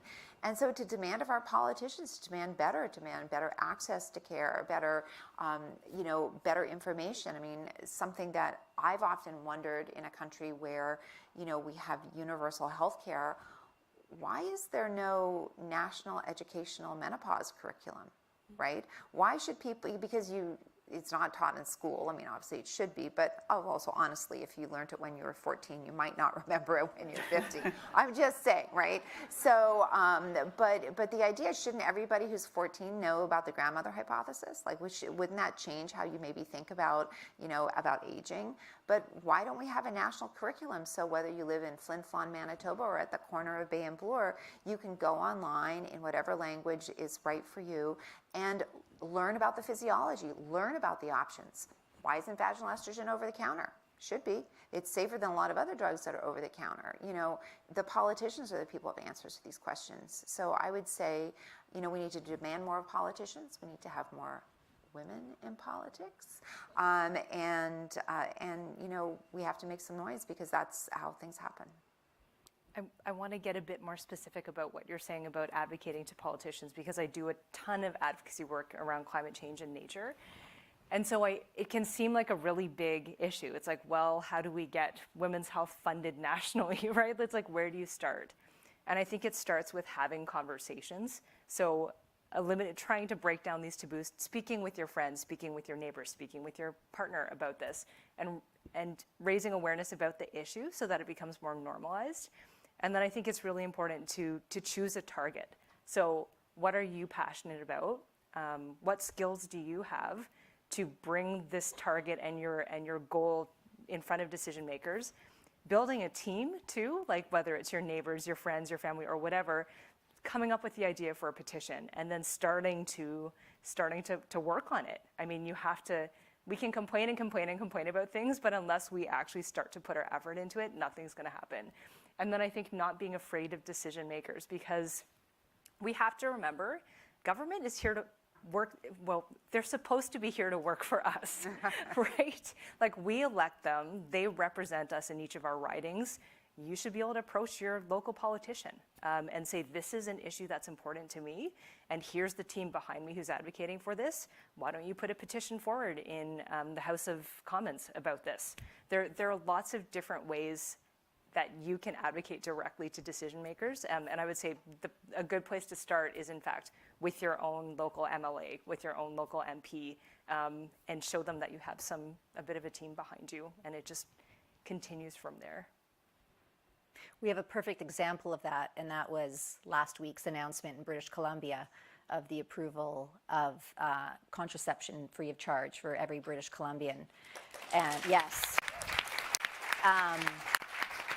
A: And so to demand of our politicians, to demand better access to care, better information. I mean, something that I've often wondered in a country where, we have universal health care, why is there no national educational menopause curriculum, right? Why should people, because it's not taught in school. I mean, obviously it should be, but also honestly, if you learned it when you were 14, you might not remember it when you're 50. I'm just saying, right? So, but the idea is, shouldn't everybody who's 14 know about the grandmother hypothesis? Wouldn't that change how you maybe think about, about aging? But why don't we have a national curriculum? So whether you live in Flin Flon, Manitoba, or at the corner of Bay and Bloor, you can go online in whatever language is right for you and learn about the physiology, learn about the options. Why isn't vaginal estrogen over the counter? Should be. It's safer than a lot of other drugs that are over the counter. The politicians are the people who have answers to these questions. So I would say, we need to demand more of politicians. We need to have more women in politics. And we have to make some noise because that's how things happen.
E: I want to get a bit more specific about what you're saying about advocating to politicians, because I do a ton of advocacy work around climate change and nature. And so it can seem like a really big issue. It's like, well, how do we get women's health funded nationally, right? It's like, where do you start? And I think it starts with having conversations. So trying to break down these taboos, speaking with your friends, speaking with your neighbors, speaking with your partner about this, and raising awareness about the issue so that it becomes more normalized. And then I think it's really important to choose a target. So what are you passionate about? What skills do you have to bring this target and your goal in front of decision makers? Building a team too, like whether it's your neighbors, your friends, your family, or whatever, coming up with the idea for a petition and then starting to work on it. I mean, we can complain and complain and complain about things, but unless we actually start to put our effort into it, nothing's going to happen. And then I think not being afraid of decision makers, because we have to remember government is here to work. Well, they're supposed to be here to work for us, right? Like, we elect them, they represent us in each of our ridings. You should be able to approach your local politician and say, this is an issue that's important to me, and here's the team behind me who's advocating for this. Why don't you put a petition forward in the House of Commons about this? There are lots of different ways that you can advocate directly to decision makers. And I would say a good place to start is, in fact, with your own local MLA, with your own local MP, and show them that you have a bit of a team behind you, and it just continues from there.
F: We have a perfect example of that, and that was last week's announcement in British Columbia of the approval of contraception free of charge for every British Columbian. And yes.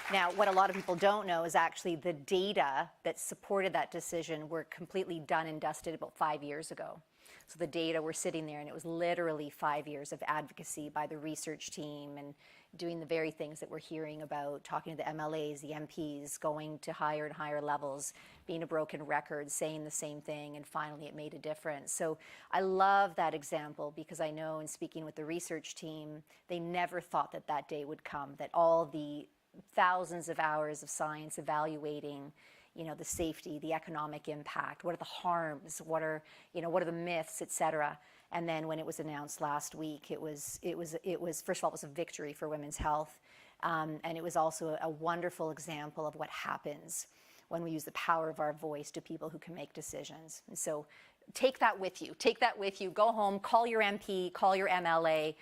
F: Now, what a lot of people don't know is actually the data that supported that decision were completely done and dusted about 5 years ago. So the data were sitting there, and it was literally 5 years of advocacy by the research team and doing the very things that we're hearing about, talking to the MLAs, the MPs, going to higher and higher levels, being a broken record, saying the same thing, and finally it made a difference. So I love that example, because I know in speaking with the research team, they never thought that that day would come, that all the thousands of hours of science evaluating, the safety, the economic impact, what are the harms, what are the myths, et cetera. And then when it was announced last week, it was first of all, it was a victory for women's health. And it was also a wonderful example of what happens when we use the power of our voice to people who can make decisions. And so take that with you. Take that with you. Go home, call your MP, call your MLA,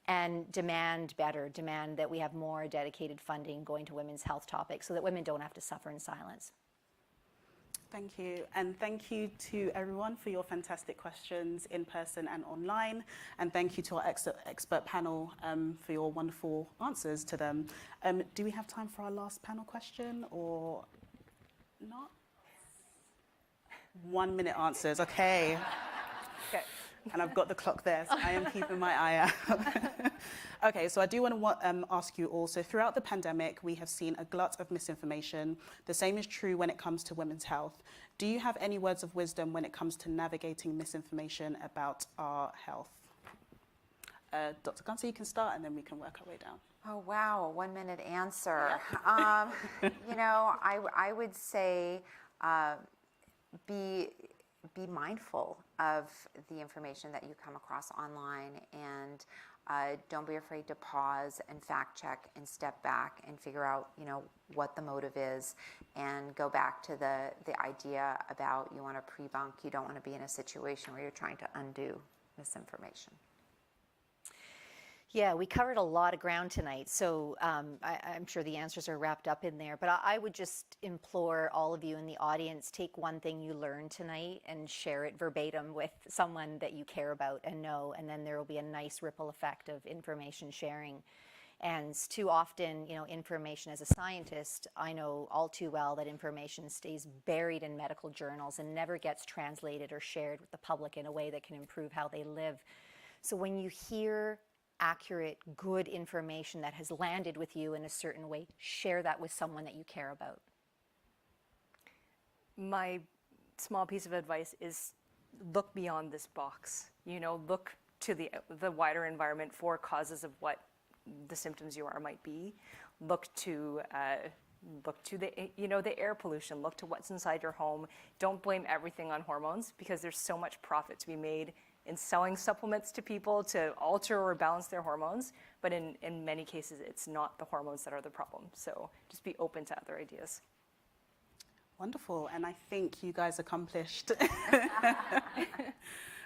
F: and demand better. Demand that we have more dedicated funding going to women's health topics so that women don't have to suffer in silence.
D: Thank you. And thank you to everyone for your fantastic questions in person and online. And thank you to our expert panel for your wonderful answers to them. Do we have time for our last panel question or not? 1 minute answers, okay.
F: Okay.
D: And I've got the clock there, so I am keeping my eye out. Okay, so I do want to ask you all, so throughout the pandemic, we have seen a glut of misinformation. The same is true when it comes to women's health. Do you have any words of wisdom when it comes to navigating misinformation about our health? Dr. Gunter, you can start, and then we can work our way down.
A: Oh, wow, a 1 minute answer. You know, I would say be mindful of the information that you come across online, and don't be afraid to pause and fact check and step back and figure out, you know, what the motive is, and go back to the idea about you want to pre-bunk. You don't want to be in a situation where you're trying to undo misinformation.
F: Yeah, we covered a lot of ground tonight, so I'm sure the answers are wrapped up in there. But I would just implore all of you in the audience, take one thing you learned tonight and share it verbatim with someone that you care about and know, and then there will be a nice ripple effect of information sharing. And too often, you know, information as a scientist, I know all too well that information stays buried in medical journals and never gets translated or shared with the public in a way that can improve how they live. So when you hear accurate, good information that has landed with you in a certain way, share that with someone that you care about.
E: My small piece of advice is look beyond this box. You know, look to the wider environment for causes of what the symptoms you are might be. Look to the, you know, the air pollution. Look to what's inside your home. Don't blame everything on hormones, because there's so much profit to be made in selling supplements to people to alter or balance their hormones, but in many cases, it's not the hormones that are the problem. So just be open to other ideas.
D: Wonderful, and I think you guys accomplished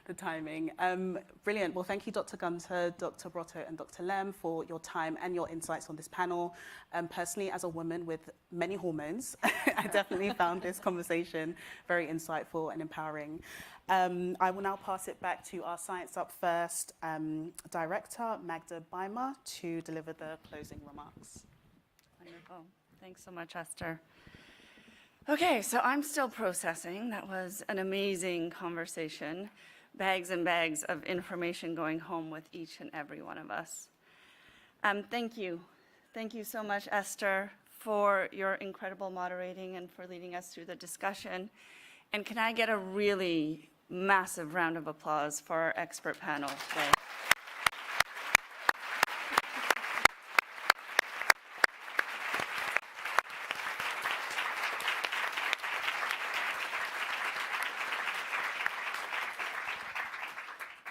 D: the timing. Brilliant. Well, thank you, Dr. Gunter, Dr. Brotto, and Dr. Lem for your time and your insights on this panel. Personally, as a woman with many hormones, I definitely found this conversation very insightful and empowering. I will now pass it back to our Science Up First director, Magda Beimer, to deliver the closing remarks.
B: Wonderful. Thanks so much, Esther. Okay, so I'm still processing. That was an amazing conversation. Bags and bags of information going home with each and every one of us. Thank you. Thank you so much, Esther, for your incredible moderating and for leading us through the discussion. And can I get a really massive round of applause for our expert panel today?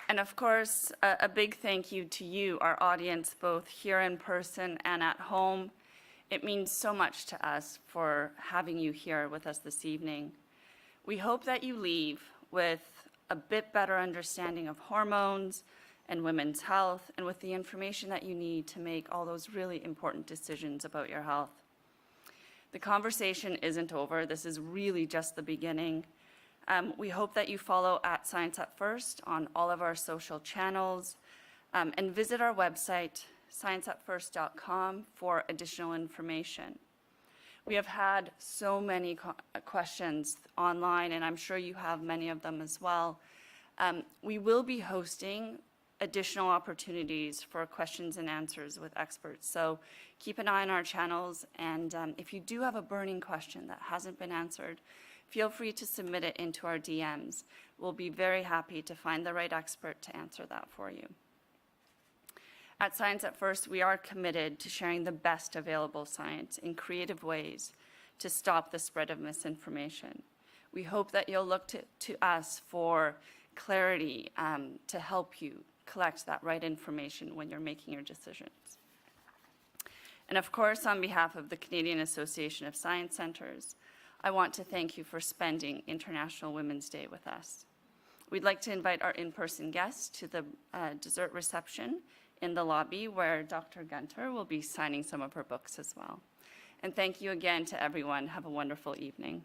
B: And of course, a big thank you to you, our audience, both here in person and at home. It means so much to us for having you here with us this evening. We hope that you leave with a bit better understanding of hormones and women's health, and with the information that you need to make all those really important decisions about your health. The conversation isn't over. This is really just the beginning. We hope that you follow at Science Up First on all of our social channels, and visit our website, scienceupfirst.com, for additional information. We have had so many questions online, and I'm sure you have many of them as well. We will be hosting additional opportunities for questions and answers with experts. So keep an eye on our channels, and if you do have a burning question that hasn't been answered, feel free to submit it into our DMs. We'll be very happy to find the right expert to answer that for you. At Science at First, we are committed to sharing the best available science in creative ways to stop the spread of misinformation. We hope that you'll look to us for clarity to help you collect that right information when you're making your decisions. And of course, on behalf of the Canadian Association of Science Centres, I want to thank you for spending International Women's Day with us. We'd like to invite our in-person guests to the dessert reception in the lobby where Dr. Gunter will be signing some of her books as well. And thank you again to everyone. Have a wonderful evening.